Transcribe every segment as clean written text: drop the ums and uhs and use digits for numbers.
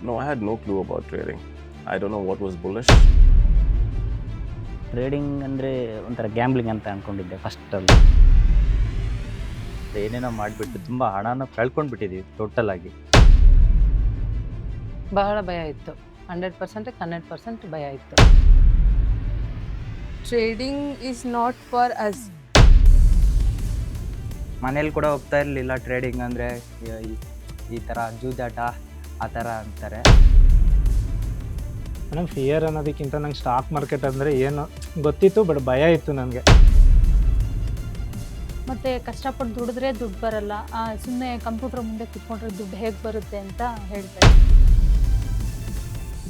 No, I had no clue about trading. I don't know what was bullish. Trading ಅಂದರೆ ಒಂಥರ gambling ಅಂತ ಅಂದ್ಕೊಂಡಿದ್ದೆ ಫಸ್ಟಲ್ಲಿ. ಏನೇನೋ ಮಾಡಿಬಿಟ್ಟು ತುಂಬ ಹಣನ ಕಳ್ಕೊಂಡ್ಬಿಟ್ಟಿದ್ದೀವಿ ಟೋಟಲಾಗಿ. ಬಹಳ ಭಯ ಇತ್ತು. 100% ಭಯ ಇತ್ತು. Trading is not for us. ಮನೇಲಿ ಕೂಡ ಹೋಗ್ತಾ ಇರಲಿಲ್ಲ. ಟ್ರೇಡಿಂಗ್ ಅಂದರೆ ಈ ಥರ ಜೂಜಾಟ ಆ ಥರ ಅಂತಾರೆ. ಮೇಡಮ್ ಫಿಯರ್ ಅನ್ನೋದಕ್ಕಿಂತ ನಂಗೆ ಸ್ಟಾಕ್ ಮಾರ್ಕೆಟ್ ಅಂದರೆ ಏನು ಗೊತ್ತಿತ್ತು, ಬಟ್ ಭಯ ಇತ್ತು ನನಗೆ. ಮತ್ತು ಕಷ್ಟಪಟ್ಟು ದುಡಿದ್ರೆ ದುಡ್ಡು ಬರಲ್ಲ, ಸುಮ್ಮನೆ ಕಂಪ್ಯೂಟರ್ ಮುಂದೆ ಕುತ್ಕೊಂಡ್ರೆ ದುಡ್ಡು ಹೇಗೆ ಬರುತ್ತೆ ಅಂತ ಹೇಳ್ತಾರೆ.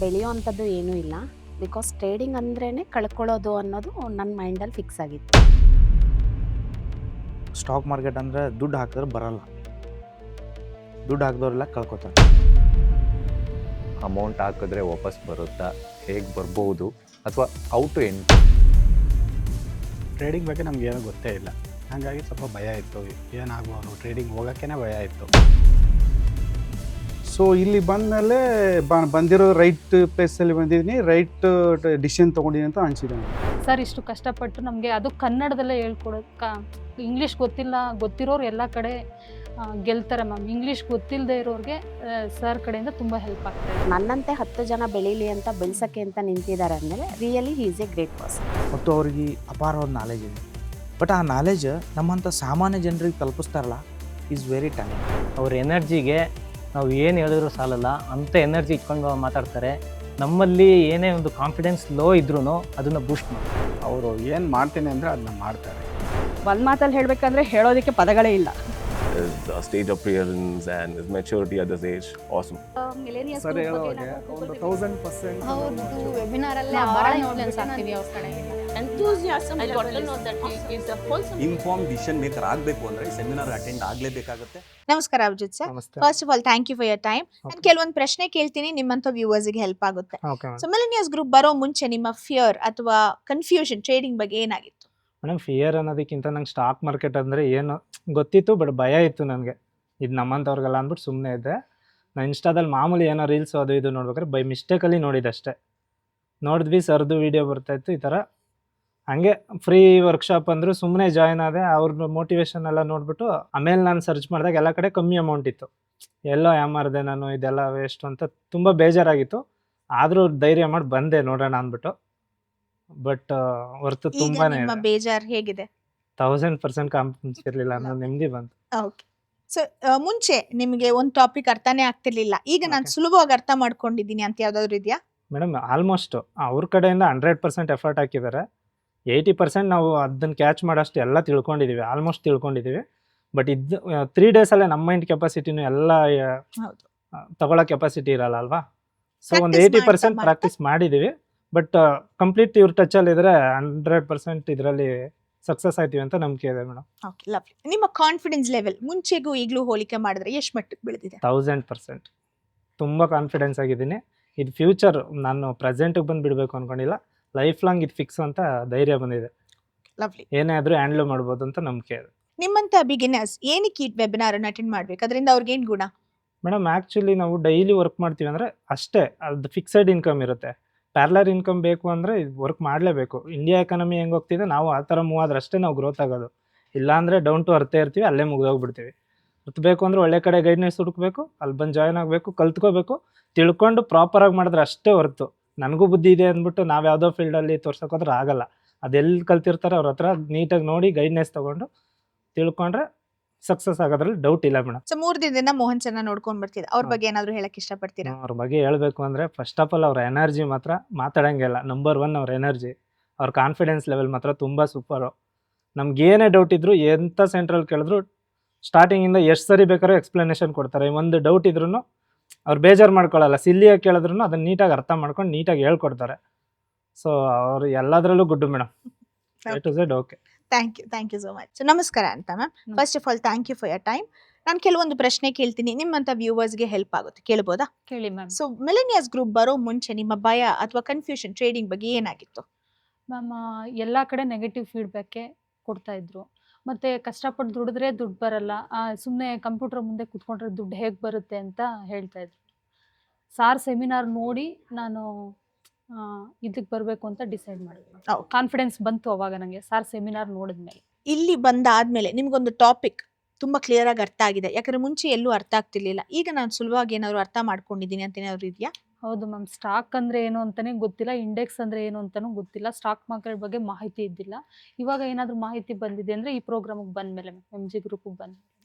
ಬೆಳೆಯುವಂಥದ್ದು ಏನೂ ಇಲ್ಲ, ಬಿಕಾಸ್ ಟ್ರೇಡಿಂಗ್ ಅಂದ್ರೇ ಕಳ್ಕೊಳ್ಳೋದು ಅನ್ನೋದು ನನ್ನ ಮೈಂಡಲ್ಲಿ ಫಿಕ್ಸ್ ಆಗಿತ್ತು. ಸ್ಟಾಕ್ ಮಾರ್ಕೆಟ್ ಅಂದರೆ ದುಡ್ಡು ಹಾಕಿದ್ರೆ ಬರಲ್ಲ, ದುಡ್ಡು ಹಾಕಿದವರೆಲ್ಲ ಕಳ್ಕೊತಾರೆ. ಅಮೌಂಟ್ ಹಾಕಿದ್ರೆ ವಾಪಸ್ ಬರುತ್ತಾ, ಹೇಗೆ ಬರ್ಬೋದು, ಅಥವಾ ಔಟ್ ಟು ಎಂಡ್. ಟ್ರೇಡಿಂಗ್ ಬಗ್ಗೆ ನಮ್ಗೆ ಏನೂ ಗೊತ್ತೇ ಇಲ್ಲ, ಹಾಗಾಗಿ ಸ್ವಲ್ಪ ಭಯ ಇತ್ತು. ಏನಾಗ್ಬೋದು ಟ್ರೇಡಿಂಗ್ ಹೋಗೋಕ್ಕೇ ಭಯ ಇತ್ತು. ಸೊ ಇಲ್ಲಿ ಬಂದಮೇಲೆ ಬಂದಿರೋ ರೈಟ್ ಪ್ಲೇಸಲ್ಲಿ ಬಂದಿದ್ದೀನಿ, ರೈಟ್ ಡಿಸಿಷನ್ ತೊಗೊಂಡಿದ್ದೀನಿ ಅಂತ ಅನಿಸಿದೆ. ಸರ್ ಇಷ್ಟು ಕಷ್ಟಪಟ್ಟು ನಮಗೆ ಅದು ಕನ್ನಡದಲ್ಲೇ ಹೇಳ್ಕೊಡೋಕೆ, ಇಂಗ್ಲೀಷ್ ಗೊತ್ತಿರೋರು ಎಲ್ಲ ಕಡೆ ಗೆಲ್ತಾರೆ ಮ್ಯಾಮ್. ಇಂಗ್ಲೀಷ್ ಗೊತ್ತಿಲ್ಲದೆ ಇರೋರಿಗೆ ಸರ್ ಕಡೆಯಿಂದ ತುಂಬ ಹೆಲ್ಪ್ ಆಗ್ತದೆ. ನನ್ನಂತೆ 10 ಜನ ಬೆಳೀಲಿ ಅಂತ ಬೆಳ್ಸೋಕ್ಕೆ ಅಂತ ನಿಂತಿದ್ದಾರೆ ಅಂದಮೇಲೆ really he is a great person. ಮತ್ತು ಅವ್ರಿಗೆ ಅಪಾರವಾದ ನಾಲೆಜ್ ಇದೆ, ಬಟ್ ಆ ನಾಲೆಜ್ ನಮ್ಮಂಥ ಸಾಮಾನ್ಯ ಜನರಿಗೆ ತಲುಪಿಸ್ತಾರಲ್ಲ, ಈಸ್ ವೆರಿ ಟ್ಯಾಲೆಂಟ್. ಅವ್ರ ಎನರ್ಜಿಗೆ ನಾವು ಏನು ಹೇಳಿದ್ರು ಸಾಲಲ್ಲ, ಅಂಥ ಎನರ್ಜಿ ಇಟ್ಕೊಂಡು ಮಾತಾಡ್ತಾರೆ. ನಮ್ಮಲ್ಲಿ ಏನೇ ಒಂದು ಕಾನ್ಫಿಡೆನ್ಸ್ ಲೋ ಇದ್ರೂ ಅದನ್ನು ಬೂಸ್ಟ್ ಮಾಡ್ತಾರೆ. ಅವರು ಏನು ಮಾಡ್ತೇನೆ ಅಂದರೆ ಅದನ್ನ ಮಾಡ್ತಾರೆ. ಒಂದು ಮಾತಲ್ಲಿ ಹೇಳಬೇಕಂದ್ರೆ ಹೇಳೋದಕ್ಕೆ ಪದಗಳೇ ಇಲ್ಲ. His stage appearance and his maturity at this age, awesome. Sir ಹೇಳೋವಾಗೆ ಒಂದು 1000% ಹೌದು, ವೆಬಿನಾರ್ ಅಲ್ಲೇ ಭಾಳ ಇನ್ಫ್ಲುಯೆನ್ಸ್ ಆಗ್ತೀವಿ ಅವ್ರ ಕಡೆ. ಇನ್ಫಾರ್ಮ್ ಡಿಸಿಷನ್ ಮೇಕರ್ ಆಗಬೇಕು ಅಂದರೆ ಸೆಮಿನಾರ್ ಅಟೆಂಡ್ ಆಗಲೇಬೇಕಾಗುತ್ತೆ. ನಮಸ್ಕಾರ ಅಭಿಜಿತ್ ಸರ್. ನಮಸ್ತೆ. First of all thank you for your time. ನಾನು ಕೆಲವೊಂದು ಪ್ರಶ್ನೆ ಕೇಳ್ತೀನಿ, ನಿಮ್ಮಂಥ ವ್ಯೂವರ್ಸ್ಗೆ ಹೆಲ್ಪ್ ಆಗುತ್ತೆ. ಓಕೆ ಸೊ ಮಿಲೆನಿಯರ್ಸ್ ಗ್ರೂಪ್ ಬರೋ ಮುಂಚೆ ನಿಮ್ಮ ಫಿಯರ್ ಅಥವಾ ಕನ್ಫ್ಯೂಷನ್ ಟ್ರೇಡಿಂಗ್ ಬಗ್ಗೆ ಏನಾಗಿತ್ತು? ಮೇಡಮ್ ಫಿಯರ್ ಅನ್ನೋದಕ್ಕಿಂತ ನಂಗೆ ಸ್ಟಾಕ್ ಮಾರ್ಕೆಟ್ ಅಂದರೆ ಏನು ಗೊತ್ತಿತ್ತು, ಬಟ್ ಭಯ ಇತ್ತು ನನಗೆ. ಇದು ನಮ್ಮಂಥವ್ರಿಗೆಲ್ಲ ಅಂದ್ಬಿಟ್ಟು ಸುಮ್ಮನೆ ಇದ್ದೆ. ನಾನು ಇನ್ಸ್ಟಾದಲ್ಲಿ ಮಾಮೂಲಿ ಏನೋ ರೀಲ್ಸು ಅದು ಇದು ನೋಡ್ಬೇಕಾದ್ರೆ ಬೈ ಮಿಸ್ಟೇಕಲ್ಲಿ ನೋಡಿದೆ ಅಷ್ಟೇ. ನೋಡಿದ್ವಿ, ಸರ್ದು ವೀಡಿಯೋ ಬರ್ತಾಯಿತ್ತು ಈ ಥರ. ಹಂಗೆ ಫ್ರೀ ವರ್ಕ್ಶಾಪ್ ಅಂದರು, ಸುಮ್ಮನೆ ಜಾಯ್ನ್ ಆದೆ. ಅವ್ರ ಮೋಟಿವೇಶನ್ ಎಲ್ಲ ನೋಡಿಬಿಟ್ಟು ಆಮೇಲೆ ನಾನು ಸರ್ಚ್ ಮಾಡಿದಾಗ ಎಲ್ಲ ಕಡೆ ಕಮ್ಮಿ ಅಮೌಂಟ್ ಇತ್ತು. ಎಲ್ಲೋ ಯಾಮಾರಿದೆ ನಾನು, ಇದೆಲ್ಲ ವೇಸ್ಟ್ ಅಂತ ತುಂಬ ಬೇಜಾರಾಗಿತ್ತು. ಆದರೂ ಧೈರ್ಯ ಮಾಡಿ ಬಂದೆ ನೋಡೋಣ ಅಂದ್ಬಿಟ್ಟು. ಬಟ್ ಹೊರ್ತು ಈಗ ತುಂಬಾನೇ ನಿಮ್ಮ ಬೇಜಾರ್ ಹೇಗಿದೆ? 1000% ಕಾನ್ಫಿಡೆನ್ಸ್ ಇರಲಿಲ್ಲ, ನಾನು ನೆಮ್ಮದಿ ಬಂತು. ಓಕೆ. ಸೊ ಮುಂಚೆ ನಿಮಗೆ ಒಂದು ಟಾಪಿಕ್ ಅರ್ಥನೇ ಆಗ್ತಿರ್ಲಿಲ್ಲ, ಈಗ ನಾನು ಸುಲಭವಾಗಿ ಅರ್ಥ ಮಾಡ್ಕೊಂಡಿದ್ದೀನಿ ಅಂತ ಯಾವ್ದಾದ್ರು ಇದೆಯಾ? ಮೇಡಮ್ ಆಲ್ಮೋಸ್ಟ್ ಅವ್ರ ಕಡೆಯಿಂದ 100% ಎಫರ್ಟ್ ಹಾಕಿದ್ದಾರೆ. 80% ನಾವು ಅದನ್ನು ಕ್ಯಾಚ್ ಮಾಡೋಷ್ಟು ಎಲ್ಲ ತಿಳ್ಕೊಂಡಿದ್ದೀವಿ, ಆಲ್ಮೋಸ್ಟ್ ತಿಳ್ಕೊಂಡಿದ್ದೀವಿ. ಬಟ್ ಇದು 3 ಡೇಸಲ್ಲೇ ನಮ್ಮ ಮೈಂಡ್ ಕೆಪಾಸಿಟಿನೂ ಎಲ್ಲ ಹೌದು, ತಗೊಳ್ಳೋ ಕೆಪಾಸಿಟಿ ಇರಲ್ಲ ಅಲ್ವಾ. ಸೊ ಒಂದು Practice 80% ಮಾಡ್ತಾ ಪ್ರಾಕ್ಟೀಸ್ ಮಾಡಿದ್ದೀವಿ. ಬಟ್ ಕಂಪ್ಲೀಟ್ ಇವ್ರ ಟಚಲ್ಲಿ ಇದ್ರೆ 100% ಇದರಲ್ಲಿ ಸಕ್ಸಸ್ ಆಯ್ತೀವಿ ಅಂತ ನಂಬಿಕೆ ಇದೆ ಮೇಡಮ್. Okay, lovely. ನಿಮ್ಮ ಕಾನ್ಫಿಡೆನ್ಸ್ ಲೆವೆಲ್ ಮುಂಚೆಗೂ ಈಗಲೂ ಹೋಲಿಕೆ ಮಾಡಿದ್ರೆ ಎಷ್ಟು ಮಟ್ಟಕ್ಕೆ ಬೆಳೆದಿದೆ? 1000% ತುಂಬ ಕಾನ್ಫಿಡೆನ್ಸ್ ಆಗಿದ್ದೀನಿ. ಇದು ಫ್ಯೂಚರ್, ನಾನು ಪ್ರೆಸೆಂಟಿಗೆ ಬಂದು ಬಿಡಬೇಕು ಅಂದ್ಕೊಂಡಿಲ್ಲ, ಲೈಫ್ ಲಾಂಗ್ ಇದು ಫಿಕ್ಸ್ ಅಂತ ಧೈರ್ಯ ಬಂದಿದೆ. ಲವ್ಲಿ. ಏನೇ ಆದರೂ ಹ್ಯಾಂಡ್ಲ್ ಮಾಡ್ಬೋದು ಅಂತ ನಂಬಿಕೆ ಇದೆ. ನಿಮ್ಮಂತ ಬಿಗಿನರ್ಸ್ ಏನಕ್ಕೆ ಈ ವೆಬಿನಾರ್ ಅನ್ನು ಅಟೆಂಡ್ ಮಾಡ್ಬೇಕು? ಅದರಿಂದ ಅವ್ರಿಗೆ ಏನು ಗುಣ? ಮೇಡಮ್ ಆ್ಯಕ್ಚುಲಿ ನಾವು ಡೈಲಿ ವರ್ಕ್ ಮಾಡ್ತೀವಿ ಅಂದರೆ ಅಷ್ಟೇ, ಅದು ಫಿಕ್ಸೆಡ್ ಇನ್ಕಮ್ ಇರುತ್ತೆ. ಪ್ಯಾರಲರ್ ಇನ್ಕಮ್ ಬೇಕು ಅಂದರೆ ವರ್ಕ್ ಮಾಡಲೇಬೇಕು. ಇಂಡಿಯಾ ಎಕಾನಮಿ ಹೆಂಗೆ ಹೋಗ್ತಿದೆ, ನಾವು ಆ ಥರ ಮೂವ್ ಆದ್ರೆ ಅಷ್ಟೇ ನಾವು ಗ್ರೋತ್ ಆಗೋದು. ಇಲ್ಲಾಂದರೆ ಡೌನ್ ಟು ಅರ್ಥ ಇರ್ತೀವಿ, ಅಲ್ಲೇ ಮುಗಿದೋಗ್ಬಿಡ್ತೀವಿ. ಬೇಕು ಅಂದರೆ ಒಳ್ಳೆ ಕಡೆ ಗೈಡ್ನೆಸ್ ಹುಡುಕಬೇಕು, ಅಲ್ಲಿ ಬಂದು ಜಾಯ್ನ್ ಆಗಬೇಕು, ಕಲ್ತ್ಕೋಬೇಕು, ತಿಳ್ಕೊಂಡು ಪ್ರಾಪರಾಗಿ ಮಾಡಿದ್ರೆ ಅಷ್ಟೇ ಹೊರತು ನನಗೂ ಬುದ್ಧಿ ಇದೆ ಅಂದ್ಬಿಟ್ಟು ನಾವು ಯಾವುದೋ ಫೀಲ್ಡಲ್ಲಿ ತೋರ್ಸೋಕೋದ್ರೆ ಆಗಲ್ಲ. ಅದೆಲ್ಲಿ ಕಲ್ತಿರ್ತಾರೆ ಅವ್ರ ಹತ್ರ ನೀಟಾಗಿ ನೋಡಿ ಗೈಡ್ನೆಸ್ ತೊಗೊಂಡು ತಿಳ್ಕೊಂಡ್ರೆ ಸಕ್ಸಸ್ ಆಗೋದ್ರಲ್ಲಿ ಡೌಟ್ ಇಲ್ಲ ಮೇಡಮ್. ಸೊ 3 ದಿನದಿಂದ ಮೋಹನ್ ಸರ್ನ ನೋಡ್ಕೊಂಡು ಬರ್ತಿದ್ದೆ, ಅವ್ರ ಬಗ್ಗೆ ಏನಾದರೂ ಹೇಳಕ್ಕೆ ಇಷ್ಟಪಡ್ತೀರಾ? ಅವ್ರ ಬಗ್ಗೆ ಹೇಳಬೇಕು ಅಂದರೆ ಫಸ್ಟ್ ಆಫ್ ಆಲ್ ಅವ್ರ ಎನರ್ಜಿ ಮಾತ್ರ ಮಾತಾಡೋಂಗಿಲ್ಲ. ನಂಬರ್ 1 ಅವ್ರ ಎನರ್ಜಿ, ಅವ್ರ ಕಾನ್ಫಿಡೆನ್ಸ್ ಲೆವೆಲ್ ಮಾತ್ರ ತುಂಬ ಸೂಪರು. ನಮ್ಗೇನೇ ಡೌಟ್ ಇದ್ದರೂ ಎಂಥ ಸೆಂಟ್ರಲ್ಲಿ ಕೇಳಿದ್ರು ಸ್ಟಾರ್ಟಿಂಗಿಂದ ಎಷ್ಟು ಸರಿ ಬೇಕಾದ್ರೂ ಎಕ್ಸ್ಪ್ಲನೇಷನ್ ಕೊಡ್ತಾರೆ. ಒಂದು ಡೌಟ್ ಇದ್ರೂ ಅವ್ರು ಬೇಜಾರು ಮಾಡ್ಕೊಳ್ಳಲ್ಲ, ಸಿಲ್ಲಿಯಾಗಿ ಕೇಳಿದ್ರು ಅದನ್ನು ನೀಟಾಗಿ ಅರ್ಥ ಮಾಡ್ಕೊಂಡು ನೀಟಾಗಿ ಹೇಳ್ಕೊಡ್ತಾರೆ. ಸೊ ಅವರು ಎಲ್ಲದರಲ್ಲೂ good madam, A to Z. Okay, thank you so much. So ನಮಸ್ಕಾರ ಅಂತ ma'am. First of all thank you for your time. ನಾನು ಕೆಲವೊಂದು ಪ್ರಶ್ನೆ ಕೇಳ್ತೀನಿ, ನಿಮ್ಮಂಥ ವ್ಯೂವರ್ಸ್ಗೆ ಹೆಲ್ಪ್ ಆಗುತ್ತೆ, ಕೇಳ್ಬೋದಾ? ಕೇಳಿ ಮ್ಯಾಮ್. ಸೊ ಮಿಲೆನಿಯರ್ಸ್ ಗ್ರೂಪ್ ಬರೋ ಮುಂಚೆ ನಿಮ್ಮ ಭಯ ಅಥವಾ ಕನ್ಫ್ಯೂಷನ್ ಟ್ರೇಡಿಂಗ್ ಬಗ್ಗೆ ಏನಾಗಿತ್ತು? ಮ್ಯಾಮ್ ಎಲ್ಲ ಕಡೆ ನೆಗೆಟಿವ್ ಫೀಡ್ಬ್ಯಾಕೆ ಕೊಡ್ತಾ ಇದ್ರು. ಮತ್ತು ಕಷ್ಟಪಟ್ಟು ದುಡಿದ್ರೆ ದುಡ್ಡು ಬರಲ್ಲ, ಸುಮ್ಮನೆ ಕಂಪ್ಯೂಟರ್ ಮುಂದೆ ಕುತ್ಕೊಂಡ್ರೆ ದುಡ್ಡು ಹೇಗೆ ಬರುತ್ತೆ ಅಂತ ಹೇಳ್ತಾ ಇದ್ರು. ಸಾರ್ ಸೆಮಿನಾರ್ ನೋಡಿ ನಾನು ಇದಕ್ಕೆ ಬರಬೇಕು ಅಂತ ಡಿಸೈಡ್ ಮಾಡಿದೆ. ಕಾನ್ಫಿಡೆನ್ಸ್ ಬಂತು ಅವಾಗ ನನಗೆ ಸಾರ್ ಸೆಮಿನಾರ್ ನೋಡಿದ್ಮೇಲೆ. ಇಲ್ಲಿ ಬಂದಾದ್ಮೇಲೆ ನಿಮ್ಗೊಂದು ಟಾಪಿಕ್ ತುಂಬಾ ಕ್ಲಿಯರ್ ಆಗಿ ಅರ್ಥ ಆಗಿದೆ, ಯಾಕಂದ್ರೆ ಮುಂಚೆ ಎಲ್ಲೂ ಅರ್ಥ ಆಗ್ತಿರ್ಲಿಲ್ಲ, ಈಗ ನಾನು ಸುಲಭವಾಗಿ ಏನಾದ್ರು ಅರ್ಥ ಮಾಡ್ಕೊಂಡಿದ್ದೀನಿ ಅಂತ ಏನಾದ್ರು ಇದೆಯಾ? ಹೌದು ಮ್ಯಾಮ್, ಸ್ಟಾಕ್ ಅಂದರೆ ಏನು ಅಂತಲೇ ಗೊತ್ತಿಲ್ಲ, ಇಂಡೆಕ್ಸ್ ಅಂದರೆ ಏನು ಅಂತಲೂ ಗೊತ್ತಿಲ್ಲ, ಸ್ಟಾಕ್ ಮಾರ್ಕೆಟ್ ಬಗ್ಗೆ ಮಾಹಿತಿ ಇದ್ದಿಲ್ಲ. ಇವಾಗ ಏನಾದರೂ ಮಾಹಿತಿ ಬಂದಿದೆ ಅಂದರೆ ಈ ಪ್ರೋಗ್ರಾಮಿಗೆ ಬಂದಮೇಲೆ MG ಗ್ರೂಪಿಗೆ ಬಂದ.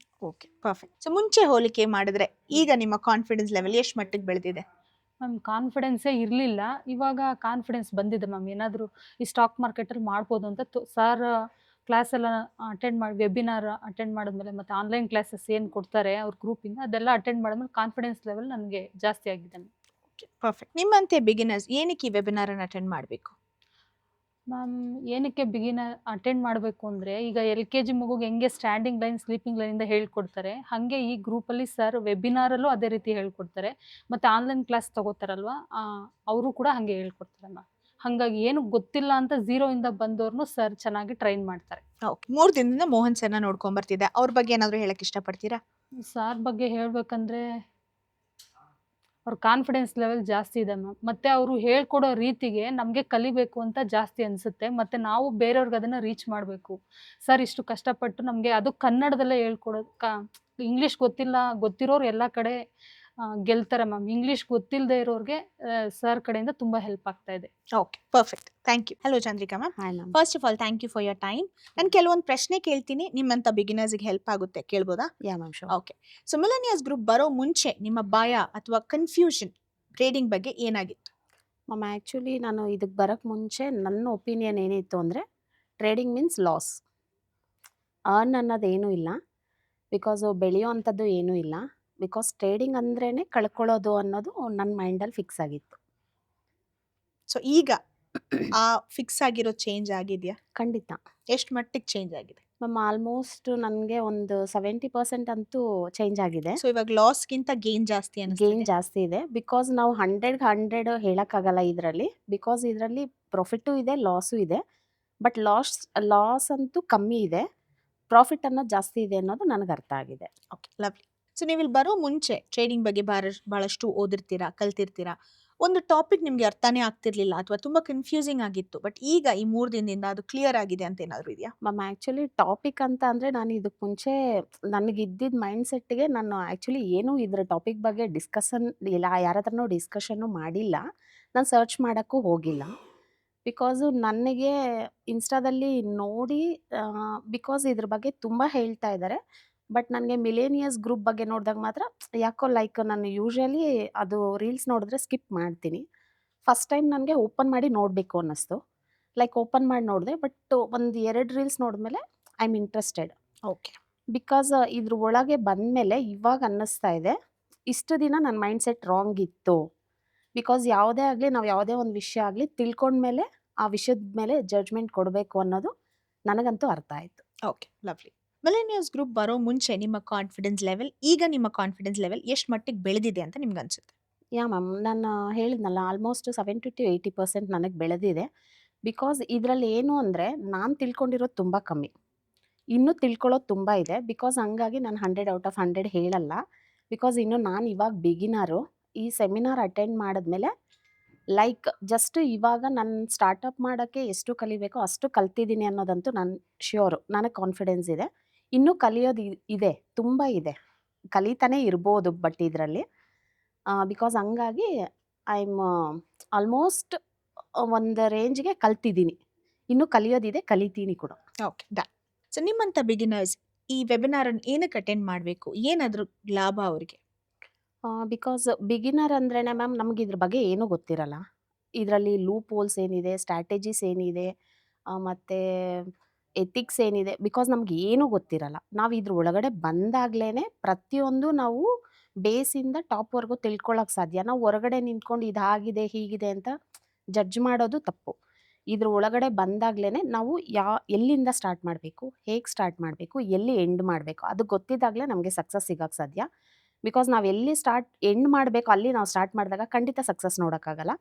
Okay, perfect. ಸೊ ಮುಂಚೆ ಹೋಲಿಕೆ ಮಾಡಿದ್ರೆ ಈಗ ನಿಮ್ಮ ಕಾನ್ಫಿಡೆನ್ಸ್ ಲೆವೆಲ್ ಎಷ್ಟು ಮಟ್ಟಿಗೆ ಬೆಳೆದಿದೆ? ಮ್ಯಾಮ್ ಕಾನ್ಫಿಡೆನ್ಸೇ ಇರಲಿಲ್ಲ, ಇವಾಗ ಕಾನ್ಫಿಡೆನ್ಸ್ ಬಂದಿದೆ ಮ್ಯಾಮ್. ಏನಾದರೂ ಈ ಸ್ಟಾಕ್ ಮಾರ್ಕೆಟಲ್ಲಿ ಮಾಡ್ಬೋದು ಅಂತ ಸರ್ ಕ್ಲಾಸೆಲ್ಲ ಅಟೆಂಡ್ ಮಾಡಿ, ವೆಬಿನಾರ್ ಅಟೆಂಡ್ ಮಾಡಿದ್ಮೇಲೆ ಮತ್ತು ಆನ್ಲೈನ್ ಕ್ಲಾಸಸ್ ಏನು ಕೊಡ್ತಾರೆ ಅವ್ರ ಗ್ರೂಪಿಂದ, ಅದೆಲ್ಲ ಅಟೆಂಡ್ ಮಾಡಿದ್ಮೇಲೆ ಕಾನ್ಫಿಡೆನ್ಸ್ ಲೆವೆಲ್ ನನಗೆ ಜಾಸ್ತಿ ಆಗಿದೆ. ಪರ್ಫೆಕ್ಟ್. ನಿಮ್ಮಂತೆ ಬಿಗಿನರ್ಸ್ ಏನಕ್ಕೆ ಈ ವೆಬಿನಾರ್ ಅನ್ನು ಅಟೆಂಡ್ ಮಾಡಬೇಕು? ಮ್ಯಾಮ್ ಏನಕ್ಕೆ ಬಿಗಿನರ್ ಅಟೆಂಡ್ ಮಾಡಬೇಕು ಅಂದರೆ, ಈಗ LKG ಮಗುಗೆ ಹೆಂಗೆ ಸ್ಟ್ಯಾಂಡಿಂಗ್ ಲೈನ್ ಸ್ಲೀಪಿಂಗ್ ಲೈನಿಂದ ಹೇಳ್ಕೊಡ್ತಾರೆ, ಹಾಗೆ ಈ ಗ್ರೂಪಲ್ಲಿ ಸರ್ ವೆಬಿನಾರಲ್ಲೂ ಅದೇ ರೀತಿ ಹೇಳ್ಕೊಡ್ತಾರೆ, ಮತ್ತು ಆನ್ಲೈನ್ ಕ್ಲಾಸ್ ತಗೋತಾರಲ್ವ ಅವರು ಕೂಡ ಹಾಗೆ ಹೇಳ್ಕೊಡ್ತಾರೆ ಮ್ಯಾಮ್. ಹಾಗಾಗಿ ಏನು ಗೊತ್ತಿಲ್ಲ ಅಂತ ಝೀರೋಯಿಂದ ಬಂದವ್ರನ್ನೂ ಸರ್ ಚೆನ್ನಾಗಿ ಟ್ರೈನ್ ಮಾಡ್ತಾರೆ. ಓಕೆ, 3 ದಿನದಿಂದ ಮೋಹನ್ ಸರ್ನ ನೋಡ್ಕೊಂಬರ್ತಿದ್ದೆ, ಅವ್ರ ಬಗ್ಗೆ ಏನಾದರೂ ಹೇಳಕ್ಕೆ ಇಷ್ಟಪಡ್ತೀರಾ? ಸಾರ್ ಬಗ್ಗೆ ಹೇಳಬೇಕಂದ್ರೆ ಅವ್ರ ಕಾನ್ಫಿಡೆನ್ಸ್ ಲೆವೆಲ್ ಜಾಸ್ತಿ ಇದೆ ಮ್ಯಾಮ್, ಮತ್ತು ಅವರು ಹೇಳ್ಕೊಡೋ ರೀತಿಗೆ ನಮಗೆ ಕಲಿಬೇಕು ಅಂತ ಜಾಸ್ತಿ ಅನಿಸುತ್ತೆ, ಮತ್ತು ನಾವು ಬೇರೆಯವ್ರಿಗೆ ಅದನ್ನು ರೀಚ್ ಮಾಡಬೇಕು. ಸರ್ ಇಷ್ಟು ಕಷ್ಟಪಟ್ಟು ನಮಗೆ ಅದು ಕನ್ನಡದಲ್ಲೇ ಹೇಳ್ಕೊಡೋದು, ಇಂಗ್ಲೀಷ್ ಗೊತ್ತಿರೋರು ಎಲ್ಲ ಕಡೆ ಗೆಲ್ತಾರೆ ಮ್ಯಾಮ್. ಇಂಗ್ಲೀಷ್ ಗೊತ್ತಿಲ್ಲದೆ ಇರೋರಿಗೆ ಸರ್ ಕಡೆಯಿಂದ ತುಂಬ ಹೆಲ್ಪ್ ಆಗ್ತಾ ಇದೆ. Okay, perfect, thank you. Hello Chandrika ma'am. First of all thank you for your time. ನಾನು ಕೆಲವೊಂದು ಪ್ರಶ್ನೆ ಕೇಳ್ತೀನಿ, ನಿಮ್ಮಂಥ ಬಿಗಿನರ್ಸ್ಗೆ ಹೆಲ್ಪ್ ಆಗುತ್ತೆ, ಕೇಳ್ಬೋದಾ? Yeah ma'am, sure. Okay. So millionaires group ಬರೋ ಮುಂಚೆ ನಿಮ್ಮ ಭಯ ಅಥವಾ ಕನ್ಫ್ಯೂಷನ್ ಟ್ರೇಡಿಂಗ್ ಬಗ್ಗೆ ಏನಾಗಿತ್ತು? ಮ್ಯಾಮ್ ಆ್ಯಕ್ಚುಲಿ ನಾನು ಇದಕ್ಕೆ ಬರೋಕ್ಕೆ ಮುಂಚೆ ನನ್ನ ಒಪಿನಿಯನ್ ಏನಿತ್ತು ಅಂದರೆ, ಟ್ರೇಡಿಂಗ್ ಮೀನ್ಸ್ ಲಾಸ್, ಅರ್ನ್ ಅನ್ನೋದೇನೂ ಇಲ್ಲ, ಬಿಕಾಸ್ ಬೆಳೆಯೋ ಅಂಥದ್ದು ಏನೂ ಇಲ್ಲ, ಬಿಕಾಸ್ ಟ್ರೇಡಿಂಗ್ ಅಂದ್ರೇ ಕಳ್ಕೊಳ್ಳೋದು ಅನ್ನೋದು ನನ್ನ ಮೈಂಡಲ್ಲಿ ಫಿಕ್ಸ್ ಆಗಿತ್ತು. ಸೊ ಈಗ ಆ ಫಿಕ್ಸ್ ಆಗಿರೋ ಚೇಂಜ್ ಆಗಿದೆಯಾ? ಖಂಡಿತ. ಎಷ್ಟು ಮಟ್ಟಿಗೆ ಚೇಂಜ್ ಆಗಿದೆ? ಮ್ಯಾಮ್ ಆಲ್ಮೋಸ್ಟ್ ನನಗೆ ಒಂದು 70% ಅಂತೂ ಚೇಂಜ್ ಆಗಿದೆ. ಸೊ ಇವಾಗ ಲಾಸ್ಗಿಂತ ಗೇನ್ ಜಾಸ್ತಿ ಗೇನ್ ಜಾಸ್ತಿ ಇದೆ, ಬಿಕಾಸ್ ನಾವು 100ಗೆ 100 ಹೇಳೋಕ್ಕಾಗಲ್ಲ ಇದರಲ್ಲಿ, ಬಿಕಾಸ್ ಇದರಲ್ಲಿ ಪ್ರಾಫಿಟ್ಟು ಇದೆ, ಲಾಸು ಇದೆ, ಬಟ್ ಲಾಸ್ ಅಂತೂ ಕಮ್ಮಿ ಇದೆ, ಪ್ರಾಫಿಟ್ ಅನ್ನೋದು ಜಾಸ್ತಿ ಇದೆ ಅನ್ನೋದು ನನಗೆ ಅರ್ಥ ಆಗಿದೆ. Okay, lovely. ಸೊ ನೀವು ಇಲ್ಲಿ ಬರೋ ಮುಂಚೆ ಟ್ರೇಡಿಂಗ್ ಬಗ್ಗೆ ಭಾಳಷ್ಟು ಓದಿರ್ತೀರಾ, ಕಲ್ತಿರ್ತೀರಾ, ಒಂದು ಟಾಪಿಕ್ ನಿಮಗೆ ಅರ್ಥನೇ ಆಗ್ತಿರ್ಲಿಲ್ಲ ಅಥವಾ ತುಂಬ ಕನ್ಫ್ಯೂಸಿಂಗ್ ಆಗಿತ್ತು, ಬಟ್ ಈಗ ಈ 3 ದಿನದಿಂದ ಅದು ಕ್ಲಿಯರ್ ಆಗಿದೆ ಅಂತ ಏನಾದರೂ ಇದೆಯಾ? ಮ್ಯಾಮ್ ಆ್ಯಕ್ಚುಲಿ ಟಾಪಿಕ್ ಅಂತ ಅಂದರೆ, ನಾನು ಇದಕ್ಕೆ ಮುಂಚೆ ನನಗಿದ್ದಿದ್ದ ಮೈಂಡ್ಸೆಟ್ಗೆ ನಾನು ಆ್ಯಕ್ಚುಲಿ ಏನೂ ಇದ್ರ ಟಾಪಿಕ್ ಬಗ್ಗೆ ಡಿಸ್ಕಷನ್ ಇಲ್ಲ, ಯಾರ ಹತ್ರನೂ ಡಿಸ್ಕಷನ್ನು ಮಾಡಿಲ್ಲ, ನಾನು ಸರ್ಚ್ ಮಾಡೋಕ್ಕೂ ಹೋಗಿಲ್ಲ, ಬಿಕಾಸು ನನಗೆ ಇನ್ಸ್ಟಾದಲ್ಲಿ ನೋಡಿ, ಬಿಕಾಸ್ ಇದ್ರ ಬಗ್ಗೆ ತುಂಬ ಹೇಳ್ತಾ ಇದ್ದಾರೆ, ಬಟ್ ನನಗೆ ಮಿಲೇನಿಯರ್ಸ್ ಗ್ರೂಪ್ ಬಗ್ಗೆ ನೋಡಿದಾಗ ಮಾತ್ರ ಯಾಕೋ ಲೈಕ್ ನಾನು ಯೂಶ್ವಲಿ ಅದು ರೀಲ್ಸ್ ನೋಡಿದ್ರೆ ಸ್ಕಿಪ್ ಮಾಡ್ತೀನಿ. ಫಸ್ಟ್ ಟೈಮ್ ನನಗೆ ಓಪನ್ ಮಾಡಿ ನೋಡಬೇಕು ಅನ್ನಿಸ್ತು, ಲೈಕ್ ಓಪನ್ ಮಾಡಿ ನೋಡಿದೆ, ಬಟ್ ಒಂದು 2 ರೀಲ್ಸ್ ನೋಡಿದ್ಮೇಲೆ I am interested. Okay, because ಇದ್ರ ಒಳಗೆ ಬಂದಮೇಲೆ ಇವಾಗ ಅನ್ನಿಸ್ತಾ ಇದೆ, ಇಷ್ಟು ದಿನ ನನ್ನ ಮೈಂಡ್ಸೆಟ್ ರಾಂಗ್ ಇತ್ತು, ಬಿಕಾಸ್ ಯಾವುದೇ ಆಗಲಿ ನಾವು ಯಾವುದೇ ಒಂದು ವಿಷಯ ಆಗಲಿ ತಿಳ್ಕೊಂಡ್ಮೇಲೆ ಆ ವಿಷಯದ ಮೇಲೆ ಜಡ್ಜ್ಮೆಂಟ್ ಕೊಡಬೇಕು ಅನ್ನೋದು ನನಗಂತೂ ಅರ್ಥ ಆಯಿತು. Okay, lovely. ಮಿಲೆನಿಯರ್ಸ್ ಗ್ರೂಪ್ ಬರೋ ಮುಂಚೆ ನಿಮ್ಮ ಕಾನ್ಫಿಡೆನ್ಸ್ ಲೆವೆಲ್, ಈಗ ನಿಮ್ಮ ಕಾನ್ಫಿಡೆನ್ಸ್ ಲೆವೆಲ್ ಎಷ್ಟು ಮಟ್ಟಿಗೆ ಬೆಳೆದಿದೆ ಅಂತ ನಿಮ್ಗೆ ಅನ್ಸುತ್ತೆ? ಯಾ ಮ್ಯಾಮ್, ನಾನು ಹೇಳಿದ್ನಲ್ಲ ಆಲ್ಮೋಸ್ಟ್ 70 to 80% ನನಗೆ ಬೆಳೆದಿದೆ, ಬಿಕಾಸ್ ಇದರಲ್ಲಿ ಏನು ಅಂದರೆ ನಾನು ತಿಳ್ಕೊಂಡಿರೋದು ತುಂಬ ಕಮ್ಮಿ, ಇನ್ನೂ ತಿಳ್ಕೊಳ್ಳೋದು ತುಂಬ ಇದೆ, ಬಿಕಾಸ್ ಹಂಗಾಗಿ ನಾನು 100 out of 100 ಹೇಳಲ್ಲ, ಬಿಕಾಸ್ ಇನ್ನು ನಾನು ಇವಾಗ ಬಿಗಿನರು. ಈ ಸೆಮಿನಾರ್ ಅಟೆಂಡ್ ಮಾಡಿದ್ಮೇಲೆ ಲೈಕ್ ಜಸ್ಟ್ ಇವಾಗ ನಾನು ಸ್ಟಾರ್ಟಪ್ ಮಾಡೋಕ್ಕೆ ಎಷ್ಟು ಕಲಿಬೇಕೋ ಅಷ್ಟು ಕಲ್ತಿದ್ದೀನಿ ಅನ್ನೋದಂತೂ ನಾನು ಶ್ಯೂರು, ನನಗೆ ಕಾನ್ಫಿಡೆನ್ಸ್ ಇದೆ, ಇನ್ನೂ ಕಲಿಯೋದು ಇದೆ, ತುಂಬ ಇದೆ, ಕಲಿತಾನೇ ಇರ್ಬೋದು, ಬಟ್ ಇದರಲ್ಲಿ ಬಿಕಾಸ್ ಹಂಗಾಗಿ ಐ ಆಮ್ ಆಲ್ಮೋಸ್ಟ್ ಒಂದು ರೇಂಜ್ಗೆ ಕಲ್ತಿದ್ದೀನಿ, ಇನ್ನೂ ಕಲಿಯೋದಿದೆ, ಕಲಿತೀನಿ ಕೂಡ. Okay, done. ಸೊ ನಿಮ್ಮಂಥ ಬಿಗಿನರ್ಸ್ ಈ ವೆಬಿನಾರನ್ನು ಏನಕ್ಕೆ ಅಟೆಂಡ್ ಮಾಡಬೇಕು, ಏನಾದರೂ ಲಾಭ ಅವರಿಗೆ? ಬಿಕಾಸ್ ಬಿಗಿನರ್ ಅಂದ್ರೇ ಮ್ಯಾಮ್ ನಮ್ಗೆ ಇದ್ರ ಬಗ್ಗೆ ಏನೂ ಗೊತ್ತಿರಲ್ಲ, ಇದರಲ್ಲಿ ಲೂಪ್ ಹೋಲ್ಸ್ ಏನಿದೆ, ಸ್ಟ್ರಾಟಜೀಸ್ ಏನಿದೆ, ಮತ್ತು ಎಥಿಕ್ಸ್ ಏನಿದೆ, ಬಿಕಾಸ್ ನಮ್ಗೆ ಏನೂ ಗೊತ್ತಿರಲ್ಲ. ನಾವು ಇದ್ರ ಒಳಗಡೆ ಬಂದಾಗಲೇ ಪ್ರತಿಯೊಂದು ನಾವು ಬೇಸಿಂದ ಟಾಪ್ವರೆಗೂ ತಿಳ್ಕೊಳ್ಳೋಕೆ ಸಾಧ್ಯ. ನಾವು ಹೊರಗಡೆ ನಿಂತ್ಕೊಂಡು ಇದಾಗಿದೆ ಹೀಗಿದೆ ಅಂತ ಜಡ್ಜ್ ಮಾಡೋದು ತಪ್ಪು. ಇದ್ರ ಒಳಗಡೆ ಬಂದಾಗಲೇ ನಾವು ಎಲ್ಲಿಂದ ಸ್ಟಾರ್ಟ್ ಮಾಡಬೇಕು, ಹೇಗೆ ಸ್ಟಾರ್ಟ್ ಮಾಡಬೇಕು, ಎಲ್ಲಿ ಎಂಡ್ ಮಾಡಬೇಕು, ಅದು ಗೊತ್ತಿದ್ದಾಗಲೇ ನಮಗೆ ಸಕ್ಸಸ್ ಸಿಗೋಕ್ಕೆ ಸಾಧ್ಯ. ಬಿಕಾಸ್ ನಾವು ಎಲ್ಲಿ ಎಂಡ್ ಮಾಡಬೇಕು ಅಲ್ಲಿ ನಾವು ಸ್ಟಾರ್ಟ್ ಮಾಡಿದಾಗ ಖಂಡಿತ ಸಕ್ಸಸ್ ನೋಡೋಕ್ಕಾಗಲ್ಲ.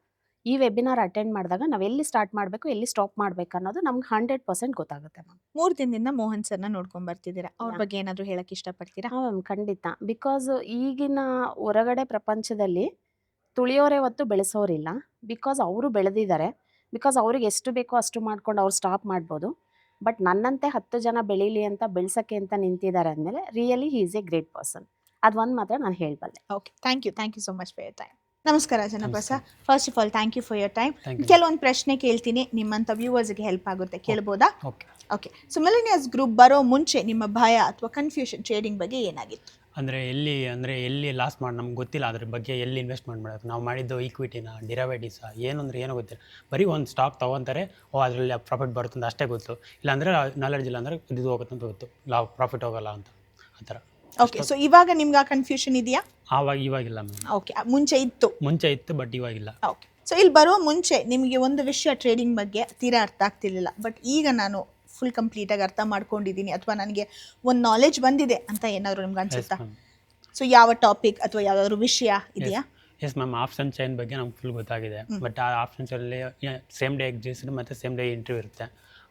ಈ ವೆಬಿನಾರ್ ಅಟೆಂಡ್ ಮಾಡಿದಾಗ ನಾವು ಎಲ್ಲಿ ಸ್ಟಾರ್ಟ್ ಮಾಡಬೇಕು, ಎಲ್ಲಿ ಸ್ಟಾಪ್ ಮಾಡಬೇಕು ಅನ್ನೋದು ನಮ್ಗೆ 100% ಗೊತ್ತಾಗುತ್ತೆ ಮ್ಯಾಮ್. 3 ದಿನದಿಂದ ಮೋಹನ್ ಸರ್ನ ನೋಡ್ಕೊಂಡ್ ಬರ್ತಿದ್ದೀರಾ, ಅವ್ರ ಬಗ್ಗೆ ಏನಾದರೂ ಹೇಳಕ್ಕೆ ಇಷ್ಟಪಡ್ತೀರಾ? ಹಾಂ ಮ್ಯಾಮ್, ಖಂಡಿತ. ಬಿಕಾಸ್ ಈಗಿನ ಹೊರಗಡೆ ಪ್ರಪಂಚದಲ್ಲಿ ತುಳಿಯೋರೇ ಹೊತ್ತು ಬೆಳೆಸೋರಿಲ್ಲ. ಬಿಕಾಸ್ ಅವರು ಬೆಳೆದಿದ್ದಾರೆ. ಬಿಕಾಸ್ ಅವ್ರಿಗೆ ಎಷ್ಟು ಬೇಕೋ ಅಷ್ಟು ಮಾಡ್ಕೊಂಡು ಅವ್ರು ಸ್ಟಾಪ್ ಮಾಡ್ಬೋದು. ಬಟ್ ನನ್ನಂತೆ 10 ಜನ ಬೆಳೀಲಿ ಅಂತ ಬೆಳ್ಸೋಕ್ಕೆ ಅಂತ ನಿಂತಿದ್ದಾರೆ ಅಂದಮೇಲೆ really he is a great person. ಅದು ಒಂದು ಮಾತ್ರ ನಾನು ಹೇಳಬಲ್ಲೆ. Okay, thank you so much for your time. ನಮಸ್ಕಾರ ಜನಪಸ. First of all thank you for your time. ಕೆಲವೊಂದು ಪ್ರಶ್ನೆ ಕೇಳ್ತೀನಿ, ನಿಮ್ಮಂಥ ವ್ಯೂವರ್ಸ್ಗೆ ಹೆಲ್ಪ್ ಆಗುತ್ತೆ, ಕೇಳ್ಬೋದಾ? ಓಕೆ. ಸೊ ಮಿಲೆನಿಯರ್ಸ್ ಗ್ರೂಪ್ ಬರೋ ಮುಂಚೆ ನಿಮ್ಮ ಭಯ ಅಥವಾ ಕನ್ಫ್ಯೂಷನ್ ಟ್ರೇಡಿಂಗ್ ಬಗ್ಗೆ ಏನಾಗಿತ್ತು? ಎಲ್ಲಿ ಲಾಸ್ ಮಾಡಿ ನಮ್ಗೆ ಗೊತ್ತಿಲ್ಲ, ಅದ್ರ ಬಗ್ಗೆ ಎಲ್ಲಿ ಇನ್ವೆಸ್ಟ್ಮೆಂಟ್ ಮಾಡೋದು, ನಾವು ಮಾಡಿದ್ದು ಈಕ್ವಿಟಿನ ಡಿರೈವೇಟಿವ್ಸ ಏನು ಏನೋ ಗೊತ್ತಿಲ್ಲ. ಬರೀ ಒಂದು ಸ್ಟಾಕ್ ತೊಗೊತಾರೆ, ಅದರಲ್ಲಿ ಪ್ರಾಫಿಟ್ ಬರುತ್ತೆ ಅಂತ ಅಷ್ಟೇ ಗೊತ್ತು. ಇಲ್ಲಾಂದರೆ ನಾಲೆಡ್ಜ್ ಇಲ್ಲ ಅಂದರೆ ಇದು ಹೋಗುತ್ತೆ ಅಂತ ಗೊತ್ತು, ಪ್ರಾಫಿಟ್ ಹೋಗಲ್ಲ ಅಂತ ಆ ಥರ. ಓಕೆ, ಸೊ ಇವಾಗ ನಿಮ್ಗೆ ಆ ಕನ್ಫ್ಯೂಷನ್ ಇದೆಯಾ? ಇವಾಗಿಲ್ಲ ಮ್ಯಾಮ್. ಓಕೆ, ಮುಂಚೆ ಇತ್ತು ಬಟ್ ಇವಾಗಿಲ್ಲ. ಓಕೆ. ಸೊ ಇಲ್ಲಿ ಬರೋ ಮುಂಚೆ ನಿಮಗೆ ಒಂದು ವಿಷಯ ಟ್ರೇಡಿಂಗ್ ಬಗ್ಗೆ ತೀರಾ ಅರ್ಥ ಆಗ್ತಿರ್ಲಿಲ್ಲ, ಬಟ್ ಈಗ ನಾನು ಫುಲ್ ಕಂಪ್ಲೀಟಾಗಿ ಅರ್ಥ ಮಾಡ್ಕೊಂಡಿದ್ದೀನಿ ಅಥವಾ ನನಗೆ ಒಂದು ನಾಲೆಜ್ ಬಂದಿದೆ ಅಂತ ಏನಾದರೂ ನಿಮ್ಗೆ ಅನ್ಸುತ್ತಾ? ಸೊ ಯಾವ ಟಾಪಿಕ್ ಅಥವಾ ಯಾವ್ದಾದ್ರು ವಿಷಯ ಇದೆಯಾ? ಎಸ್ ಮ್ಯಾಮ್, ಆಪ್ಷನ್ ಚೈನ್ ಬಗ್ಗೆ ನಮ್ಗೆ ಫುಲ್ ಗೊತ್ತಾಗಿದೆ. ಬಟ್ ಆ ಆಪ್ಷನ್ಸಲ್ಲಿ ಸೇಮ್ ಡೇ ಎಕ್ಸಿಸ್ಟ್ ಮತ್ತು ಸೇಮ್ ಡೇ ಇಂಟರ್ವ್ಯೂ ಇರುತ್ತೆ,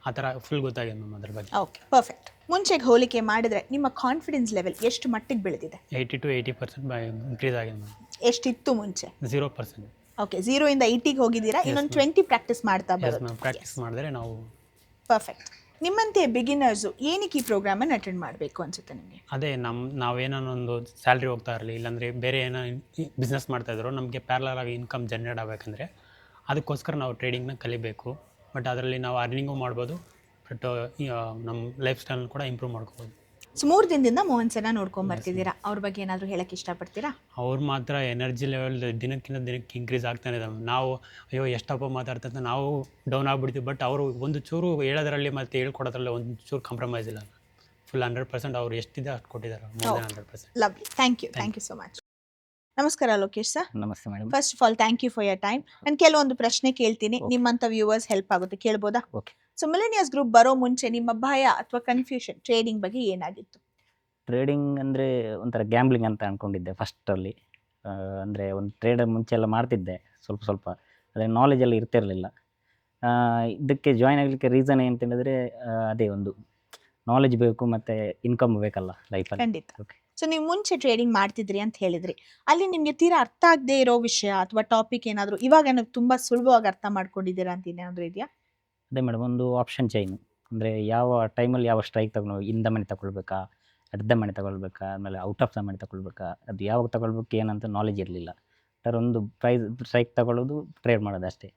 ಆ ಥರ ಫುಲ್ ಗೊತ್ತಾಗಿದೆ ಮ್ಯಾಮ್ ಅದ್ರ ಬಗ್ಗೆ. Okay, perfect. ಮುಂಚೆಗೆ ಹೋಲಿಕೆ ಮಾಡಿದರೆ ನಿಮ್ಮ ಕಾನ್ಫಿಡೆನ್ಸ್ ಲೆವೆಲ್ ಎಷ್ಟು ಮಟ್ಟಿಗೆ ಬೆಳೆದಿದೆ? 80 to 80% ಇನ್ಕ್ರೀಸ್ ಆಗಿದೆ ಮ್ಯಾಮ್. ಎಷ್ಟಿತ್ತು ಮುಂಚೆ? 0%. ಓಕೆ, 0 ಇಂದ 80ಗೆ ಹೋಗಿದ್ದೀರಾ. ಇನ್ನೊಂದು 20 ಪ್ರಾಕ್ಟೀಸ್ ಮಾಡ್ತಾ ಬರೋದು. ಪ್ರಾಕ್ಟೀಸ್ ಮಾಡಿದ್ರೆ ನಾವು ಪರ್ಫೆಕ್ಟ್. ನಿಮ್ಮಂತೆ ಬಿಗಿನರ್ಸು ಏನಕ್ಕೆ ಈ ಪ್ರೋಗ್ರಾಮನ್ನು ಅಟೆಂಡ್ ಮಾಡಬೇಕು ಅನ್ಸುತ್ತೆ ನಿಮಗೆ? ಅದೇ ನಾವೇನೋ ಒಂದು ಸ್ಯಾಲ್ರಿ ಹೋಗ್ತಾ ಇರಲಿ, ಇಲ್ಲಾಂದರೆ ಬೇರೆ ಏನೋ ಬಿಸ್ನೆಸ್ ಮಾಡ್ತಾಯಿದ್ರು, ನಮಗೆ ಪ್ಯಾರಲಲ್ ಆಗಿ ಇನ್ಕಮ್ ಜನ್ರೇಟ್ ಆಗಬೇಕಂದ್ರೆ ಅದಕ್ಕೋಸ್ಕರ ನಾವು ಟ್ರೇಡಿಂಗ್ನ ಕಲಿಬೇಕು. ಬಟ್ ಅದರಲ್ಲಿ ನಾವು ಅರ್ನಿಂಗು ಮಾಡ್ಬೋದು, ಬಟ್ ನಮ್ಮ ಲೈಫ್ ಸ್ಟೈಲ್ ಕೂಡ ಇಂಪ್ರೂವ್ ಮಾಡ್ಕೋಬೋದು. ಸೊ 3 ದಿನದಿಂದ ಮೋಹನ್ ಸರ್ನ ನೋಡ್ಕೊಂಡು ಬರ್ತಿದ್ದೀರಾ, ಅವ್ರ ಬಗ್ಗೆ ಏನಾದರೂ ಹೇಳಕ್ಕೆ ಇಷ್ಟಪಡ್ತೀರಾ? ಅವ್ರು ಮಾತ್ರ ಎನರ್ಜಿ ಲೆವೆಲ್ ದಿನಕ್ಕಿಂತ ದಿನಕ್ಕೆ ಇನ್ಕ್ರೀಸ್ ಆಗ್ತಾನೆ ಇದೆ. ನಾವು ಅಯ್ಯೋ ಎಷ್ಟಪ್ಪ ಮಾತಾಡ್ತಂತ ನಾವು ಡೌನ್ ಆಗ್ಬಿಡ್ತೀವಿ, ಬಟ್ ಅವರು ಒಂದು ಚೂರು ಹೇಳೋದ್ರಲ್ಲಿ ಮತ್ತು ಹೇಳ್ಕೊಡೋದ್ರಲ್ಲಿ ಒಂದು ಚೂರು ಕಾಂಪ್ರಮೈಸ್ ಇಲ್ಲ. ಫುಲ್ 100% ಅವ್ರು ಎಷ್ಟಿದೆ ಅಷ್ಟು ಕೊಟ್ಟಿದ್ದಾರೆ, more than 100%. Lovely, thank you so much. ನಮಸ್ಕಾರ ಲೋಕೇಶ್ ಸರ್. ನಮಸ್ತೆ madam. First of all thank you for your time. ನಾನು ಕೆಲವೊಂದು ಪ್ರಶ್ನೆ ಕೇಳ್ತೀನಿ, ನಿಮ್ಮಂಥ ವ್ಯೂವರ್ಸ್ ಹೆಲ್ಪ್ ಆಗುತ್ತೆ, ಕೇಳ್ಬೋದಾ? ಓಕೆ. ಸೊ ಮಿಲೆನಿಯರ್ಸ್ ಗ್ರೂಪ್ ಬರೋ ಮುಂಚೆ ನಿಮ್ಮ ಭಯ ಅಥವಾ ಕನ್ಫ್ಯೂಷನ್ ಟ್ರೇಡಿಂಗ್ ಬಗ್ಗೆ ಏನಾಗಿತ್ತು? ಟ್ರೇಡಿಂಗ್ ಅಂದರೆ ಒಂಥರ ಗ್ಯಾಂಬ್ಲಿಂಗ್ ಅಂತ ಅಂದ್ಕೊಂಡಿದ್ದೆ ಫಸ್ಟಲ್ಲಿ. ಅಂದರೆ ಒಂದು ಟ್ರೇಡರ್ ಮುಂಚೆ ಎಲ್ಲ ಮಾಡ್ತಿದ್ದೆ ಸ್ವಲ್ಪ, ಅದೇ ನಾಲೆಜೆಲ್ಲ ಇರ್ತಿರಲಿಲ್ಲ. ಇದಕ್ಕೆ ಜಾಯ್ನ್ ಆಗಲಿಕ್ಕೆ ರೀಸನ್ ಏನಂತ ಹೇಳಿದ್ರೆ ಅದೇ ಒಂದು ನಾಲೆಜ್ ಬೇಕು ಮತ್ತು ಇನ್ಕಮ್ ಬೇಕಲ್ಲ ಲೈಫಲ್ಲಿ. ಖಂಡಿತ. ಸೊ ನೀವು ಮುಂಚೆ ಟ್ರೇಡಿಂಗ್ ಮಾಡ್ತಿದ್ರಿ ಅಂತ ಹೇಳಿದ್ರಿ, ಅಲ್ಲಿ ನಿಮಗೆ ತೀರಾ ಅರ್ಥ ಆಗದೆ ಇರೋ ವಿಷಯ ಅಥವಾ ಟಾಪಿಕ್ ಏನಾದರೂ ಇವಾಗ ನೀವು ತುಂಬ ಸುಲಭವಾಗಿ ಅರ್ಥ ಮಾಡ್ಕೊಂಡಿದ್ದೀರಾ ಅಂತ ಏನಾದರೂ ಇದೆಯಾ? ಅದೇ ಮೇಡಮ್, ಒಂದು ಆಪ್ಷನ್ ಚೈನ್ ಅಂದರೆ ಯಾವ ಟೈಮಲ್ಲಿ ಯಾವ ಸ್ಟ್ರೈಕ್ ತಗೊಂಡು ಇಂದ ಮನೆ ತಗೊಳ್ಬೇಕಾ, ಅರ್ಧ ಮನೆ ತಗೊಳ್ಬೇಕಾ, ಆಮೇಲೆ ಔಟ್ ಆಫ್ ದ ಮನೆ ತಗೊಳ್ಬೇಕಾ, ಅದು ಯಾವಾಗ ತಗೊಳ್ಬೇಕು ಏನಂತ ನಾಲೆಜ್ ಇರಲಿಲ್ಲ. ಸರ್ ಒಂದು ಸ್ಟ್ರೈಕ್ ತಗೊಳ್ಳೋದು, ಟ್ರೇಡ್ ಮಾಡೋದು ಅಷ್ಟೇ.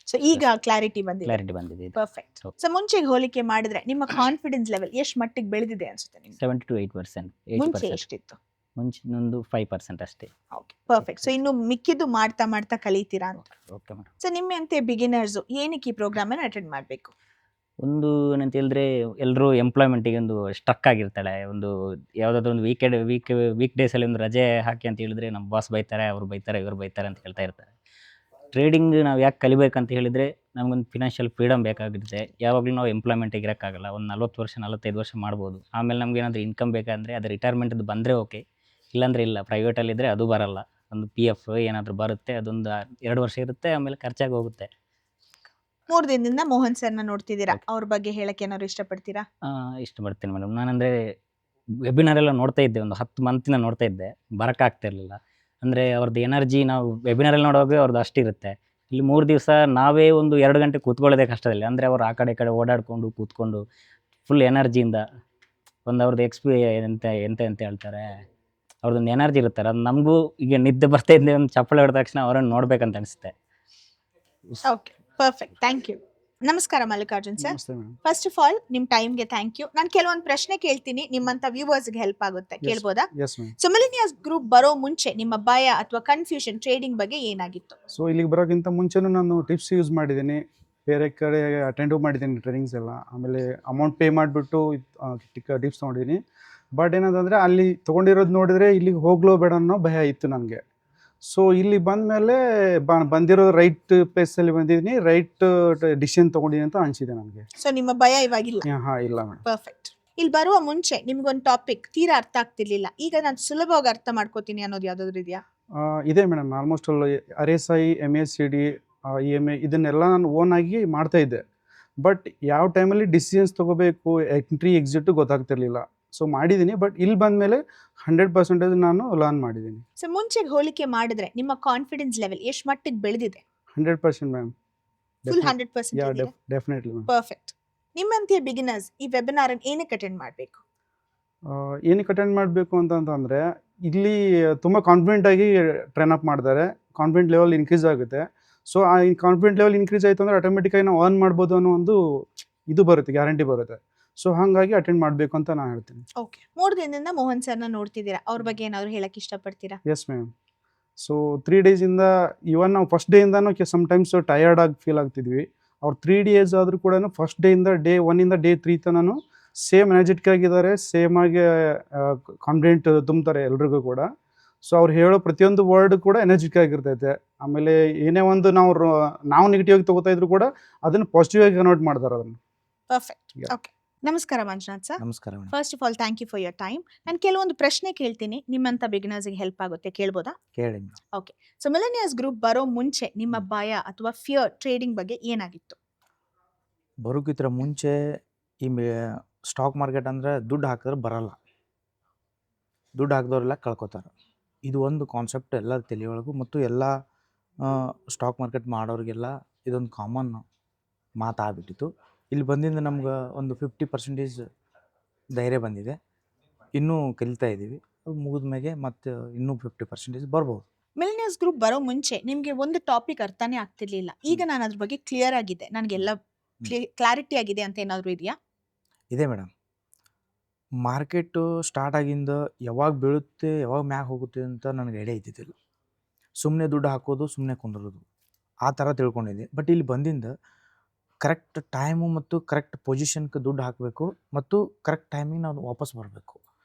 ಸೊ ಈಗ ಕ್ಲಾರಿಟಿ ಬಂದಿದೆ. ಪರ್ಫೆಕ್ಟ್. ಸೊ ಮುಂಚೆಗೆ ಹೋಲಿಕೆ ಮಾಡಿದ್ರೆ ನಿಮ್ಮ ಕಾನ್ಫಿಡೆನ್ಸ್ ಲೆವೆಲ್ ಎಷ್ಟು ಮಟ್ಟಿಗೆ ಬೆಳೆದಿದೆ ಅನ್ಸುತ್ತೆ ನಿಮಗೆ? 70 to 8%. ಮುಂಚೆ ಎಷ್ಟಿತ್ತು? ಮುಂಚೆ ಒಂದು 5% ಅಷ್ಟೇ. Okay, perfect. ಸೊ ಇನ್ನು ಮಿಕ್ಕಿದ್ದು ಮಾಡ್ತಾ ಕಲಿತೀರಾ ಅಂತ. Okay madam. ಸೊ ನಿಮ್ಮಂತೆ ಬಿಗಿನರ್ಸು ಏನಕ್ಕೆ ಈ ಪ್ರೋಗ್ರಾಮನ್ನು ಅಟೆಂಡ್ ಮಾಡಬೇಕು? ಒಂದು ಏನಂತ ಹೇಳಿದ್ರೆ ಎಲ್ಲರೂ ಎಂಪ್ಲಾಯ್ಮೆಂಟಿಗೆ ಒಂದು ಸ್ಟ್ರಕ್ ಆಗಿರ್ತಾಳೆ. ಒಂದು ಯಾವುದಾದ್ರೂ ಒಂದು ವೀಕ್ ಡೇಸಲ್ಲಿ ಒಂದು ರಜೆ ಹಾಕಿ ಅಂತ ಹೇಳಿದ್ರೆ ನಮ್ಮ ಬಾಸ್ ಬೈತಾರೆ, ಅವ್ರು ಬೈತಾರೆ, ಇವ್ರು ಬೈತಾರೆ ಅಂತ ಹೇಳ್ತಾ ಇರ್ತಾರೆ. ಟ್ರೇಡಿಂಗ್ ನಾವು ಯಾಕೆ ಕಲಿಬೇಕಂತ ಹೇಳಿದರೆ ನಮಗೊಂದು ಫಿನಾನ್ಷಿಯಲ್ ಫ್ರೀಡಮ್ ಬೇಕಾಗಿರುತ್ತೆ. ಯಾವಾಗಲೂ ನಾವು ಎಂಪ್ಲಾಯ್ಮೆಂಟಿಗೆ ಇರೋಕ್ಕಾಗಲ್ಲ. ಒಂದು 40 ವರ್ಷ 45 ವರ್ಷ ಮಾಡ್ಬೋದು. ಆಮೇಲೆ ನಮ್ಗೆ ಏನಾದರೂ ಇನ್ಕಮ್ ಬೇಕಂದರೆ ಅದು ರಿಟೈರ್ಮೆಂಟದ್ದು ಬಂದರೆ ಓಕೆ, ಇಲ್ಲಾಂದರೆ ಇಲ್ಲ. ಪ್ರೈವೇಟಲ್ಲಿದ್ದರೆ ಅದು ಬರಲ್ಲ. ಒಂದು PF ಏನಾದರೂ ಬರುತ್ತೆ, ಅದೊಂದು 2 ವರ್ಷ ಇರುತ್ತೆ, ಆಮೇಲೆ ಖರ್ಚಾಗಿ ಹೋಗುತ್ತೆ. 3 ದಿನದಿಂದ ಮೋಹನ್ ಸರ್ನ ನೋಡ್ತಿದ್ದೀರಾ, ಅವ್ರ ಬಗ್ಗೆ ಹೇಳಕ್ಕೆ ಏನಾದ್ರು ಇಷ್ಟಪಡ್ತೀರಾ? ಇಷ್ಟಪಡ್ತೀನಿ ಮೇಡಮ್. ನಾನಂದರೆ ವೆಬಿನಾರೆಲ್ಲ ನೋಡ್ತಾ ಇದ್ದೆ, ಒಂದು 10 ಮಂತಿಂದ ನೋಡ್ತಾ ಇದ್ದೆ, ಬರೋಕ್ಕಾಗ್ತಿರ್ಲಿಲ್ಲ. ಅಂದರೆ ಅವ್ರದ್ದು ಎನರ್ಜಿ ನಾವು ವೆಬಿನಾರಲ್ಲಿ ನೋಡುವಾಗ ಅವ್ರದ್ದು ಅಷ್ಟಿರುತ್ತೆ. ಇಲ್ಲಿ 3 ದಿವಸ ನಾವೇ ಒಂದು 2 ಗಂಟೆ ಕೂತ್ಕೊಳ್ಳೋದೇ ಕಷ್ಟದಲ್ಲಿ. ಅಂದರೆ ಅವರು ಆ ಕಡೆ ಈ ಕಡೆ ಓಡಾಡಿಕೊಂಡು ಕೂತ್ಕೊಂಡು ಫುಲ್ ಎನರ್ಜಿಯಿಂದ ಒಂದು ಅವ್ರದ್ದು ಎಂತ ಹೇಳ್ತಾರೆ, ಅವ್ರದ್ದೊಂದು ಎನರ್ಜಿ ಇರ್ತಾರೆ. ಅದು ನಮಗೂ ಈಗ ನಿದ್ದೆ ಬರ್ತಾ ಇದ್ದೆ, ಒಂದು ಚಪ್ಪಳೆ ಹೊಡೆದ ತಕ್ಷಣ ಅವರನ್ನು ನೋಡ್ಬೇಕಂತ ಅನಿಸುತ್ತೆ. Okay, perfect. Thank you. ನಮಸ್ಕಾರ Mallikarjun sir. First of all ನಿಮ್ಮ ಟೈಮ್ಗೆ ಥ್ಯಾಂಕ್ ಯು. ನಾನು ಕೆಲವೊಂದು ಪ್ರಶ್ನೆ ಕೇಳ್ತೀನಿ, ನಿಮ್ಮಂಥ ವ್ಯೂವರ್ಸ್ಗೆ ಹೆಲ್ಪ್ ಆಗುತ್ತೆ, ಕೇಳ್ಬೋದಾ? ಸೊ ಮಿಲೆನಿಯರ್ಸ್ ಗ್ರೂಪ್ ಬರೋ ಮುಂಚೆ ನಿಮ್ಮ ಭಯ ಅಥವಾ ಕನ್ಫ್ಯೂಷನ್ ಟ್ರೇಡಿಂಗ್ ಬಗ್ಗೆ ಏನಾಗಿತ್ತು? ಸೊ ಇಲ್ಲಿಗೆ ಬರೋಕ್ಕಿಂತ ಮುಂಚೆನೂ ನಾನು ಟಿಪ್ಸ್ ಯೂಸ್ ಮಾಡಿದ್ದೀನಿ, ಬೇರೆ ಕಡೆ ಅಟೆಂಡು ಮಾಡಿದ್ದೀನಿ ಟ್ರೈನಿಂಗ್ಸ್ ಎಲ್ಲ. ಆಮೇಲೆ ಅಮೌಂಟ್ ಪೇ ಮಾಡಿಬಿಟ್ಟು ಟಿಪ್ಸ್ ತೊಗೊಂಡಿದ್ದೀನಿ. ಬಟ್ ಏನಂತಂದರೆ ಅಲ್ಲಿ ತೊಗೊಂಡಿರೋದು ನೋಡಿದರೆ ಇಲ್ಲಿಗೆ ಹೋಗ್ಲೋ ಬೇಡ ಅನ್ನೋ ಭಯ ಇತ್ತು ನನಗೆ. ಸೊ ಇಲ್ಲಿ ಬಂದಮೇಲೆ ಬಂದಿರೋ ರೈಟ್ ಪ್ಲೇಸಲ್ಲಿ ಬಂದಿದ್ದೀನಿ, ರೈಟ್ ಡಿಸಿಷನ್ ತೊಗೊಂಡಿದ್ದೀನಿ ಅಂತ ಅನಿಸಿದೆ ನನಗೆ. ಸೊ ನಿಮ್ಮ ಭಯ ಇವಾಗಿಲ್ಲ? ಹಾಂ, ಇಲ್ಲ ಮೇಡಮ್. ಪರ್ಫೆಕ್ಟ್. ಇಲ್ಲಿ ಬರುವ ಮುಂಚೆ ನಿಮ್ಗೊಂದು ಟಾಪಿಕ್ ತೀರಾ ಅರ್ಥ ಆಗ್ತಿರ್ಲಿಲ್ಲ, ಈಗ ನಾನು ಸುಲಭವಾಗಿ ಅರ್ಥ ಮಾಡ್ಕೋತೀನಿ ಅನ್ನೋದು ಯಾವುದಾದ್ರು ಇದೆಯಾ? ಇದೆ madam. Almost RSI, MACD, EMA ಇದನ್ನೆಲ್ಲ ನಾನು ಓನ್ ಆಗಿ ಮಾಡ್ತಾ ಇದ್ದೆ. ಬಟ್ ಯಾವ ಟೈಮಲ್ಲಿ ಡಿಸಿಷನ್ಸ್ ತೊಗೋಬೇಕು, ಎಂಟ್ರಿ ಎಕ್ಸಿಟ್ ಗೊತ್ತಾಗ್ತಿರ್ಲಿಲ್ಲ. ಸೊ ಮಾಡಿದ್ದೀನಿ, ಬಟ್ ಇಲ್ಲಿ ಬಂದಮೇಲೆ 100% ನಾನು ಲರ್ನ್ ಮಾಡಿದ್ದೀನಿ. ಸೊ ಮುಂಚೆಗೆ ಹೋಲಿಕೆ ಮಾಡಿದ್ರೆ ನಿಮ್ಮ ಕಾನ್ಫಿಡೆನ್ಸ್ ಲೆವೆಲ್ ಎಷ್ಟು ಮಟ್ಟಿಗೆ ಬೆಳೆದಿದೆ? 100% ma'am. Full 100% definitely ma'am. Perfect. ನಿಮ್ಮಂತೆಯ ಬಿಗಿನರ್ಸ್ ಈ ವೆಬಿನಾರ್ ಏನಕ್ಕೆ ಅಟೆಂಡ್ ಮಾಡಬೇಕು? ಏನಕ್ಕೆ ಅಟೆಂಡ್ ಮಾಡಬೇಕು ಅಂತಂದರೆ ಇಲ್ಲಿ ತುಂಬ ಕಾನ್ಫಿಡೆಂಟಾಗಿ ಟ್ರೈನ್ ಅಪ್ ಮಾಡ್ತಾರೆ, ಕಾನ್ಫಿಡೆಂಟ್ ಲೆವೆಲ್ ಇನ್ಕ್ರೀಸ್ ಆಗುತ್ತೆ. ಸೊ ಆ ಕಾನ್ಫಿಡೆಂಟ್ ಲೆವೆಲ್ ಇನ್ಕ್ರೀಸ್ ಆಯಿತು ಅಂದರೆ ಆಟೋಮೆಟಿಕಾಗಿ ನಾವು ಅರ್ನ್ ಮಾಡ್ಬೋದು ಅನ್ನೋ ಒಂದು ಇದು ಬರುತ್ತೆ, ಗ್ಯಾರಂಟಿ ಬರುತ್ತೆ. ಸೊ ಹಾಗಾಗಿ ಅಟೆಂಡ್ ಮಾಡಬೇಕು ಅಂತ ನಾನು ಹೇಳ್ತೀನಿ. ಓಕೆ. 3 ದಿನದಿಂದ ಮೋಹನ್ ಸರ್ನ ನೋಡ್ತಿದ್ದೀರಾ, ಅವ್ರ ಬಗ್ಗೆ ಏನಾದರೂ ಹೇಳಕ್ಕೆ ಇಷ್ಟಪಡ್ತೀರಾ? Yes ma'am. ಸೊ 3 ಡೇಸಿಂದ ಇವನ್ ನಾವು ಫಸ್ಟ್ ಡೇಯಿಂದನೂ ಸಮ್ಟೈಮ್ಸ್ ಟಯರ್ಡ್ ಆಗಿ ಫೀಲ್ ಆಗ್ತಿದ್ವಿ. ಅವ್ರು 3 ಡೇಸ್ ಆದರೂ ಕೂಡ ಫಸ್ಟ್ ಡೇಯಿಂದ ಡೇ 1 ಡೇ 3 ತನೂ ಸೇಮ್ ಎನರ್ಜೆಟಿಕ್ ಆಗಿದ್ದಾರೆ, ಸೇಮ್ ಆಗಿ ಕಾನ್ಫಿಡೆಂಟ್ ತುಂಬ್ತಾರೆ ಎಲ್ರಿಗೂ ಕೂಡ. ಸೊ ಅವ್ರು ಹೇಳೋ ಪ್ರತಿಯೊಂದು ವರ್ಡ್ ಕೂಡ ಎನರ್ಜೆಟಿಕ್ ಆಗಿರ್ತೈತೆ. ಆಮೇಲೆ ಏನೇ ಒಂದು ನಾವು ನೆಗೆಟಿವ್ ಆಗಿ ತಗೋತಾ ಇದ್ರು ಕೂಡ ಅದನ್ನು ಪಾಸಿಟಿವ್ ಆಗಿ ಕನ್ವರ್ಟ್ ಮಾಡ್ತಾರೆ ಅದನ್ನು. ಪರ್ಫೆಕ್ಟ್. ಓಕೆ. ನಮಸ್ಕಾರ ಮಂಜುನಾಥ್ ಸರ್. ನಮಸ್ಕಾರ madam. First of all thank you for your time. ನಾನು ಕೆಲವೊಂದು ಪ್ರಶ್ನೆ ಕೇಳ್ತೀನಿ, ನಿಮ್ಮಂಥ ಬಿಗಿನರ್ಸ್ಗೆ ಹೆಲ್ಪ್ ಆಗುತ್ತೆ, ಕೇಳ್ಬೋದಾ? ಕೇಳಿ. ಓಕೆ. ಸೊ ಮಿಲೆನಿಯರ್ಸ್ ಗ್ರೂಪ್ ಬರೋ ಮುಂಚೆ ನಿಮ್ಮ ಭಯ ಅಥವಾ ಫಿಯರ್ ಟ್ರೇಡಿಂಗ್ ಬಗ್ಗೆ ಏನಾಗಿತ್ತು? ಬರೋಕ್ಕಿಂತ ಮುಂಚೆ ಈ ಸ್ಟಾಕ್ ಮಾರ್ಕೆಟ್ ಅಂದರೆ ದುಡ್ಡು ಹಾಕಿದ್ರೆ ಬರಲ್ಲ, ದುಡ್ಡು ಹಾಕಿದವರೆಲ್ಲ ಕಳ್ಕೊತಾರೆ. ಇದು ಒಂದು ಕಾನ್ಸೆಪ್ಟ್ ಎಲ್ಲರ ತಲೆಯೊಳಗೂ ಮತ್ತು ಎಲ್ಲ ಸ್ಟಾಕ್ ಮಾರ್ಕೆಟ್ ಮಾಡೋರಿಗೆಲ್ಲ ಇದೊಂದು ಕಾಮನ್ ಮಾತಾಗ್ಬಿಟ್ಟಿತ್ತು. ಇಲ್ಲಿ ಬಂದಿಂದ ನಮ್ಗೆ ಒಂದು 50% ಧೈರ್ಯ ಬಂದಿದೆ, ಇನ್ನೂ ಕಲಿತಾ ಇದ್ದೀವಿ. ಅದು ಮುಗಿದ ಮೇಲೆ ಮತ್ತೆ ಇನ್ನೂ 50% ಬರ್ಬೋದು. ಮಿಲೆನಿಯರ್ಸ್ ಗ್ರೂಪ್ ಬರೋ ಮುಂಚೆ ನಿಮಗೆ ಒಂದು ಟಾಪಿಕ್ ಅರ್ಥನೇ ಆಗ್ತಿರ್ಲಿಲ್ಲ, ಈಗ ನಾನು ಅದ್ರ ಬಗ್ಗೆ ಕ್ಲಿಯರ್ ಆಗಿದೆ, ನನಗೆಲ್ಲ ಕ್ಲಾರಿಟಿ ಆಗಿದೆ ಅಂತ ಏನಾದರೂ ಇದೆಯಾ? ಇದೆ ಮೇಡಮ್. ಮಾರ್ಕೆಟು ಸ್ಟಾರ್ಟ್ ಆಗಿಂದ ಯಾವಾಗ ಬೀಳುತ್ತೆ ಯಾವಾಗ ಮ್ಯಾಗ ಹೋಗುತ್ತೆ ಅಂತ ನನಗೆ ಐಡಿಯಾ ಇದ್ದಿದ್ದಿಲ್ಲ. ಸುಮ್ಮನೆ ದುಡ್ಡು ಹಾಕೋದು, ಸುಮ್ಮನೆ ಕುಂದ್ರೋದು, ಆ ಥರ ತಿಳ್ಕೊಂಡಿದ್ದೆ. ಬಟ್ ಇಲ್ಲಿ ಬಂದಿಂದ ಕರೆಕ್ಟ್ ಟೈಮು ಮತ್ತು ಕರೆಕ್ಟ್ ಪೊಸಿಷನ್ಗೆ ದುಡ್ಡು ಹಾಕಬೇಕು ಮತ್ತು ಕರೆಕ್ಟ್ ಟೈಮಿಗೆ ನಾವು ವಾಪಸ್ ಬರಬೇಕು.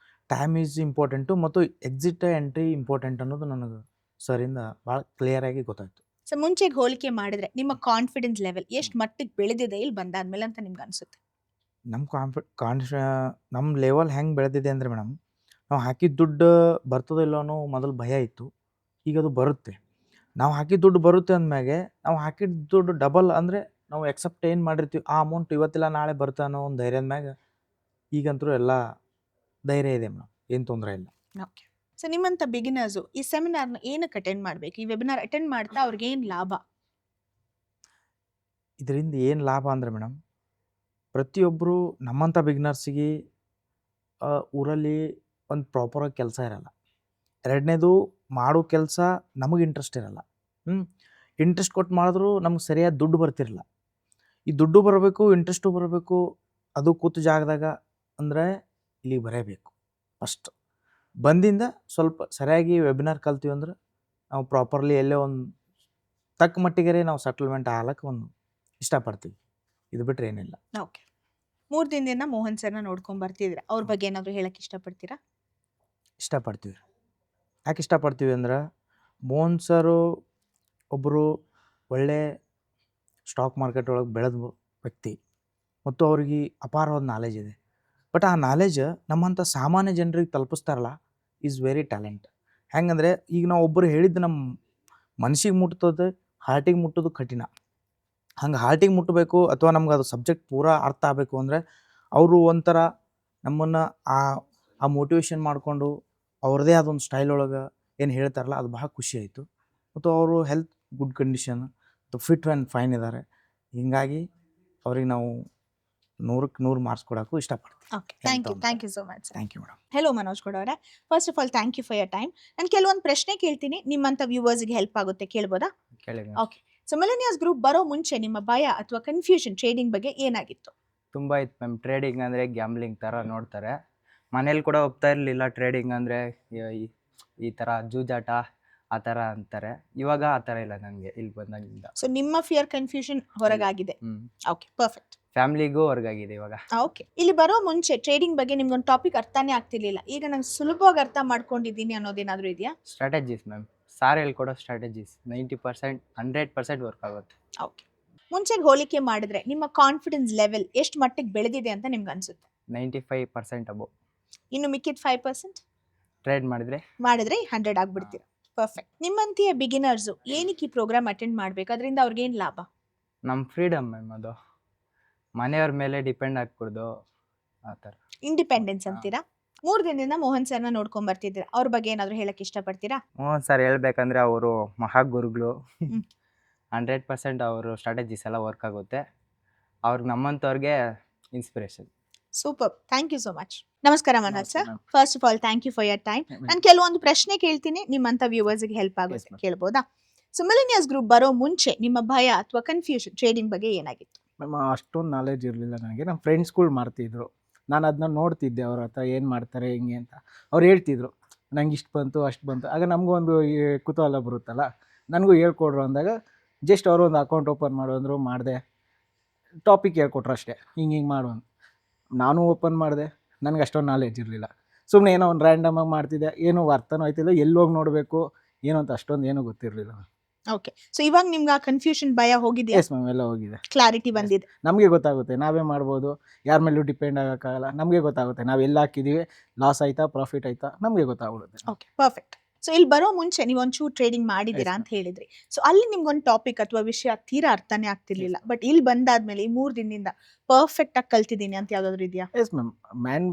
ಟೈಮ್ ಈಸ್ ಇಂಪಾರ್ಟೆಂಟು ಮತ್ತು ಎಕ್ಸಿಟ್ ಎಂಟ್ರಿ ಇಂಪಾರ್ಟೆಂಟ್ ಅನ್ನೋದು ನನಗೆ ಸರಿಂದ ಭಾಳ ಕ್ಲಿಯರಾಗಿ ಗೊತ್ತಾಯಿತು. ಸೊ ಮುಂಚೆಗೆ ಹೋಲಿಕೆ ಮಾಡಿದ್ರೆ ನಿಮ್ಮ ಕಾನ್ಫಿಡೆನ್ಸ್ ಲೆವೆಲ್ ಎಷ್ಟು ಮಟ್ಟಿಗೆ ಬೆಳೆದಿದೆ ಇಲ್ಲಿ ಬಂದಾದ್ಮೇಲೆ ಅಂತ ನಿಮ್ಗೆ ಅನಿಸುತ್ತೆ? ನಮ್ಮ ಲೆವೆಲ್ ಹೆಂಗೆ ಬೆಳೆದಿದೆ ಅಂದರೆ ಮೇಡಮ್, ನಾವು ಹಾಕಿದ ದುಡ್ಡು ಬರ್ತದೋ ಇಲ್ಲೋ ಅನ್ನೋ ಮೊದಲು ಭಯ ಇತ್ತು, ಈಗ ಅದು ಬರುತ್ತೆ. ನಾವು ಹಾಕಿದ ದುಡ್ಡು ಬರುತ್ತೆ ಅಂದಮ್ಯಾಗೆ ನಾವು ಹಾಕಿದ ದುಡ್ಡು ಡಬಲ್ ಅಂದರೆ ನಾವು ಎಕ್ಸೆಪ್ಟ್ ಏನು ಮಾಡಿರ್ತೀವಿ ಆ ಅಮೌಂಟ್ ಇವತ್ತಿಲ್ಲ ನಾಳೆ ಬರುತ್ತೆ ಅನ್ನೋ ಒಂದು ಧೈರ್ಯದ ಮ್ಯಾಗ ಈಗಂತೂ ಎಲ್ಲ ಧೈರ್ಯ ಇದೆ ಮೇಡಮ್, ಏನು ತೊಂದರೆ ಇಲ್ಲ. ಓಕೆ. ಸೊ ನಿಮ್ಮಂಥ ಬಿಗಿನರ್ಸು ಈ ಸೆಮಿನಾರ್ನ ಏನಕ್ಕೆ ಅಟೆಂಡ್ ಮಾಡಬೇಕು? ಈ ವೆಬಿನಾರ್ ಅಟೆಂಡ್ ಮಾಡ್ತಾ ಅವ್ರಿಗೆ ಏನು ಲಾಭ? ಇದರಿಂದ ಏನು ಲಾಭ ಅಂದರೆ ಮೇಡಮ್, ಪ್ರತಿಯೊಬ್ಬರು ನಮ್ಮಂಥ ಬಿಗಿನರ್ಸಿಗೆ ಊರಲ್ಲಿ ಒಂದು ಪ್ರಾಪರಾಗಿ ಕೆಲಸ ಇರಲ್ಲ. ಎರಡನೇದು ಮಾಡೋ ಕೆಲಸ ನಮಗೆ ಇಂಟ್ರೆಸ್ಟ್ ಇರಲ್ಲ. ಇಂಟ್ರೆಸ್ಟ್ ಕೊಟ್ಟು ಮಾಡಿದ್ರೂ ನಮ್ಗೆ ಸರಿಯಾದ ದುಡ್ಡು ಬರ್ತಿರಲ್ಲ. ಈ ದುಡ್ಡು ಬರಬೇಕು, ಇಂಟ್ರೆಸ್ಟು ಬರಬೇಕು, ಅದು ಕೂತು ಜಾಗದಾಗ ಅಂದರೆ ಇಲ್ಲಿಗೆ ಬರಬೇಕು. ಫಸ್ಟ್ ಬಂದಿಂದ ಸ್ವಲ್ಪ ಸರಿಯಾಗಿ ವೆಬಿನಾರ್ ಕಲ್ತೀವಿ ಅಂದ್ರೆ ನಾವು ಪ್ರಾಪರ್ಲಿ ಎಲ್ಲೇ ಒಂದು ತಕ್ಕ ಮಟ್ಟಿಗೆ ನಾವು ಸೆಟಲ್ಮೆಂಟ್ ಆಗ್ಲಕ್ಕೆ ಒಂದು ಇಷ್ಟಪಡ್ತೀವಿ. ಇದು ಬಿಟ್ಟರೆ ಏನಿಲ್ಲ. ಓಕೆ. 3 ದಿನದಿಂದ ಮೋಹನ್ ಸರ್ನ ನೋಡ್ಕೊಂಡು ಬರ್ತಿದ್ದೀರಾ, ಅವ್ರ ಬಗ್ಗೆ ಏನಾದರೂ ಹೇಳಕ್ಕೆ ಇಷ್ಟಪಡ್ತೀರಾ? ಇಷ್ಟಪಡ್ತೀವಿ. ಯಾಕೆ ಇಷ್ಟಪಡ್ತೀವಿ ಅಂದ್ರೆ ಮೋಹನ್ ಸರು ಒಬ್ಬರು ಒಳ್ಳೆ ಸ್ಟಾಕ್ ಮಾರ್ಕೆಟ್ ಒಳಗೆ ಬೆಳೆದ ವ್ಯಕ್ತಿ ಮತ್ತು ಅವ್ರಿಗೆ ಅಪಾರವಾದ ನಾಲೆಜ್ ಇದೆ. ಬಟ್ ಆ ನಾಲೆಜ್ ನಮ್ಮಂಥ ಸಾಮಾನ್ಯ ಜನರಿಗೆ ತಲುಪಿಸ್ತಾರಲ್ಲ, ಈಸ್ ವೆರಿ ಟ್ಯಾಲೆಂಟ್. ಹೆಂಗಂದರೆ ಈಗ ನಾವು ಒಬ್ಬರು ಹೇಳಿದ್ದು ನಮ್ಮ ಮನಸ್ಸಿಗೆ ಮುಟ್ತದೆ, ಹಾರ್ಟಿಗೆ ಮುಟ್ಟೋದು ಕಠಿಣ. ಹಂಗೆ ಹಾರ್ಟಿಗೆ ಮುಟ್ಟಬೇಕು ಅಥವಾ ನಮ್ಗೆ ಅದು ಸಬ್ಜೆಕ್ಟ್ ಪೂರಾ ಅರ್ಥ ಆಗಬೇಕು ಅಂದರೆ ಅವರು ಒಂಥರ ನಮ್ಮನ್ನು ಆ ಮೋಟಿವೇಶನ್ ಮಾಡಿಕೊಂಡು ಅವ್ರದ್ದೇ ಆದೊಂದು ಸ್ಟೈಲ್ ಒಳಗೆ ಏನು ಹೇಳ್ತಾರಲ್ಲ ಅದು ಬಹಳ ಖುಷಿ ಆಯಿತು. ಮತ್ತು ಅವರು ಹೆಲ್ತ್ ಗುಡ್ ಕಂಡೀಷನ್ ಮತ್ತು ಫಿಟ್ ಆ್ಯಂಡ್ ಫೈನ್ ಇದ್ದಾರೆ. ಹೀಗಾಗಿ ಅವ್ರಿಗೆ ನಾವು 100ಕ್ಕೆ 100 ಮಾರ್ಕ್ಸ್ ಕೊಡೋಕ್ಕೂ ಇಷ್ಟಪಡ್ತೀವಿ. Okay. Thank you so much. Thank you madam. Hello Manoj Gowda ಅವರೇ, first of all thank you for your time. ನಾನು ಕೆಲವೊಂದು ಪ್ರಶ್ನೆ ಕೇಳ್ತೀನಿ, ನಿಮ್ಮಂಥ ವ್ಯೂವರ್ಸ್ಗೆ ಹೆಲ್ಪ್ ಆಗುತ್ತೆ, ಕೇಳ್ಬೋದಾ? ಕೇಳಿ. ಓಕೆ. ಸೊ ಮಿಲೆನಿಯರ್ಸ್ ಗ್ರೂಪ್ ಬರೋ ಮುಂಚೆ ನಿಮ್ಮ ಭಯ ಅಥವಾ ಕನ್ಫ್ಯೂಷನ್ ಟ್ರೇಡಿಂಗ್ ಬಗ್ಗೆ ಏನಾಗಿತ್ತು? ತುಂಬ ಇತ್ತು ಮ್ಯಾಮ್. ಟ್ರೇಡಿಂಗ್ ಅಂದರೆ ಗ್ಯಾಮ್ಲಿಂಗ್ ಥರ ನೋಡ್ತಾರೆ. ಮನೇಲಿ ಕೂಡ ಒಪ್ತಾ ಇರಲಿಲ್ಲ. ಟ್ರೇಡಿಂಗ್ ಅಂದರೆ ಈ ಥರ ಜೂಜಾಟ ಆ ಥರ ಅಂತಾರೆ. ಇವಾಗ ಆ ಥರ ಇಲ್ಲ ನನಗೆ ಇಲ್ಲಿ ಬಂದಾಗಿಂದ. ಸೊ ನಿಮ್ಮ ಫಿಯರ್ ಕನ್ಫ್ಯೂಷನ್ ಹೊರಗಾಗಿದೆ. Okay, perfect. ಫ್ಯಾಮ್ಲಿಗೂ ಹೊರಗಾಗಿದೆ ಇವಾಗ. ಓಕೆ. ಇಲ್ಲಿ ಬರೋ ಮುಂಚೆ ಟ್ರೇಡಿಂಗ್ ಬಗ್ಗೆ ನಿಮ್ಗೊಂದು ಟಾಪಿಕ್ ಅರ್ಥನೇ ಆಗ್ತಿರ್ಲಿಲ್ಲ, ಈಗ ನಾನು ಸುಲಭವಾಗಿ ಅರ್ಥ ಮಾಡ್ಕೊಂಡಿದ್ದೀನಿ ಅನ್ನೋದೇನಾದರೂ ಇದೆಯಾ? ಸ್ಟ್ರಾಟಜೀಸ್ ಮ್ಯಾಮ್, ಸಾರ್ ಹೇಳ್ಕೊಡೋ ಸ್ಟ್ರಾಟಜೀಸ್ 90% 100% ವರ್ಕ್ ಆಗುತ್ತೆ. ಓಕೆ. ಮುಂಚೆಗೆ ಹೋಲಿಕೆ ಮಾಡಿದ್ರೆ ನಿಮ್ಮ ಕಾನ್ಫಿಡೆನ್ಸ್ ಲೆವೆಲ್ ಎಷ್ಟು ಮಟ್ಟಿಗೆ ಬೆಳೆದಿದೆ ಅಂತ ನಿಮ್ಗೆ ಅನ್ಸುತ್ತೆ? 95% ಅಬೋ. ಇನ್ನು ಮಿಕ್ಕಿದ 5% ಟ್ರೇಡ್ ಮಾಡಿದ್ರೆ 100 ಆಗ್ಬಿಡ್ತೀರಾ. ಪರ್ಫೆಕ್ಟ್. ನಿಮ್ಮಂತೆಯ ಬಿಗಿನರ್ಸು ಏನಕ್ಕೆ ಈ ಪ್ರೋಗ್ರಾಮ್ ಅಟೆಂಡ್ ಮಾಡಬೇಕು? ಅದರಿಂದ ಅವ್ರಿಗೇನು ಲಾಭ? ನಮ್ಮ ಫ್ರೀಡಮ್ ಮ್ಯಾಮ್. ಅದು ಮನೆಯವ್ರ ಮೇಲೆ ಡಿಪೆಂಡ್ ಆಗ್ಬಿಡ್ದು ಆ ಥರ. ಇಂಡಿಪೆಂಡೆನ್ಸ್ ಅಂತೀರಾ? 3 ದಿನದಿಂದ ಮೋಹನ್ ಸರ್ನ ನೋಡ್ಕೊಂಡ್ ಬರ್ತಿದ್ದೀರಾ, ಅವ್ರ ಬಗ್ಗೆ ಏನಾದ್ರು ಹೇಳಕ್ ಇಷ್ಟಪಡ್ತೀರಾ? ಮೋಹನ್ ಸರ್ ಹೇಳ್ಬೇಕಂದ್ರೆ ಅವರು ಮಹಾಗುರುಗಳು. 100% ಅವರು ಸ್ಟ್ರಾಟಜೀಸ್ ಎಲ್ಲ ವರ್ಕ್ ಆಗುತ್ತೆ. ಅವ್ರಿಗೆ ನಮ್ಮಂಥವ್ರಿಗೆ inspiration. Super, thank you so much. ನಮಸ್ಕಾರ Manoj sir. First of all thank you for your time. ನಾನು ಕೆಲವೊಂದು ಪ್ರಶ್ನೆ ಕೇಳ್ತೀನಿ, ನಿಮ್ಮಂತ ವ್ಯೂವರ್ಸ್ಗೆ ಹೆಲ್ಪ್ ಆಗುತ್ತೆ, ಕೇಳ್ಬೋದಾ? ಸೊ ಮಿಲಿನಿಯರ್ಸ್ ಗ್ರೂಪ್ ಬರೋ ಮುಂಚೆ ನಿಮ್ಮ ಭಯ ಅಥವಾ ಕನ್ಫ್ಯೂಷನ್ ಟ್ರೇಡಿಂಗ್ ಬಗ್ಗೆ ಏನಾಗಿತ್ತು? ಮ್ಯಾಮ್ ಅಷ್ಟೊಂದು ನಾಲೆಜ್ ಇರಲಿಲ್ಲ ನನಗೆ. ನಮ್ಮ ಫ್ರೆಂಡ್ಸ್ಗಳು ಮಾಡ್ತಿದ್ರು, ನಾನು ಅದನ್ನ ನೋಡ್ತಿದ್ದೆ ಅವ್ರ ಹತ್ರ ಏನು ಮಾಡ್ತಾರೆ ಹೆಂಗೆ ಅಂತ. ಅವ್ರು ಹೇಳ್ತಿದ್ರು ನಂಗೆ ಇಷ್ಟು ಬಂತು ಅಷ್ಟು ಬಂತು. ಆಗ ನಮಗೂ ಒಂದು ಕುತೂಹಲ ಬರುತ್ತಲ್ಲ, ನನಗೂ ಹೇಳ್ಕೊಡ್ರು ಅಂದಾಗ ಜಸ್ಟ್ ಅವರು ಒಂದು ಅಕೌಂಟ್ ಓಪನ್ ಮಾಡು ಅಂದರು, ಮಾಡಿದೆ. ಟಾಪಿಕ್ ಹೇಳ್ಕೊಟ್ರು ಅಷ್ಟೇ, ಹಿಂಗೆ ಮಾಡು ಅಂತ. ನಾನು ಓಪನ್ ಮಾಡಿದೆ, ನನಗೆ ಅಷ್ಟೊಂದು ನಾಲೆಜ್ ಇರಲಿಲ್ಲ. ಸುಮ್ಮನೆ ಏನೋ ಒಂದು ರ್ಯಾಂಡಮಾಗಿ ಮಾಡ್ತಿದ್ದೆ, ಏನೂ ಅರ್ಥನೂ ಆಯ್ತಿಲ್ಲ, ಎಲ್ಲೋಗಿ ನೋಡಬೇಕು ಏನು ಅಂತ ಅಷ್ಟೊಂದು ಏನೂ ಗೊತ್ತಿರಲಿಲ್ಲ. ಓಕೆ, ಸೊ ಇವಾಗ ನಿಮ್ಗೆ ಆ ಕನ್ಫ್ಯೂಷನ್ ಭಯ ಹೋಗಿದೆಯಾ? ಎಸ್ ಮ್ಯಾಮ್, ಎಲ್ಲ ಹೋಗಿದೆ. ಕ್ಲಾರಿಟಿ ಬಂದಿದೆ. ನಮಗೆ ಗೊತ್ತಾಗುತ್ತೆ, ನಾವೇ ಮಾಡ್ಬೋದು, ಯಾರ ಮೇಲೂ ಡಿಪೆಂಡ್ ಆಗೋಕ್ಕಾಗಲ್ಲ. ನಮಗೆ ಗೊತ್ತಾಗುತ್ತೆ ನಾವು ಎಲ್ಲ ಹಾಕಿದ್ದೀವಿ, ಲಾಸ್ ಆಯ್ತಾ ಪ್ರಾಫಿಟ್ ಆಯ್ತಾ ನಮಗೆ ಗೊತ್ತಾಗ್ಬಿಡುತ್ತೆ. Okay, perfect. ಸೊ ಇಲ್ಲಿ ಬರೋ ಮುಂಚೆ ನೀವು ಒಂಚೂರು ಟ್ರೇಡಿಂಗ್ ಮಾಡಿದ್ದೀರಾ ಅಂತ ಹೇಳಿದ್ರಿ. ಸೊ ಅಲ್ಲಿ ನಿಮ್ಗೊಂದು ಟಾಪಿಕ್ ಅಥವಾ ವಿಷಯ ತೀರಾ ಅರ್ಥನೇ ಆಗ್ತಿರ್ಲಿಲ್ಲ, ಬಟ್ ಇಲ್ಲಿ ಬಂದಾದ್ಮೇಲೆ ಈ 3 ದಿನದಿಂದ ಪರ್ಫೆಕ್ಟ್ ಆಗಿ ಕಲ್ತಿದ್ದೀನಿ ಅಂತ ಯಾವ್ದಾದ್ರು ಇದೆಯಾ? ಎಸ್ ಮ್ಯಾಮ್,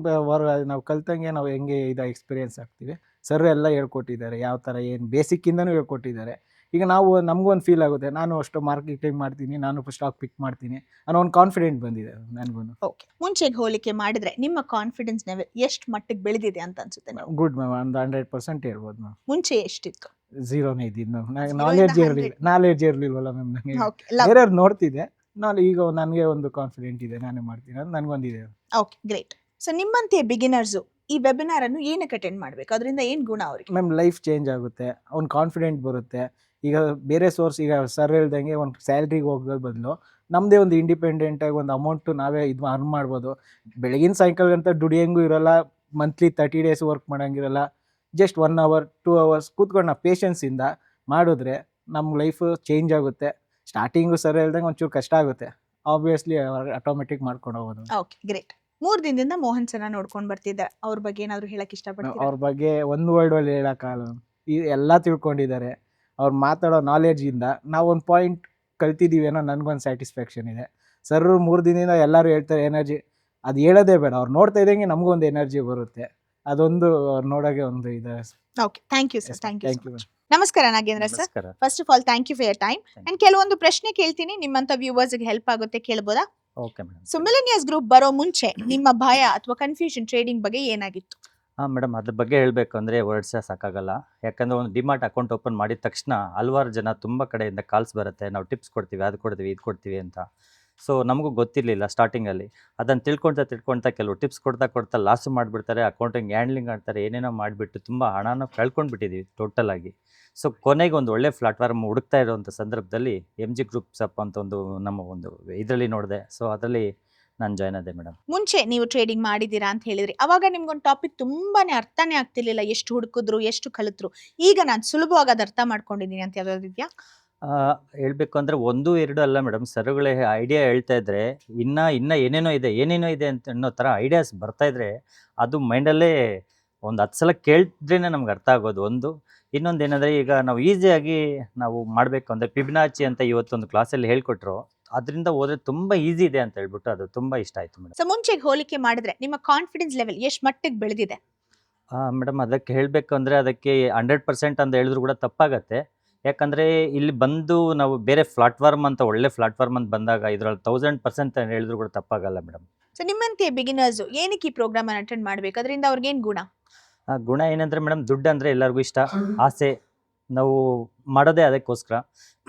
ನಾವು ಕಲ್ತಂಗೆ ನಾವು ಹೆಂಗೆ ಇದು ಎಕ್ಸ್ಪೀರಿಯನ್ಸ್ ಆಗ್ತೀವಿ. ಸರ್ ಎಲ್ಲ ಹೇಳ್ಕೊಟ್ಟಿದ್ದಾರೆ, ಯಾವ ಥರ ಏನು ಬೇಸಿಕ್ಕಿಂದನೂ ಹೇಳ್ಕೊಟ್ಟಿದ್ದಾರೆ. ಈಗ ನಮಗೂ ಒಂದು ಫೀಲ್ ಆಗುತ್ತೆ, ನಾನು ಅಷ್ಟು ಮಾರ್ಕೆಟಿಂಗ್ ಮಾಡ್ತೀನಿ, ನಾನು ಸ್ಟಾಕ್ ಪಿಕ್ ಮಾಡ್ತೀನಿ ಅನ್ನೋ ಒಂದು ಕಾನ್ಫಿಡೆಂಟ್ ಬಂದಿದೆ ನನಗೂ. ಓಕೆ, ಮುಂಚೆಗೆ ಹೋಲಿಕೆ ಮಾಡಿದ್ರೆ ನಿಮ್ಮ ಕಾನ್ಫಿಡೆನ್ಸ್ ಲೆವೆಲ್ ಎಷ್ಟು ಮಟ್ಟಿಗೆ ಬೆಳೆದಿದೆ ಅಂತ ಅನ್ಸುತ್ತೆ? ಗುಡ್ ಮ್ಯಾಮ್, ಒಂದು 100% ಹೇಳ್ಬೋದು ಮ್ಯಾಮ್. ಮುಂಚೆ ಎಷ್ಟಿತ್ತು? 0ನೇ ಇದ್ದಿದ್ದು ಮ್ಯಾಮ್. ನನಗೆ 0 ನಾಲೆಡ್ಜ್ ಇರಲಿಲ್ವಲ್ಲ ಮ್ಯಾಮ್. ನನಗೆ Okay, love. ಬೇರೆಯವ್ರು ನೋಡ್ತಿದ್ದೆ, ನಾನು ಈಗ ನನಗೆ ಒಂದು ಕಾನ್ಫಿಡೆಂಟ್ ಇದೆ, ನಾನೇ ಮಾಡ್ತೀನಿ ಅಂತ ನನಗೊಂದಿದೆ. Okay, great. ಸೊ ನಿಮ್ಮಂತೆ ಬಿಗಿನರ್ಸು ಈ ವೆಬಿನಾರ್ ಅನ್ನು ಏನಕ್ಕೆ ಅಟೆಂಡ್ ಮಾಡಬೇಕು? ಅದರಿಂದ ಏನು ಗುಣ ಅವರಿಗೆ? ಮ್ಯಾಮ್ ಲೈಫ್ ಚೇಂಜ್ ಆಗುತ್ತೆ, ಅವ್ನು ಕಾನ್ಫಿಡೆಂಟ್ ಬರುತ್ತೆ. ಈಗ ಬೇರೆ ಸೋರ್ಸ್, ಈಗ ಸರ್ ಹೇಳ್ದಂಗೆ ಒಂದು ಸ್ಯಾಲ್ರಿಗೆ ಹೋಗೋದ್ ಬದಲು ನಮ್ಮದೇ ಒಂದು ಇಂಡಿಪೆಂಡೆಂಟಾಗಿ ಒಂದು ಅಮೌಂಟು ನಾವೇ ಇದು ಅರ್ನ್ ಮಾಡ್ಬೋದು. ಬೆಳಗಿನ ಸಾಯಂಕಾಲ ಅಂತ ದುಡಿಯಂಗೂ ಇರೋಲ್ಲ, ಮಂತ್ಲಿ 30 ಡೇಸ್ ವರ್ಕ್ ಮಾಡೋಂಗಿರಲ್ಲ. ಜಸ್ಟ್ 1 hour 2 hours ಕೂತ್ಕೊಂಡು ನಾವು ಪೇಷನ್ಸಿಂದ ಮಾಡಿದ್ರೆ ನಮ್ಮ ಲೈಫು ಚೇಂಜ್ ಆಗುತ್ತೆ. ಸ್ಟಾರ್ಟಿಂಗು ಸರ್ ಹೇಳ್ದಂಗೆ ಒಂಚೂರು ಕಷ್ಟ ಆಗುತ್ತೆ, ಆಬ್ವಿಯಸ್ಲಿ ಆಟೋಮೆಟಿಕ್ ಮಾಡ್ಕೊಂಡು ಹೋಗೋದು. Okay, great. 3 ದಿನದಿಂದ ಮೋಹನ್ ಸರ್ನ ನೋಡ್ಕೊಂಡು ಬರ್ತಿದ್ದಾರೆ, ಅವ್ರ ಬಗ್ಗೆ ಏನಾದ್ರು ಹೇಳಕ್ ಇಷ್ಟಪಡ್ತೀರಾ? ಅವ್ರ ಬಗ್ಗೆ ಒಂದು ವರ್ಡಲ್ಲಿ ಹೇಳೋಕ್ಕಾಗಲ್ಲ, ಎಲ್ಲ ತಿಳ್ಕೊಂಡಿದ್ದಾರೆ. ಅವ್ರು ಮಾತಾಡೋ ನಾಲೆಡ್ಜಿಂದ ನಾವು ಒಂದು ಪಾಯಿಂಟ್ ಕಲ್ತಿದ್ದೀವಿ ಅನ್ನೋ ನನಗೊಂದು ಸ್ಯಾಟಿಸ್ಫ್ಯಾಕ್ಷನ್ ಇದೆ. ಸರ್ 3 ದಿನದಿಂದ ಎಲ್ಲರೂ ಹೇಳ್ತಾರೆ ಎನರ್ಜಿ, ಅದು ಹೇಳೋದೇ ಬೇಡ, ಅವ್ರು ನೋಡ್ತಾ ಇದ್ದಂಗೆ ನಮಗೂ ಒಂದು ಎನರ್ಜಿ ಬರುತ್ತೆ. ಅದೊಂದು ಅವ್ರು ನೋಡೋಕೆ ಒಂದು ಇದೆ. Okay, thank you sir. Thank you. ನಮಸ್ಕಾರ ನಾಗೇಂದ್ರ ಸರ್. ನಮಸ್ಕಾರ. First of all thank you for your time. ನಾನು ಕೆಲವೊಂದು ಪ್ರಶ್ನೆ ಕೇಳ್ತೀನಿ, ನಿಮ್ಮಂತ ವ್ಯೂವರ್ಸ್ಗೆ ಹೆಲ್ಪ್ ಆಗುತ್ತೆ, ಕೇಳ್ಬೋದಾ? Okay madam. So millionaires group ಬರೋ ಮುಂಚೆ ನಿಮ್ಮ ಭಯ ಅಥವಾ ಕನ್ಫ್ಯೂಷನ್ ಟ್ರೇಡಿಂಗ್ ಬಗ್ಗೆ ಏನಾಗಿತ್ತು? ಹಾಂ ಮೇಡಮ್, ಅದ್ರ ಬಗ್ಗೆ ಹೇಳಬೇಕು ಅಂದರೆ ವರ್ಡ್ಸೇ ಸಾಕಾಗಲ್ಲ. ಯಾಕಂದರೆ ಒಂದು ಡಿಮಾರ್ಟ್ ಅಕೌಂಟ್ ಓಪನ್ ಮಾಡಿದ ತಕ್ಷಣ ಹಲವಾರು ಜನ ತುಂಬ ಕಡೆಯಿಂದ ಕಾಲ್ಸ್ ಬರುತ್ತೆ, ನಾವು ಟಿಪ್ಸ್ ಕೊಡ್ತೀವಿ, ಅದು ಕೊಡ್ತೀವಿ, ಇದು ಕೊಡ್ತೀವಿ ಅಂತ. ಸೊ ನಮಗೂ ಗೊತ್ತಿರಲಿಲ್ಲ ಸ್ಟಾರ್ಟಿಂಗಲ್ಲಿ. ಅದನ್ನು ತಿಳ್ಕೊಳ್ತಾ ಕೆಲವು ಟಿಪ್ಸ್ ಕೊಡ್ತಾ ಲಾಸು ಮಾಡಿಬಿಡ್ತಾರೆ, ಅಕೌಂಟಿಂಗ್ ಹ್ಯಾಂಡ್ಲಿಂಗ್ ಮಾಡ್ತಾರೆ, ಏನೇನೋ ಮಾಡಿಬಿಟ್ಟು ತುಂಬ ಹಣನ ಕಳ್ಕೊಂಡ್ಬಿಟ್ಟಿದ್ದೀವಿ ಟೋಟಲಾಗಿ. ಸೊ ಕೊನೆಗೆ ಒಂದು ಒಳ್ಳೆ ಪ್ಲಾಟ್ಫಾರ್ಮ್ ಹುಡುಕ್ತಾ ಇರೋವಂಥ ಸಂದರ್ಭದಲ್ಲಿ MG ಗ್ರೂಪ್ಸ್ ಅಪ್ ಅಂತ ಒಂದು ನಮ್ಮ ಒಂದು ಇದರಲ್ಲಿ ನೋಡಿದೆ. ಸೊ ಅದರಲ್ಲಿ ನಾನು ಜಾಯ್ನ್ ಆದೆ ಮೇಡಮ್. ಮುಂಚೆ ನೀವು ಟ್ರೇಡಿಂಗ್ ಮಾಡಿದ್ದೀರಾ ಅಂತ ಹೇಳಿದ್ರಿ, ಅವಾಗ ನಿಮ್ಗೊಂದು ಟಾಪಿಕ್ ತುಂಬಾನೇ ಅರ್ಥನೇ ಆಗ್ತಿರ್ಲಿಲ್ಲ, ಎಷ್ಟು ಹುಡುಕಿದ್ರು ಎಷ್ಟು ಕಲಿತ್ರು. ಈಗ ನಾನು ಸುಲಭವಾಗಿ ಅದು ಅರ್ಥ ಮಾಡ್ಕೊಂಡಿದ್ದೀನಿ ಅಂತ ಯಾವ್ದಾದ್ರು ಇದೆಯಾ? ಹೇಳಬೇಕು ಅಂದರೆ 1, 2 ಅಲ್ಲ ಮೇಡಮ್, ಸರ್ಗಳೇ ಐಡಿಯಾ ಹೇಳ್ತಾ ಇದ್ರೆ ಇನ್ನು ಏನೇನೋ ಇದೆ ಅಂತ ಅನ್ನೋ ಥರ ಐಡಿಯಾಸ್ ಬರ್ತಾಯಿದ್ರೆ ಅದು ಮೈಂಡಲ್ಲೇ ಒಂದು 10 ಸಲ ಕೇಳಿದ್ರೇ ನಮ್ಗೆ ಅರ್ಥ ಆಗೋದು ಒಂದು. ಇನ್ನೊಂದು ಏನಂದರೆ, ಈಗ ನಾವು ಈಸಿಯಾಗಿ ನಾವು ಮಾಡಬೇಕು ಅಂದರೆ ಫಿಬೊನಾಚಿ ಅಂತ ಇವತ್ತೊಂದು ಕ್ಲಾಸಲ್ಲಿ ಹೇಳ್ಕೊಟ್ರು, ಅದರಿಂದ ಹೋದ್ರೆ ತುಂಬ ಈಸಿ ಇದೆ ಅಂತ ಹೇಳ್ಬಿಟ್ಟು ಅದು ತುಂಬ ಇಷ್ಟ ಆಯಿತು ಮೇಡಮ್. ಸೊ ಮುಂಚೆಗೆ ಹೋಲಿಕೆ ಮಾಡಿದ್ರೆ ನಿಮ್ಮ ಕಾನ್ಫಿಡೆನ್ಸ್ ಲೆವೆಲ್ ಎಷ್ಟು ಮಟ್ಟಿಗೆ ಬೆಳೆದಿದೆ? ಮೇಡಮ್ ಅದಕ್ಕೆ ಹೇಳಬೇಕು ಅಂದರೆ ಅದಕ್ಕೆ 100% ಅಂತ ಹೇಳಿದ್ರು ಕೂಡ ತಪ್ಪಾಗತ್ತೆ. ಯಾಕಂದರೆ ಇಲ್ಲಿ ಬಂದು ನಾವು ಬೇರೆ ಪ್ಲಾಟ್ಫಾರ್ಮ್ ಅಂತ ಒಳ್ಳೆ ಪ್ಲಾಟ್ಫಾರ್ಮ್ ಅಂತ ಬಂದಾಗ ಇದರಲ್ಲಿ 1000% ಅಂತ ಹೇಳಿದ್ರು ಕೂಡ ತಪ್ಪಾಗಲ್ಲ ಮೇಡಮ್. ಸೊ ನಿಮ್ಮಂತೆ ಬಿಗಿನರ್ಸು ಏನಕ್ಕೆ ಈ ಪ್ರೋಗ್ರಾಮ್ ಅನ್ನು ಅಟೆಂಡ್ ಮಾಡಬೇಕು? ಅದರಿಂದ ಅವ್ರಿಗೇನು ಗುಣ? ಗುಣ ಏನಂದರೆ ಮೇಡಮ್, ದುಡ್ಡು ಅಂದರೆ ಎಲ್ಲರಿಗೂ ಇಷ್ಟ, ಆಸೆ, ನಾವು ಮಾಡೋದೇ ಅದಕ್ಕೋಸ್ಕರ.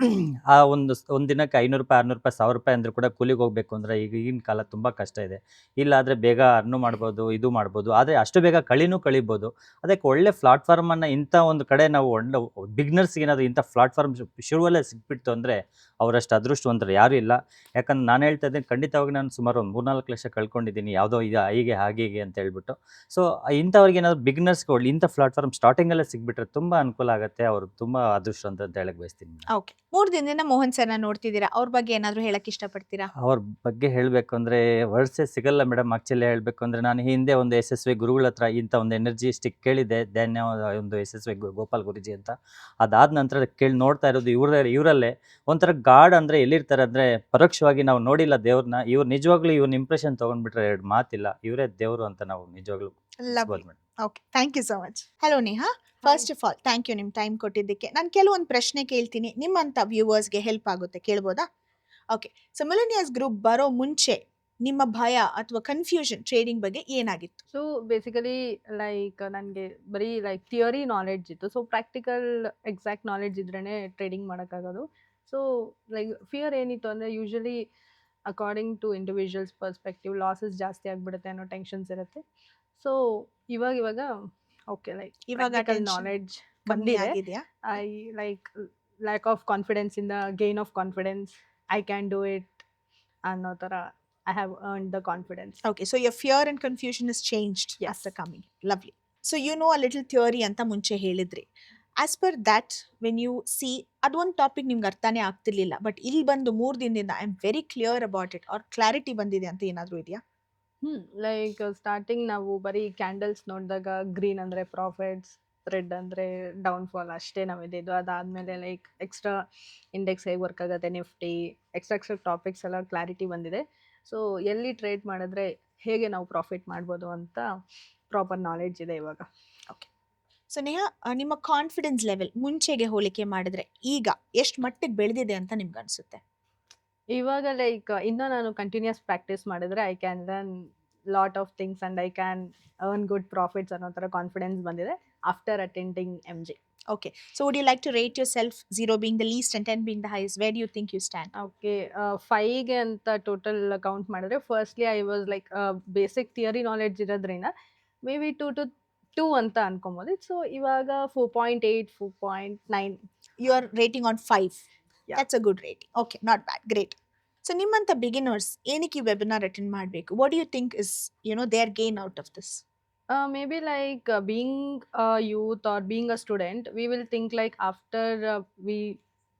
ಆ ಒಂದು ದಿನಕ್ಕೆ 500 ರೂಪಾಯಿ 600 ರೂಪಾಯಿ 1000 ರೂಪಾಯಿ ಅಂದರೂ ಕೂಡ ಕೂಲಿಗೆ ಹೋಗಬೇಕು ಅಂದರೆ ಈಗಿನ ಕಾಲ ತುಂಬ ಕಷ್ಟ ಇದೆ. ಇಲ್ಲಾದರೆ ಬೇಗ ಅರ್ನು ಮಾಡ್ಬೋದು, ಇದು ಮಾಡ್ಬೋದು, ಆದರೆ ಅಷ್ಟು ಬೇಗ ಕಳಿಬೋದು. ಅದಕ್ಕೆ ಒಳ್ಳೆ ಪ್ಲಾಟ್ಫಾರ್ಮನ್ನು ಇಂಥ ಒಂದು ಕಡೆ ನಾವು ಒಳ್ಳೆ ಬಿಗ್ನರ್ಸ್ಗೆ ಏನಾದರೂ ಇಂಥ ಪ್ಲಾಟ್ಫಾರ್ಮ್ ಶುರುವಲ್ಲೇ ಸಿಕ್ಬಿಡ್ತು ಅಂದರೆ ಅವರಷ್ಟು ಅದೃಷ್ಟವಂತರು ಯಾರೂ ಇಲ್ಲ. ಯಾಕಂದ್ರೆ ನಾನು ಹೇಳ್ತಾ ಇದ್ದೀನಿ, ಖಂಡಿತವಾಗಿ ನಾನು ಸುಮಾರು ಒಂದು 3-4 ಲಕ್ಷ ಕಳ್ಕೊಂಡಿದ್ದೀನಿ ಯಾವುದೋ ಇದು ಹಾಗೆ ಅಂತ ಹೇಳ್ಬಿಟ್ಟು. ಸೊ ಇಂಥವ್ರಿಗೆ ಏನಾದರೂ ಬಿಗ್ನರ್ಸ್ಗೆ ಇಂಥ ಪ್ಲಾಟ್ಫಾರ್ಮ್ ಸ್ಟಾರ್ಟಿಂಗಲ್ಲೇ ಸಿಕ್ಬಿಟ್ರೆ ತುಂಬ ಅನುಕೂಲ ಆಗುತ್ತೆ, ಅವರು ತುಂಬ ಅದೃಷ್ಟ ಅಂತ ಹೇಳಕ್ಕೆ ಬಯಸ್ತೀನಿ. ಓಕೆ, 3 ದಿನದಿಂದ ಮೋಹನ್ ಸರ್ನ ನೋಡ್ತಿದ್ದೀರಾ, ಅವ್ರ ಬಗ್ಗೆ ಏನಾದರೂ ಹೇಳಕ್ಕೆ ಇಷ್ಟಪಡ್ತೀರಾ? ಅವ್ರ ಬಗ್ಗೆ ಹೇಳಬೇಕು ಅಂದರೆ ವರ್ಡ್ಸೇ ಸಿಗಲ್ಲ ಮೇಡಮ್. ಆ್ಯಕ್ಚುಲಿ ಹೇಳಬೇಕು ಅಂದರೆ ನಾನು ಹಿಂದೆ ಒಂದು SSV ಗುರುಗಳ ಹತ್ರ ಇಂಥ ಒಂದು ಎನರ್ಜಿ ಸ್ಟಿಕ್ ಕೇಳಿದ್ದೆ, ಧನ್ಯವಾದ ಒಂದು SSV ಗೋಪಾಲ್ ಗುರುಜಿ ಅಂತ. ಅದಾದ ನಂತರ ಕೇಳಿ ನೋಡ್ತಾ ಇರೋದು ಇವರಲ್ಲೇ ಒಂಥರ ಗಾಡ್ ಅಂದರೆ ಎಲ್ಲಿರ್ತಾರೆ ಅಂದರೆ ಪರೋಕ್ಷವಾಗಿ ನಾವು ನೋಡಿಲ್ಲ ದೇವ್ರನ್ನ. ಇವ್ರು ನಿಜವಾಗ್ಲೂ ಇವ್ನ ಇಂಪ್ರೆಷನ್ ತೊಗೊಂಡ್ಬಿಟ್ರೆ 2 ಮಾತಿಲ್ಲ, ಇವರೇ ದೇವರು ಅಂತ ನಾವು ನಿಜವಾಗ್ಲೂ lovely. Okay, thank you so much. Hello Neha, first of all thank you ನಿಮ್ಮ ಟೈಮ್ ಕೊಟ್ಟಿದ್ದಕ್ಕೆ. ನಾನು ಕೆಲವೊಂದು ಪ್ರಶ್ನೆ ಕೇಳ್ತೀನಿ, ನಿಮ್ಮಂಥ ವ್ಯೂವರ್ಸ್ಗೆ ಹೆಲ್ಪ್ ಆಗುತ್ತೆ, ಕೇಳ್ಬೋದಾ? ಓಕೆ, ಸೊ ಮಿಲೆನಿಯರ್ಸ್ ಗ್ರೂಪ್ ಬರೋ ಮುಂಚೆ ನಿಮ್ಮ ಭಯ ಅಥವಾ ಕನ್ಫ್ಯೂಷನ್ ಟ್ರೇಡಿಂಗ್ ಬಗ್ಗೆ ಏನಾಗಿತ್ತು? ಸೊ ಬೇಸಿಕಲಿ ಲೈಕ್ ನನಗೆ ಬರೀ ಲೈಕ್ ಥಿಯರಿ ನಾಲೆಡ್ಜ್ ಇತ್ತು. ಸೊ ಪ್ರಾಕ್ಟಿಕಲ್ ಎಕ್ಸಾಕ್ಟ್ ನಾಲೆಡ್ಜ್ ಇದ್ರೇ ಟ್ರೇಡಿಂಗ್ ಮಾಡೋಕ್ಕಾಗೋದು. ಸೊ ಲೈಕ್ ಫಿಯರ್ ಏನಿತ್ತು ಅಂದರೆ usually according to individuals perspective losses ಜಾಸ್ತಿ ಆಗಿಬಿಡುತ್ತೆ ಅನ್ನೋ ಟೆನ್ಷನ್ಸ್ ಇರುತ್ತೆ. ಸೊ ಇವಾಗ ಓಕೆ, ಲೈಕ್ ಇವಾಗ ನಾಲೆಡ್ಜ್ ಕಮ್ಮಿ ಬಂದಿದೆ. ಆಗಿದೆಯಾ? I like lack of confidence in the gain of confidence. I can do it ಅನ್ನೋ ಥರ I have earned the confidence. Okay, so your fear and confusion has changed after coming. Lovely. So you know a little theory ಅಂತ ಮುಂಚೆ ಹೇಳಿದ್ರಿ. As per that, when you see ಅದೊಂದು topic ನಿಮ್ಗೆ ಅರ್ಥನೇ ಆಗ್ತಿರ್ಲಿಲ್ಲ, but ಇಲ್ಲಿ ಬಂದು 3 ದಿನದಿಂದ I am very clear about it, ಅವ್ರ ಕ್ಲಾರಿಟಿ ಬಂದಿದೆ ಅಂತ ಏನಾದರೂ ಇದೆಯಾ? ಲೈಕ್ ಸ್ಟಾರ್ಟಿಂಗ್ ನಾವು ಬರೀ ಕ್ಯಾಂಡಲ್ಸ್ ನೋಡಿದಾಗ ಗ್ರೀನ್ ಅಂದರೆ ಪ್ರಾಫಿಟ್ಸ್, ರೆಡ್ ಅಂದರೆ ಡೌನ್ಫಾಲ್ ಅಷ್ಟೇ ನಾವು ಇದ್ದಿದ್ದು. ಅದಾದಮೇಲೆ ಲೈಕ್ ಎಕ್ಸ್ಟ್ರಾ ಇಂಡೆಕ್ಸ್ ಹೇಗೆ ವರ್ಕ್ ಆಗುತ್ತೆ, ನಿಫ್ಟಿ, ಎಕ್ಸ್ಟ್ರಾ ಟಾಪಿಕ್ಸ್ ಎಲ್ಲ ಕ್ಲಾರಿಟಿ ಬಂದಿದೆ. ಸೊ ಎಲ್ಲಿ ಟ್ರೇಡ್ ಮಾಡಿದ್ರೆ ಹೇಗೆ ನಾವು ಪ್ರಾಫಿಟ್ ಮಾಡ್ಬೋದು ಅಂತ ಪ್ರಾಪರ್ ನಾಲೆಡ್ಜ್ ಇದೆ ಇವಾಗ. ಓಕೆ, ಸೊ ನೇಹಾ, ನಿಮ್ಮ ಕಾನ್ಫಿಡೆನ್ಸ್ ಲೆವೆಲ್ ಮುಂಚೆಗೆ ಹೋಲಿಕೆ ಮಾಡಿದ್ರೆ ಈಗ ಎಷ್ಟು ಮಟ್ಟಿಗೆ ಬೆಳೆದಿದೆ ಅಂತ ನಿಮ್ಗೆ ಅನಿಸುತ್ತೆ? ಇವಾಗ ಲೈಕ್ ಇನ್ನೂ ನಾನು ಕಂಟಿನ್ಯೂಸ್ ಪ್ರಾಕ್ಟೀಸ್ ಮಾಡಿದ್ರೆ I can learn lot of things and I can earn good profits ಅನ್ನೋ ಥರ ಕಾನ್ಫಿಡೆನ್ಸ್ ಬಂದಿದೆ after attending MG. Okay, so would you like to rate yourself, 0 being the least and 10 being the highest? Where do you think you stand? Okay, 5ಗೆ ಅಂತ total count ಮಾಡಿದ್ರೆ firstly I was like basic theory knowledge ಇರೋದ್ರಿಂದ may be 2 to 2 ಅಂತ ಅನ್ಕೊಬೋದು. So ಇವಾಗ 4.8, 4.9. You are rating on 5. That's a good rating. Okay, not bad. Great. So ನಿಮ್ಮಂಥ beginners ಏನಕ್ಕೆ ಈ webinar attend ಮಾಡಬೇಕು? What do you think is, their gain out of this? Maybe like being a youth or being a student, we will think like after we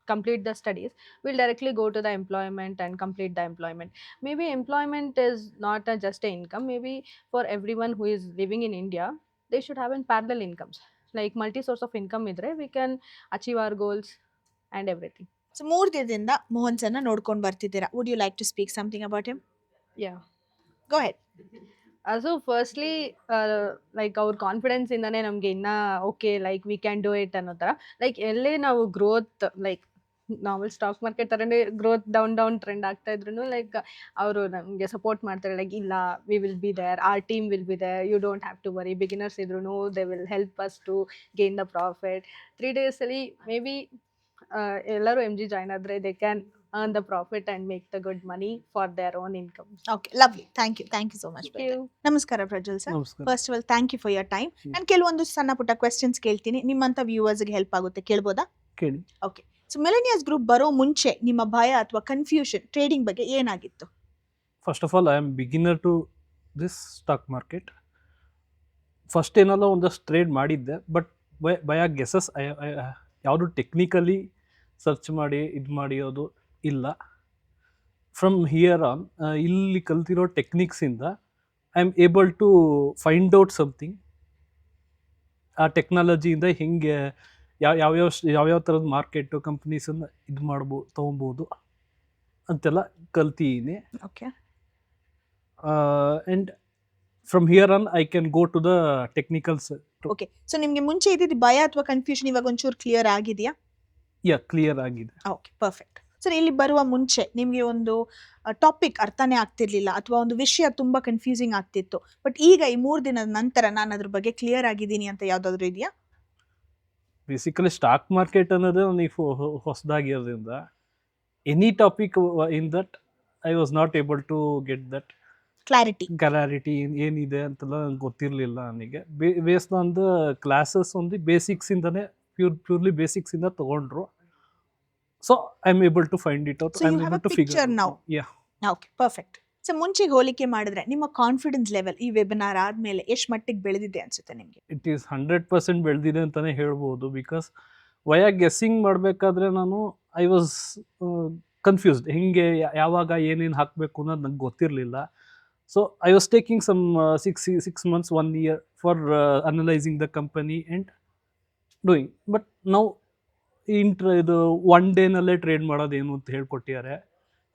complete the studies, we'll directly go to the employment and complete the employment. Maybe employment is not just a income. Maybe for everyone who is living in India, they should have in parallel incomes. Like multi-source of income idre, we can achieve our goals and everything. So 3 ದಿನದಿಂದ ಮೋಹನ್ ಸರ್ನ ನೋಡ್ಕೊಂಡು ಬರ್ತಿದ್ದೀರಾ. Would you like to speak something about him? Yeah. Go ahead. So firstly like ಅವ್ರ confidence ಇಂದಾನೆ ನಮಗೆ ಇನ್ನೂ okay like we can do it ಅನ್ನೋ ಥರ. ಲೈಕ್ ಎಲ್ಲೇ ನಾವು growth like normal stock market ಥರನೇ ಗ್ರೋತ್ ಡೌನ್ ಟ್ರೆಂಡ್ ಆಗ್ತಾ ಇದ್ರು ಲೈಕ್ ಅವರು ನಮಗೆ ಸಪೋರ್ಟ್ ಮಾಡ್ತಾರೆ. ಲೈಕ್ ಇಲ್ಲ, we will be there, our team will be there, you don't have to worry. Beginners ಇದ್ರು they will help us to gain the profit. 3 ಡೇಸಲ್ಲಿ maybe ಎಲ್ಲರೂ MG join ಆದರೆ they can earn the profit and make the good money for their own income. Okay, lovely. Thank you so much. ನಮಸ್ಕಾರ Prajwal sir. First of all thank you for your time. ನಾನು ಕೆಲವೊಂದು ಸಣ್ಣ ಪುಟ್ಟ questions ಕೇಳ್ತೀನಿ, ನಿಮ್ಮಂಥ ವ್ಯೂವರ್ಸ್ಗೆ help ಆಗುತ್ತೆ, ಕೇಳ್ಬೋದಾ? ಕೇಳಿ. ಓಕೆ, ಸೊ ಮಿಲೆನಿಯರ್ಸ್ ಗ್ರೂಪ್ ಬರೋ ಮುಂಚೆ ನಿಮ್ಮ ಭಯ ಅಥವಾ ಕನ್ಫ್ಯೂಷನ್ ಟ್ರೇಡಿಂಗ್ ಬಗ್ಗೆ ಏನಾಗಿತ್ತು? First of all I am beginner to this stock market. First ಏನೆಲ್ಲ ಒಂದಷ್ಟು ಟ್ರೇಡ್ ಮಾಡಿದ್ದೆ, ಬಟ್ ಬೈ ಗೆಸಸ್ ಯಾವುದು ಟೆಕ್ನಿಕಲಿ ಸರ್ಚ್ ಮಾಡಿ ಇದು ಮಾಡಿರೋದು ಇಲ್ಲ. ಫ್ರಮ್ ಹಿಯರ್ ಆನ್ ಇಲ್ಲಿ ಕಲ್ತಿರೋ ಟೆಕ್ನಿಕ್ಸಿಂದ I am able to find out something. ಆ ಟೆಕ್ನಾಲಜಿಯಿಂದ ಹೆಂಗೆ ಯಾವ್ಯಾವ ಥರದ ಮಾರ್ಕೆಟು ಕಂಪ್ನೀಸನ್ನು ಇದು ತೊಗೊಬೋದು ಅಂತೆಲ್ಲ ಕಲ್ತಿದ್ದೀನಿ. Okay, and from here on I can go to the technicals. Okay, so ನಿಮಗೆ ಮುಂಚೆ ಇದ್ದಿದ್ದು ಭಯ ಅಥವಾ ಕನ್ಫ್ಯೂಷನ್ ಇವಾಗ ಒಂಚೂರು ಕ್ಲಿಯರ್ ಆಗಿದೆಯಾ? ಕ್ಲಿಯರ್ ಆಗಿದೆ. Okay, perfect. ಸರ್, ಇಲ್ಲಿ ಬರುವ ಮುಂಚೆ ನಿಮಗೆ ಒಂದು ಟಾಪಿಕ್ ಅರ್ಥನೇ ಆಗ್ತಿರ್ಲಿಲ್ಲ ಅಥವಾ ಒಂದು ವಿಷಯ ತುಂಬ ಕನ್ಫ್ಯೂಸಿಂಗ್ ಆಗ್ತಿತ್ತು, ಬಟ್ ಈಗ ಈ 3 ದಿನದ ನಂತರ ನಾನು ಅದ್ರ ಬಗ್ಗೆ ಕ್ಲಿಯರ್ ಆಗಿದ್ದೀನಿ ಅಂತ ಯಾವುದಾದ್ರೂ ಇದೆಯಾ? ಬೇಸಿಕಲಿ ಸ್ಟಾಕ್ ಮಾರ್ಕೆಟ್ ಅನ್ನೋದೇ ನನಗೆ ಹೊಸದಾಗಿರೋದ್ರಿಂದ any topic in that I was not able to get that clarity ಏನಿದೆ ಅಂತೆಲ್ಲ ನಂಗೆ ಗೊತ್ತಿರಲಿಲ್ಲ. ನನಗೆ ಬೇಸ್ಡ್ ಆನ್ ದ ಕ್ಲಾಸಸ್ ಒಂದು ಬೇಸಿಕ್ಸಿಂದನೇ ಪ್ಯೂರ್ಲಿ ಬೇಸಿಕ್ಸಿಂದ ತೊಗೊಂಡ್ರು. So I am able to find it out. I am able to figure now. Okay, perfect. So ಮುಂಚೆಗೆ ಹೋಲಿಕೆ ಮಾಡಿದ್ರೆ ನಿಮ್ಮ ಕಾನ್ಫಿಡೆನ್ಸ್ ಲೆವೆಲ್ ಈ ವೆಬಿನಾರ್ ಆದಮೇಲೆ ಎಷ್ಟು ಮಟ್ಟಿಗೆ ಬೆಳೆದಿದೆ ಅನ್ಸುತ್ತೆ ನಿಮಗೆ? ಇಟ್ ಈಸ್ 100% ಬೆಳೆದಿದೆ ಅಂತಲೇ ಹೇಳ್ಬೋದು. ಬಿಕಾಸ್ ವಯ ಗೆಸ್ಸಿಂಗ್ ಮಾಡಬೇಕಾದ್ರೆ ನಾನು ಐ ವಾಸ್ ಕನ್ಫ್ಯೂಸ್ಡ್, ಹಿಂಗೆ ಯಾವಾಗ ಏನೇನು ಹಾಕಬೇಕು ಅನ್ನೋದು ನಂಗೆ ಗೊತ್ತಿರಲಿಲ್ಲ. So I was taking some 6 months 1 year for analysing the company and doing. But ನಾವು ಇದು 1 ಡೇನಲ್ಲೇ ಟ್ರೇಡ್ ಮಾಡೋದೇನು ಅಂತ ಹೇಳ್ಕೊಟ್ಟಿದ್ದಾರೆ,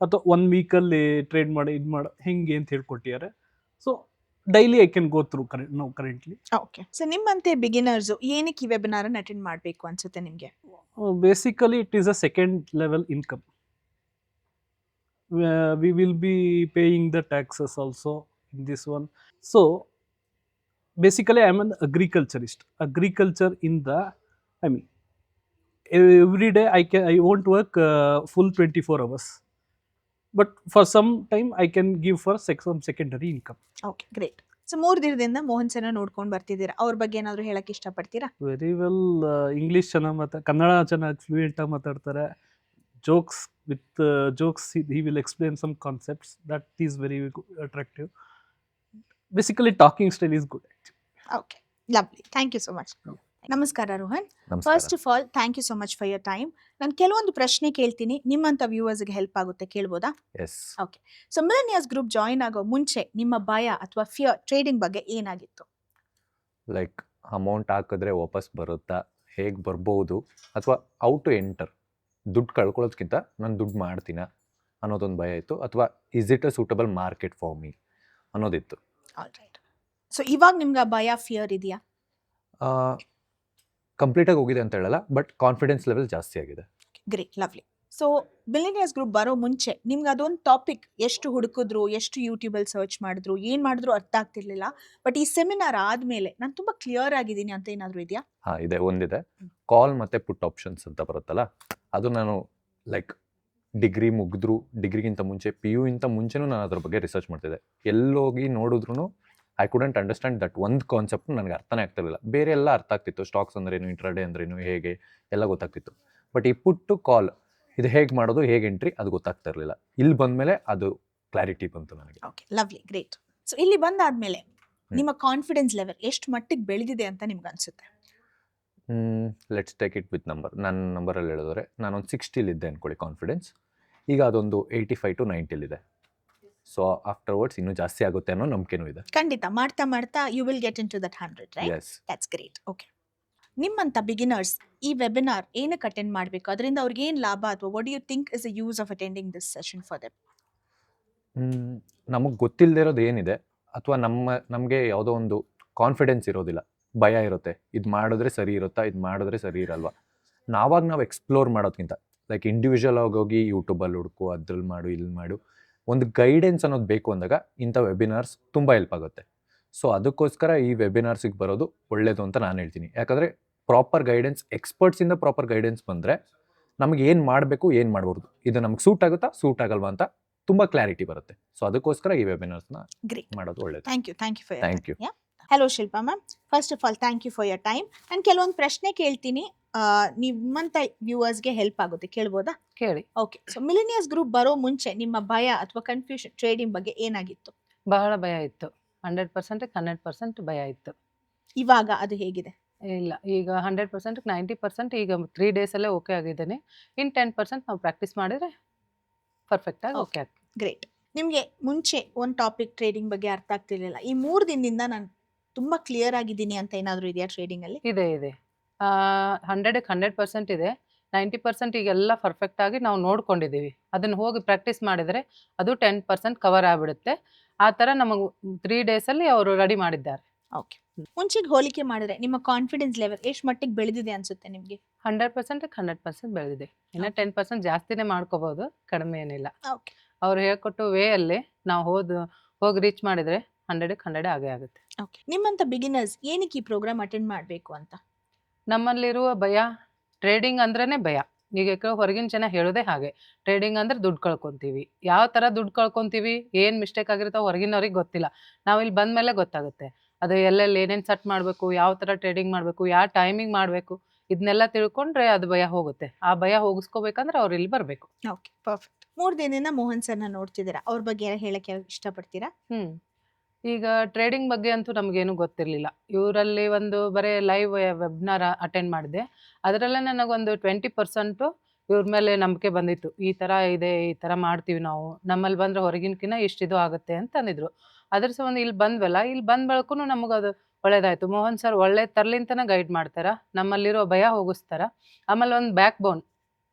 ಅಥವಾ 1 ವೀಕಲ್ಲಿ ಟ್ರೇಡ್ ಮಾಡಿ ಇದು ಮಾಡೋ ಹೆಂಗೆ ಅಂತ ಹೇಳ್ಕೊಟ್ಟಿದ್ದಾರೆ. So daily I can go through ನಾವು ಕರೆಂಟ್ಲಿ. ಓಕೆ. ಸೊ ನಿಮ್ಮಂತೆ ಬಿಗಿನರ್ಸು ಏನಕ್ಕೆ ಈ ವೆಬಿನಾರನ್ನು ಅಟೆಂಡ್ ಮಾಡಬೇಕು ಅನ್ಸುತ್ತೆ ನಿಮಗೆ? Basically it is a second level income. We will be paying the taxes also in this one. So basically I am an agriculturist. Agriculture in the, I mean, every day I won't work full 24 hours. But for some time I can give for some secondary income. Okay, great. So 3 ದಿನದಿಂದ ಮೋಹನ್ ಸರ್ನ ನೋಡ್ಕೊಂಡು ಬರ್ತಿದ್ದೀರಾ, ಅವ್ರ ಬಗ್ಗೆ ಏನಾದರೂ ಹೇಳಕ್ಕೆ ಇಷ್ಟಪಡ್ತೀರಾ? Very well, English ಚೆನ್ನಾಗಿ ಕನ್ನಡ ಚೆನ್ನಾಗಿ ಫ್ಲೂಯೆಂಟಾಗಿ ಮಾತಾಡ್ತಾರೆ. Jokes, with jokes he will explain some concepts that is very attractive. Basically talking style is good actually. Okay, lovely. Thank you so much. ನಮಸ್ಕಾರ ರೋಹನ್. ನಮಸ್ಕಾರ. First of all thank you so much for your time. ನಾನು ಕೆಲವೊಂದು ಪ್ರಶ್ನೆ ಕೇಳ್ತೀನಿ, ನಿಮ್ಮಂಥ ವ್ಯೂವರ್ಸ್ಗೆ help ಆಗುತ್ತೆ, ಕೇಳ್ಬೋದಾ? Yes. Okay. So millionaires group join ಆಗೋ ಮುಂಚೆ ನಿಮ್ಮ ಭಯ ಅಥವಾ ಫಿಯರ್ ಟ್ರೇಡಿಂಗ್ ಬಗ್ಗೆ ಏನಾಗಿತ್ತು? ಲೈಕ್ ಅಮೌಂಟ್ ಹಾಕಿದ್ರೆ ವಾಪಸ್ ಬರುತ್ತಾ, ಹೇಗೆ ಬರ್ಬೋದು, ಅಥವಾ ಔ ಟು ಎಂಟರ್, ದುಡ್ಡು ಕಳ್ಕೊಳ್ಳೋದಕ್ಕಿಂತ ನಾನು ದುಡ್ಡು ಮಾಡ್ತೀನ ಅನ್ನೋದೊಂದು ಭಯ ಇತ್ತು, ಅಥವಾ is it a suitable market for me ಅನ್ನೋದಿತ್ತು. All right. ಸೊ ಇವಾಗ ನಿಮ್ಗೆ ಆ ಭಯ ಫಿಯರ್ ಇದೆಯಾ? ಕಂಪ್ಲೀಟಾಗಿ ಹೋಗಿದೆ ಅಂತ ಹೇಳಲ್ಲ, ಬಟ್ ಕಾನ್ಫಿಡೆನ್ಸ್ ಲೆವೆಲ್ ಜಾಸ್ತಿ ಆಗಿದೆ. Great, lovely. So millionaires group ಬರೋ ಮುಂಚೆ ನಿಮ್ಗೆ ಅದೊಂದು ಟಾಪಿಕ್ ಎಷ್ಟು ಹುಡುಕಿದ್ರು, ಎಷ್ಟು ಯೂಟ್ಯೂಬಲ್ಲಿ ಸರ್ಚ್ ಮಾಡಿದ್ರು, ಏನು ಮಾಡಿದ್ರು ಅರ್ಥ ಆಗ್ತಿರ್ಲಿಲ್ಲ. ಬಟ್ ಈ ಸೆಮಿನಾರ್ ಆದಮೇಲೆ ನಾನು ತುಂಬ ಕ್ಲಿಯರ್ ಆಗಿದ್ದೀನಿ ಅಂತ ಏನಾದರೂ ಇದೆಯಾ? ಹಾಂ, ಇದೆ, ಒಂದಿದೆ. ಕಾಲ್ ಮತ್ತು ಪುಟ್ ಆಪ್ಷನ್ಸ್ ಅಂತ ಬರುತ್ತಲ್ಲ, ಅದು ನಾನು ಲೈಕ್ ಡಿಗ್ರಿ ಮುಗಿದ್ರು, ಡಿಗ್ರಿಗಿಂತ ಮುಂಚೆ PU ಇಂತ ಮುಂಚೆನೂ ನಾನು ಅದ್ರ ಬಗ್ಗೆ ರಿಸರ್ಚ್ ಮಾಡ್ತಿದ್ದೆ. ಎಲ್ಲೋಗಿ ನೋಡಿದ್ರು ಐ ಕುಡೆಂಟ್ ಅಂಡರ್ಸ್ಟ್ಯಾಂಡ್ ದಟ್ ಒಂದು ಕಾನ್ಸೆಪ್ಟ್ ನನಗೆ ಅರ್ಥನೇ ಆಗ್ತಿರಲಿಲ್ಲ. ಬೇರೆ ಎಲ್ಲ ಅರ್ಥ ಆಗ್ತಿತ್ತು, ಸ್ಟಾಕ್ಸ್ ಅಂದ್ರೇನು, ಇಂಟ್ರಾಡೇ ಅಂದ್ರೇನು, ಹೇಗೆ ಎಲ್ಲ ಗೊತ್ತಾಗ್ತಿತ್ತು. ಬಟ್ ಈ ಪುಟ್ಟು ಕಾಲ್ ಇದು ಹೇಗೆ ಮಾಡೋದು, ಹೇಗೆ ಎಂಟ್ರಿ, ಅದು ಗೊತ್ತಾಗ್ತಾ ಇರಲಿಲ್ಲ. ಇಲ್ಲಿ ಬಂದಮೇಲೆ ಅದು ಕ್ಲಾರಿಟಿ ಬಂತು ನನಗೆ. Okay, lovely, great. ಸೊ ಇಲ್ಲಿ ಬಂದಾದ್ಮೇಲೆ ನಿಮ್ಮ ಕಾನ್ಫಿಡೆನ್ಸ್ ಲೆವೆಲ್ ಎಷ್ಟು ಮಟ್ಟಿಗೆ ಬೆಳೆದಿದೆ ಅಂತ ನಿಮ್ಗೆ ಅನ್ಸುತ್ತೆ? Let's take it with number. ನನ್ನ ನಂಬರಲ್ಲಿ ಹೇಳಿದ್ರೆ ನಾನೊಂದು 60 ಇದ್ದೆ ಅಂದ್ಕೊಳ್ಳಿ ಕಾನ್ಫಿಡೆನ್ಸ್. ಈಗ ಅದೊಂದು 85 to 90 ಇದೆ. ಸೊ ಆಫ್ಟರ್ವರ್ಡ್ಸ್ ಇನ್ನೂ ಜಾಸ್ತಿ ಆಗುತ್ತೆ ಅನ್ನೋ ನಂಬಿಕೆನೂ ಇದೆ. ಖಂಡಿತ, ಮಾಡ್ತಾ ಮಾಡ್ತಾ you will get into that 100, right? Yes. That's great. Okay. ನಿಮ್ಮಂಥ ಬಿಗಿನರ್ಸ್ ಈ ವೆಬಿನಾರ್ ಏನಕ್ಕೆ ಅಟೆಂಡ್ ಮಾಡಬೇಕು? ಅದರಿಂದ ಅವ್ರಿಗೆ ಏನು ಲಾಭ, ಅಥವಾ what do you think is the use of attending this session for them? ನಮಗೆ ಗೊತ್ತಿಲ್ಲದೆ ಇರೋದು ಏನಿದೆ, ಅಥವಾ ನಮಗೆ ಯಾವುದೋ ಒಂದು ಕಾನ್ಫಿಡೆನ್ಸ್ ಇರೋದಿಲ್ಲ, ಭಯ ಇರುತ್ತೆ, ಇದು ಮಾಡಿದ್ರೆ ಸರಿ ಇರುತ್ತಾ, ಇದು ಮಾಡಿದ್ರೆ ಸರಿ ಇರಲ್ವಾ. ನಾವು ಎಕ್ಸ್ಪ್ಲೋರ್ ಮಾಡೋದ್ಕಿಂತ ಲೈಕ್ ಇಂಡಿವಿಜುವಲ್ ಆಗಿ ಹೋಗಿ ಯೂಟ್ಯೂಬಲ್ಲಿ ಹುಡುಕು, ಅದ್ರಲ್ಲಿ ಮಾಡು, ಇಲ್ಲಿ ಮಾಡು, ಒಂದು ಗೈಡೆನ್ಸ್ ಅನ್ನೋದು ಬೇಕು ಅಂದಾಗ ಇಂಥ ವೆಬಿನಾರ್ಸ್ ತುಂಬ ಹೆಲ್ಪ್ ಆಗುತ್ತೆ. ಸೊ ಅದಕ್ಕೋಸ್ಕರ ಈ ವೆಬಿನಾರ್ಸಿಗೆ ಬರೋದು ಒಳ್ಳೆಯದು ಅಂತ ನಾನು ಹೇಳ್ತೀನಿ. ಯಾಕಂದರೆ ಪ್ರಾಪರ್ ಗೈಡೆನ್ಸ್, ಎಕ್ಸ್ಪರ್ಟ್ಸಿಂದ ಪ್ರಾಪರ್ ಗೈಡೆನ್ಸ್ ಬಂದರೆ ನಮಗೆ ಏನು ಮಾಡಬೇಕು, ಏನು ಮಾಡ್ಬೋದು, ಇದು ನಮ್ಗೆ ಸೂಟ್ ಆಗುತ್ತಾ, ಸೂಟ್ ಆಗಲ್ವಾ ಅಂತ ತುಂಬ ಕ್ಲಾರಿಟಿ ಬರುತ್ತೆ. ಸೊ ಅದಕ್ಕೋಸ್ಕರ ಈ ವೆಬಿನಾರ್ಸ್ನ ಮಾಡೋದು ಒಳ್ಳೆಯದು. Thank you for thank you. Hello Shilpa ma'am. First of all thank you for your time. ನಾನು ಕೆಲವೊಂದು ಪ್ರಶ್ನೆ ಕೇಳ್ತೀನಿ, ನಿಮ್ಮಂಥ ವ್ಯೂವರ್ಸ್ಗೆ ಹೆಲ್ಪ್ ಆಗುತ್ತೆ, ಕೇಳ್ಬೋದಾ? ಕೇಳಿ. ಓಕೆ. ಸೊ ಮಿಲೆನಿಯರ್ಸ್ ಗ್ರೂಪ್ ಬರೋ ಮುಂಚೆ ನಿಮ್ಮ ಭಯ ಅಥವಾ ಕನ್ಫ್ಯೂಷನ್ ಟ್ರೇಡಿಂಗ್ ಬಗ್ಗೆ ಏನಾಗಿತ್ತು? ಬಹಳ ಭಯ ಇತ್ತು. 100%ಕ್ಕೆ 100% ಭಯ ಇತ್ತು. ಇವಾಗ ಅದು ಹೇಗಿದೆ? ಇಲ್ಲ, ಈಗ 100%ಕ್ಕೆ 90% ಈಗ 3 ಡೇಸಲ್ಲೇ ಓಕೆ ಆಗಿದ್ದೇನೆ. ಇನ್ನು 10% ನಾವು ಪ್ರಾಕ್ಟೀಸ್ ಮಾಡಿದರೆ ಪರ್ಫೆಕ್ಟಾಗಿ ಓಕೆ ಆಗ್ತದೆ. ಗ್ರೇಟ್. ನಿಮಗೆ ಮುಂಚೆ ಒಂದು ಟಾಪಿಕ್ ಟ್ರೇಡಿಂಗ್ ಬಗ್ಗೆ ಅರ್ಥ ಆಗ್ತಿರ್ಲಿಲ್ಲ, ಈ 3 ದಿನದಿಂದ ನಾನು ತುಂಬ ಕ್ಲಿಯರ್ ಆಗಿದ್ದೀನಿ ಅಂತ ಏನಾದರೂ ಇದೆಯಾ ಟ್ರೇಡಿಂಗಲ್ಲಿ? ಇದೆ 100ಕ್ಕೆ 100% ಇದೆ. 90% ಈಗೆಲ್ಲ ಪರ್ಫೆಕ್ಟಾಗಿ ನಾವು ನೋಡ್ಕೊಂಡಿದ್ದೀವಿ. ಅದನ್ನು ಹೋಗಿ ಪ್ರಾಕ್ಟೀಸ್ ಮಾಡಿದರೆ ಅದು 10% ಕವರ್ ಆಗಿಬಿಡುತ್ತೆ. ಆ ಥರ ನಮಗೆ 3 ಡೇಸಲ್ಲಿ ಅವರು ರೆಡಿ ಮಾಡಿದ್ದಾರೆ. ಓಕೆ. ಮುಂಚೆಗೆ ಹೋಲಿಕೆ ಮಾಡಿದ್ರೆ ನಿಮ್ಮ ಕಾನ್ಫಿಡೆನ್ಸ್ ಲೆವೆಲ್ ಎಷ್ಟು ಮಟ್ಟಿಗೆ ಬೆಳೆದಿದೆ ಅನ್ಸುತ್ತೆ ನಿಮಗೆ? 100%ಕ್ಕೆ 100% ಬೆಳೆದಿದೆ. ಇನ್ನು 10% ಜಾಸ್ತಿನೇ ಮಾಡ್ಕೋಬೋದು, ಕಡಿಮೆ ಏನಿಲ್ಲ. ಓಕೆ. ಅವ್ರು ಹೇಳ್ಕೊಟ್ಟು ವೇಯಲ್ಲಿ ನಾವು ಹೋಗಿ ರೀಚ್ ಮಾಡಿದರೆ 100ಕ್ಕೆ 100 ಆಗೇ ಆಗುತ್ತೆ. ಓಕೆ. ನಿಮ್ಮಂಥ ಬಿಗಿನರ್ಸ್ ಏನಕ್ಕೆ ಈ ಪ್ರೋಗ್ರಾಮ್ ಅಟೆಂಡ್ ಮಾಡಬೇಕು ಅಂತ? ನಮ್ಮಲ್ಲಿರುವ ಭಯ, ಟ್ರೇಡಿಂಗ್ ಅಂದ್ರೇ ಭಯ. ಈಗ ಹೊರಗಿನ ಜನ ಹೇಳೋದೇ ಹಾಗೆ, ಟ್ರೇಡಿಂಗ್ ಅಂದ್ರೆ ದುಡ್ಡು ಕಳ್ಕೊತೀವಿ. ಯಾವ ಥರ ದುಡ್ಡು ಕಳ್ಕೊತೀವಿ, ಏನು ಮಿಸ್ಟೇಕ್ ಆಗಿರ್ತಾವೆ ಹೊರಗಿನವ್ರಿಗೆ ಗೊತ್ತಿಲ್ಲ. ನಾವು ಇಲ್ಲಿ ಬಂದ ಮೇಲೆ ಗೊತ್ತಾಗುತ್ತೆ ಅದು ಎಲ್ಲೆಲ್ಲಿ ಏನೇನು ಸೆಟ್ ಮಾಡಬೇಕು, ಯಾವ ಥರ ಟ್ರೇಡಿಂಗ್ ಮಾಡಬೇಕು, ಯಾವ ಟೈಮಿಂಗ್ ಮಾಡಬೇಕು, ಇದನ್ನೆಲ್ಲ ತಿಳ್ಕೊಂಡ್ರೆ ಅದು ಭಯ ಹೋಗುತ್ತೆ. ಆ ಭಯ ಹೋಗಿಸ್ಕೋಬೇಕಂದ್ರೆ ಅವ್ರು ಇಲ್ಲಿ ಬರಬೇಕು. Okay, perfect. 3 ದಿನದಿಂದ ಮೋಹನ್ ಸರ್ನ ನೋಡ್ತಿದ್ದೀರಾ, ಅವ್ರ ಬಗ್ಗೆ ಹೇಳಕ್ಕೆ ಇಷ್ಟಪಡ್ತೀರಾ? ಈಗ ಟ್ರೇಡಿಂಗ್ ಬಗ್ಗೆ ಅಂತೂ ನಮಗೇನು ಗೊತ್ತಿರಲಿಲ್ಲ. ಇವರಲ್ಲಿ ಒಂದು ಬರೀ ಲೈವ್ ವೆಬ್ನಾರ್ ಅಟೆಂಡ್ ಮಾಡಿದೆ. ಅದರಲ್ಲೇ ನನಗೊಂದು 20% ಇವ್ರ ಮೇಲೆ ನಂಬಿಕೆ ಬಂದಿತ್ತು. ಈ ಥರ ಇದೆ, ಈ ಥರ ಮಾಡ್ತೀವಿ ನಾವು. ನಮ್ಮಲ್ಲಿ ಬಂದರೆ ಹೊರಗಿನಕಿನ್ನ ಇಷ್ಟಿದು ಆಗುತ್ತೆ ಅಂತ ಅಂದಿದ್ರು. ಅದ್ರ ಸಂಬಂಧ ಇಲ್ಲಿ ಬಂದ್ವಲ್ಲ, ಇಲ್ಲಿ ಬಂದ ಬಳಿಕೂ ನಮಗದು ಒಳ್ಳೇದಾಯ್ತು. ಮೋಹನ್ ಸರ್ ಒಳ್ಳೆ ತರ್ಲಿಂತನ ಗೈಡ್ ಮಾಡ್ತಾರ. ನಮ್ಮಲ್ಲಿರೋ ಭಯ ಹೋಗಿಸ್ತಾರ. ಆಮೇಲೆ ಒಂದು ಬ್ಯಾಕ್ ಬೋನ್,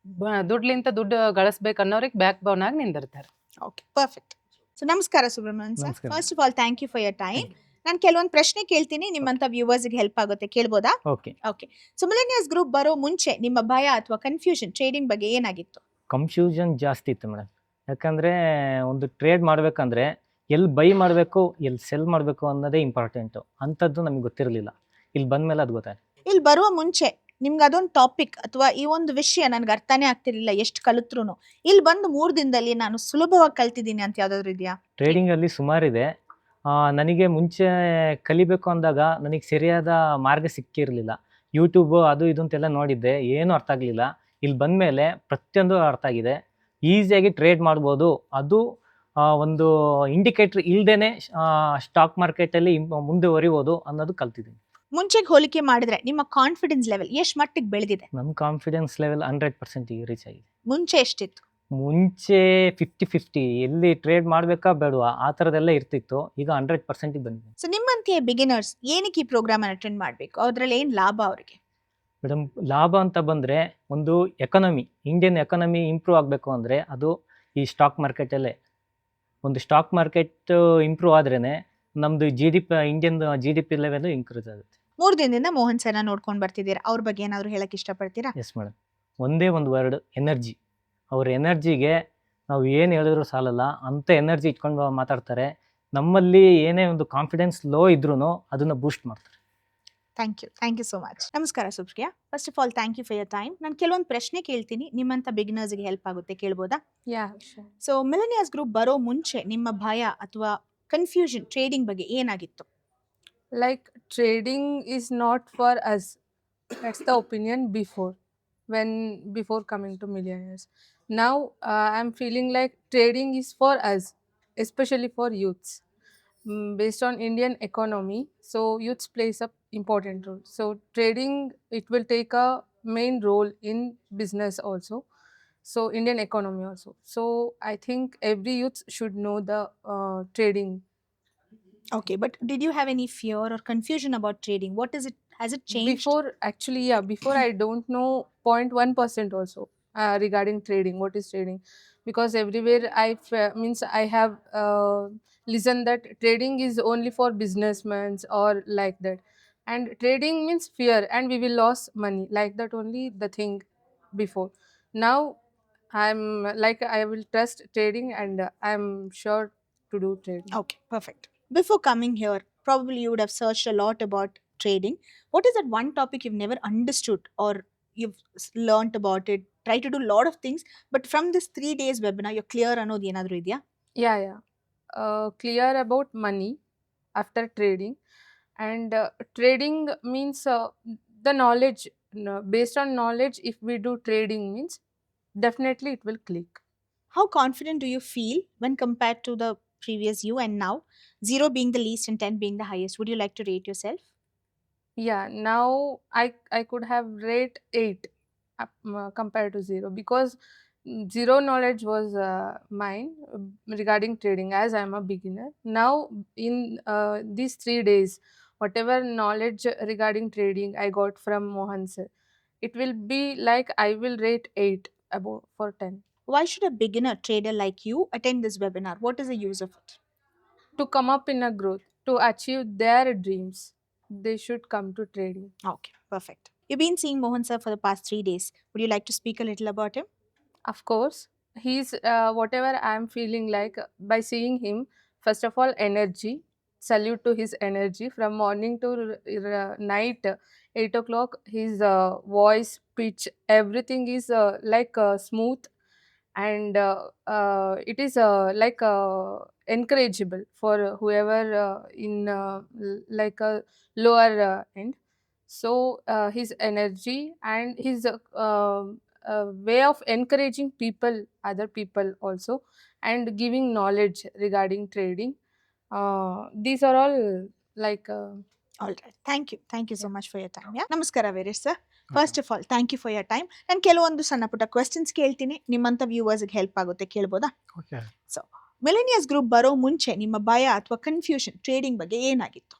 ದುಡ್ಲಿಂತ ದುಡ್ಡು ಗಳಿಸ್ಬೇಕು ಅನ್ನೋರಿಗೆ ಬ್ಯಾಕ್ ಬೋನ್ ಆಗಿ ನಿಂದಿರ್ತಾರೆ. Okay, perfect. ಸೊ ನಮಸ್ಕಾರ ಸುಬ್ರಹ್ಮಣ್ಯನ್ ಸರ್. ನಮಸ್ಕಾರ. First of all thank you for your time. ನಾನು ಕೆಲವೊಂದು ಪ್ರಶ್ನೆ ಕೇಳ್ತೀನಿ, ನಿಮ್ಮಂತ ವ್ಯೂವರ್ಸ್ಗೆ ಹೆಲ್ಪ್ ಆಗುತ್ತೆ, ಕೇಳ್ಬೋದಾ? Okay. Okay. So millionaires group ಬರೋ ಮುಂಚೆ ನಿಮ್ಮ ಭಯ ಅಥವಾ ಕನ್ಫ್ಯೂಷನ್ ಟ್ರೇಡಿಂಗ್ ಬಗ್ಗೆ ಏನಾಗಿತ್ತು? ಕನ್ಫ್ಯೂಷನ್ ಜಾಸ್ತಿ ಇತ್ತು ಮೇಡಮ್. ಯಾಕಂದರೆ ಒಂದು ಟ್ರೇಡ್ ಮಾಡಬೇಕಂದ್ರೆ ಎಲ್ಲಿ ಬೈ ಮಾಡಬೇಕು, ಎಲ್ಲಿ ಸೆಲ್ ಮಾಡಬೇಕು ಅನ್ನೋದೇ ಇಂಪಾರ್ಟೆಂಟು. ಅಂಥದ್ದು ನಮಗೆ ಗೊತ್ತಿರಲಿಲ್ಲ. ಇಲ್ಲಿ ಬಂದಮೇಲೆ ಅದು ಗೊತ್ತಾಯ್ತು. ಇಲ್ಲಿ ಬರುವ ಮುಂಚೆ ನಿಮ್ಗೆ ಅದೊಂದು ಟಾಪಿಕ್ ಅಥವಾ ಈ ಒಂದು ವಿಷಯ ನನಗೆ ಅರ್ಥನೇ ಆಗ್ತಿರ್ಲಿಲ್ಲ ಎಷ್ಟು ಕಲಿತ್ರು, ಇಲ್ಲಿ ಬಂದು 3 ದಿನದಲ್ಲಿ ನಾನು ಸುಲಭವಾಗಿ ಕಲ್ತಿದ್ದೀನಿ ಅಂತ ಯಾವ್ದಾದ್ರು ಇದೆಯಾ? ಟ್ರೇಡಿಂಗಲ್ಲಿ ಸುಮಾರಿದೆ. ನನಗೆ ಮುಂಚೆ ಕಲಿಬೇಕು ಅಂದಾಗ ನನಗೆ ಸರಿಯಾದ ಮಾರ್ಗ ಸಿಕ್ಕಿರಲಿಲ್ಲ. ಯೂಟ್ಯೂಬು ಅದು ಇದು ಅಂತೆಲ್ಲ ನೋಡಿದ್ದೆ, ಏನೂ ಅರ್ಥ ಆಗಲಿಲ್ಲ. ಇಲ್ಲಿ ಬಂದಮೇಲೆ ಪ್ರತಿಯೊಂದು ಅರ್ಥ ಆಗಿದೆ. ಈಸಿಯಾಗಿ ಟ್ರೇಡ್ ಮಾಡ್ಬೋದು. ಅದು ಒಂದು ಇಂಡಿಕೇಟ್ರ್ ಇಲ್ಲದೇ ಸ್ಟಾಕ್ ಮಾರ್ಕೆಟಲ್ಲಿ ಮುಂದುವರಿಬೋದು ಅನ್ನೋದು ಕಲ್ತಿದ್ದೀನಿ. ಮುಂಚೆಗೆ ಹೋಲಿಕೆ ಮಾಡಿದ್ರೆ ನಿಮ್ಮ ಕಾನ್ಫಿಡೆನ್ಸ್ ಲೆವೆಲ್ ಎಷ್ಟು ಮಟ್ಟಿಗೆ ಬೆಳೆದಿದೆ? ನಮ್ಮ ಕಾನ್ಫಿಡೆನ್ಸ್ ಲೆವೆಲ್ 100% ರೀಚ್ ಆಗಿದೆ. ಮುಂಚೆ ಎಷ್ಟಿತ್ತು? ಮುಂಚೆ 50-50 ಎಲ್ಲಿ ಟ್ರೇಡ್ ಮಾಡಬೇಕಾ ಬೇಡವಾ ಆ ಥರದ್ದೆಲ್ಲ ಇರ್ತಿತ್ತು. ಈಗ 100% ಬಂದಿದೆ. ಸೊ ನಿಮ್ಮಂತೆಯೇ ಬಿಗಿನರ್ಸ್ ಏನಕ್ಕೆ ಈ ಪ್ರೋಗ್ರಾಮ್ ಅಟೆಂಡ್ ಮಾಡಬೇಕು? ಅದ್ರಲ್ಲಿ ಏನು ಲಾಭ ಅವರಿಗೆ? ಮೇಡಮ್, ಲಾಭ ಅಂತ ಬಂದರೆ ಒಂದು ಎಕಾನಮಿ, ಇಂಡಿಯನ್ ಎಕಾನಮಿ ಇಂಪ್ರೂವ್ ಆಗಬೇಕು ಅಂದರೆ ಅದು ಈ ಸ್ಟಾಕ್ ಮಾರ್ಕೆಟಲ್ಲೇ. ಒಂದು ಸ್ಟಾಕ್ ಮಾರ್ಕೆಟ್ ಇಂಪ್ರೂವ್ ಆದ್ರೇ ನಮ್ಮದು ಇಂಡಿಯನ್ GDP ಲೆವೆಲ್ ಇನ್ಕ್ರೀಸ್ ಆಗುತ್ತೆ. 3 ದಿನದಿಂದ ಮೋಹನ್ ಸರ್ನ ನೋಡ್ಕೊಂಡು ಬರ್ತಿದ್ದೀರಾ, ಅವ್ರ ಬಗ್ಗೆ ಏನಾದ್ರು ಹೇಳಕ್ ಇಷ್ಟಪಡ್ತೀರಾ? Yes madam. ಒಂದೇ ಒಂದು ವರ್ಡ್, ಎನರ್ಜಿ. ಅವ್ರ ಎನರ್ಜಿಗೆ ನಾವು ಏನು ಹೇಳಿದ್ರು ಸಾಲಲ್ಲ, ಅಂಥ ಎನರ್ಜಿ ಇಟ್ಕೊಂಡು ಮಾತಾಡ್ತಾರೆ. ನಮ್ಮಲ್ಲಿ ಏನೇ ಒಂದು ಕಾನ್ಫಿಡೆನ್ಸ್ ಲೋ ಇದ್ರೂ ಅದನ್ನು ಬೂಸ್ಟ್ ಮಾಡ್ತಾರೆ. Thank you so much. ನಮಸ್ಕಾರ Supriya. First of all thank you for your time. ನಾನು ಕೆಲವೊಂದು ಪ್ರಶ್ನೆ ಕೇಳ್ತೀನಿ, ನಿಮ್ಮಂಥ ಬಿಗಿನರ್ಸ್ಗೆ ಹೆಲ್ಪ್ ಆಗುತ್ತೆ, ಕೇಳ್ಬೋದಾ? Yeah, sure. So millionaires group ಬರೋ ಮುಂಚೆ ನಿಮ್ಮ ಭಯ ಅಥವಾ ಕನ್ಫ್ಯೂಷನ್ ಟ್ರೇಡಿಂಗ್ ಬಗ್ಗೆ ಏನಾಗಿತ್ತು? Like trading is not for us. That's the opinion before coming to millionaires. Now I'm feeling like trading is for us, especially for youths. Based on Indian economy, so youths plays a important role. So trading, it will take a main role in business also. So Indian economy also. So I think every youth should know the trading. Okay, but did you have any fear or confusion about trading? What is it? Has it changed? Before I don't know 0.1% also regarding trading. What is trading? Because everywhere I have listened that trading is only for businessmen or like that. And trading means fear and we will lose money. Like that only the thing before. Now I'm like I will trust trading and I'm sure to do trading. Okay, perfect. Before coming here, probably you would have searched a lot about trading. What is that one topic you've never understood or you've learnt about it? Try to do a lot of things, but from this 3 days webinar, you're clear ಅನ್ನೋದು ಏನಾದರೂ ಇದೆಯಾ? Yeah. Clear about money after trading. And trading means the knowledge. Based on knowledge, if we do trading means definitely it will click. How confident do you feel when compared to the previous you and now? 0 being the least and 10 being the highest. Would you like to rate yourself? Yeah, now I could have rate 8 compared to 0 because 0 knowledge was mine regarding trading as I'm a beginner. Now in these 3 days, whatever knowledge regarding trading I got from Mohan sir, it will be like I will rate 8 above for 10. Why should a beginner trader like you attend this webinar? What is the use of it? To come up in a growth, to achieve their dreams, they should come to trading. Okay, perfect. You've been seeing Mohan sir for the past 3 days. Would you like to speak a little about him? Of course, he's whatever I'm feeling like by seeing him. First of all, energy. Salute to his energy from morning to night, 8 o'clock. His voice, pitch, everything is like smooth, and it is like encourageable for whoever in like a lower end. So his energy and his way of encouraging people, other people also, and giving knowledge regarding trading, These are all like all right, thank you so much for your time. ನಮಸ್ಕಾರ Veeresh sir. First of all thank you for your time. ನಾನು ಕೆಲವೊಂದು ಸಣ್ಣ ಪುಟ್ಟ questions ಕೇಳ್ತೀನಿ, ನಿಮ್ಮಂಥ ವ್ಯೂವರ್ಸ್ಗೆ help ಆಗುತ್ತೆ, ಕೇಳ್ಬೋದಾ? ಓಕೆ. ಸೊ ಮಿಲೇನಿಯರ್ಸ್ ಗ್ರೂಪ್ ಬರೋ ಮುಂಚೆ ನಿಮ್ಮ ಭಯ ಅಥವಾ ಕನ್ಫ್ಯೂಷನ್ ಟ್ರೇಡಿಂಗ್ ಬಗ್ಗೆ ಏನಾಗಿತ್ತು?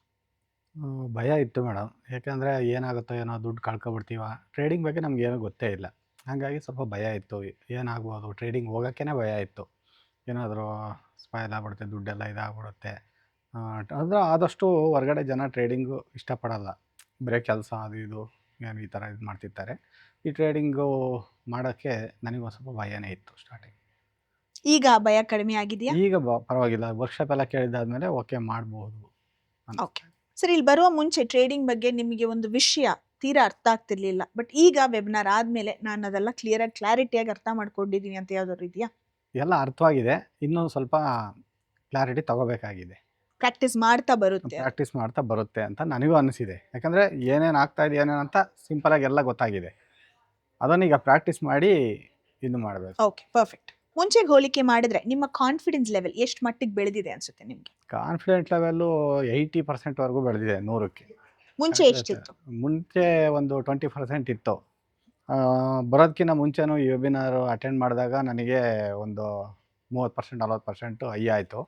ಭಯ ಇತ್ತು ಮೇಡಮ್. ಯಾಕಂದರೆ ಏನಾಗುತ್ತೋ ಏನೋ, ದುಡ್ಡು ಕಳ್ಕೊಬಿಡ್ತೀವ, ಟ್ರೇಡಿಂಗ್ ಬಗ್ಗೆ ನಮ್ಗೆ ಏನೂ ಗೊತ್ತೇ ಇಲ್ಲ. ಹಾಗಾಗಿ ಸ್ವಲ್ಪ ಭಯ ಇತ್ತು, ಏನಾಗ್ಬೋದು, ಟ್ರೇಡಿಂಗ್ ಹೋಗೋಕ್ಕೇ ಭಯ ಇತ್ತು. ಏನಾದರೂ ಸ್ಪಾಯ್ಲ್ ಆಗ್ಬಿಡುತ್ತೆ, ದುಡ್ಡೆಲ್ಲ ಇದಾಗ್ಬಿಡುತ್ತೆ. ಅಂದರೆ ಆದಷ್ಟು ಹೊರಗಡೆ ಜನ ಟ್ರೇಡಿಂಗು ಇಷ್ಟಪಡಲ್ಲ, ಬರೀ ಕೆಲಸ ಅದು ಇದು ಏನು ಈ ಥರ ಇದು ಮಾಡ್ತಿರ್ತಾರೆ. ಈ ಟ್ರೇಡಿಂಗು ಮಾಡೋಕ್ಕೆ ನನಗೊಂದು ಸ್ವಲ್ಪ ಭಯನೇ ಇತ್ತು ಸ್ಟಾರ್ಟಿಂಗ್. ಈಗ ಭಯ ಕಡಿಮೆ ಆಗಿದೆಯಾ? ಈಗ ಪರವಾಗಿಲ್ಲ, ವರ್ಕ್ಶಾಪ್ ಎಲ್ಲ ಕೇಳಿದಾದ್ಮೇಲೆ ಓಕೆ ಮಾಡ್ಬೋದು. ಓಕೆ ಸರ್, ಇಲ್ಲಿ ಬರುವ ಮುಂಚೆ ಟ್ರೇಡಿಂಗ್ ಬಗ್ಗೆ ನಿಮಗೆ ಒಂದು ವಿಷಯ ತೀರಾ ಅರ್ಥ ಆಗ್ತಿರ್ಲಿಲ್ಲ, ಬಟ್ ಈಗ ವೆಬಿನಾರ್ ಆದಮೇಲೆ ನಾನು ಅದೆಲ್ಲ ಕ್ಲಾರಿಟಿಯಾಗಿ ಅರ್ಥ ಮಾಡ್ಕೊಂಡಿದ್ದೀನಿ ಅಂತ ಯಾವ್ದಾದ್ರು ಇದೆಯಾ? ಎಲ್ಲ ಅರ್ಥವಾಗಿದೆ, ಇನ್ನೂ ಸ್ವಲ್ಪ ಕ್ಲಾರಿಟಿ ತಗೋಬೇಕಾಗಿದೆ. ಪ್ರಾಕ್ಟೀಸ್ ಮಾಡ್ತಾ ಬರುತ್ತೆ ಅಂತ ನನಗೂ ಅನಿಸಿದೆ. ಯಾಕಂದರೆ ಏನೇನು ಆಗ್ತಾ ಇದೆ ಏನೇನಂತ ಸಿಂಪಲಾಗಿ ಎಲ್ಲ ಗೊತ್ತಾಗಿದೆ. ಅದನ್ನೀಗ ಪ್ರಾಕ್ಟೀಸ್ ಮಾಡಿ ಇದು ಮಾಡಬೇಕು. Okay, perfect. ಮುಂಚೆಗೆ ಹೋಲಿಕೆ ಮಾಡಿದ್ರೆ ನಿಮ್ಮ ಕಾನ್ಫಿಡೆನ್ಸ್ ಲೆವೆಲ್ ಎಷ್ಟು ಮಟ್ಟಿಗೆ ಬೆಳೆದಿದೆ ಅನ್ಸುತ್ತೆ ನಿಮಗೆ? ಕಾನ್ಫಿಡೆಂಟ್ ಲೆವೆಲ್ಲು 80% ಬೆಳೆದಿದೆ 100ಕ್ಕೆ. ಮುಂಚೆ ಎಷ್ಟಿತ್ತು? ಮುಂಚೆ ಒಂದು 20% ಇತ್ತು. ಬರೋದಕ್ಕಿಂತ ಮುಂಚೆನೂ ಈ ವೆಬಿನಾರು ಅಟೆಂಡ್ ಮಾಡಿದಾಗ ನನಗೆ ಒಂದು 30% 40% ಹೈ ಆಯಿತು.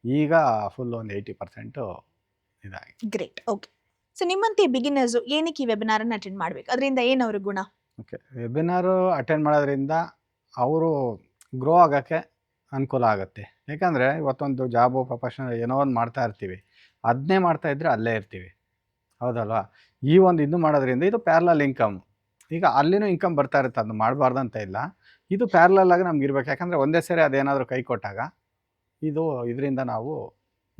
ಈಗ ಫುಲ್ ಒಂದು 80% ಇದಾಗಿ. ಗ್ರೇಟ್. ಓಕೆ, ಸೊ ನಿಮ್ಮಂತೆ ಬಿಗಿನರ್ಸು ಏನಕ್ಕೆ ಈ ವೆಬಿನಾರನ್ನು ಅಟೆಂಡ್ ಮಾಡಬೇಕು? ಅದರಿಂದ ಏನು ಅವ್ರ ಗುಣ? ಓಕೆ, ವೆಬಿನಾರು ಅಟೆಂಡ್ ಮಾಡೋದ್ರಿಂದ ಅವರು ಗ್ರೋ ಆಗೋಕ್ಕೆ ಅನುಕೂಲ ಆಗುತ್ತೆ. ಯಾಕಂದರೆ ಇವತ್ತೊಂದು ಜಾಬು ಪ್ರೊಫೆಷನಲ್ ಏನೋ ಒಂದು ಮಾಡ್ತಾ ಇರ್ತೀವಿ, ಅದನ್ನೇ ಮಾಡ್ತಾ ಇದ್ದರೆ ಅಲ್ಲೇ ಇರ್ತೀವಿ, ಹೌದಲ್ವಾ? ಈ ಒಂದು ಇದು ಮಾಡೋದ್ರಿಂದ ಇದು ಪ್ಯಾರಲಲ್ ಇನ್ಕಮ್. ಈಗ ಅಲ್ಲಿನೂ ಇನ್ಕಮ್ ಬರ್ತಾ ಇರುತ್ತೆ, ಅದು ಮಾಡಬಾರ್ದು ಅಂತ ಇಲ್ಲ. ಇದು ಪ್ಯಾರಲಲ್ ಆಗಿ ನಮ್ಗೆ ಇರ್ಬೇಕು. ಯಾಕಂದರೆ ಒಂದೇ ಸರಿ ಅದೇನಾದರೂ ಕೈ ಕೊಟ್ಟಾಗ ಇದರಿಂದ ನಾವು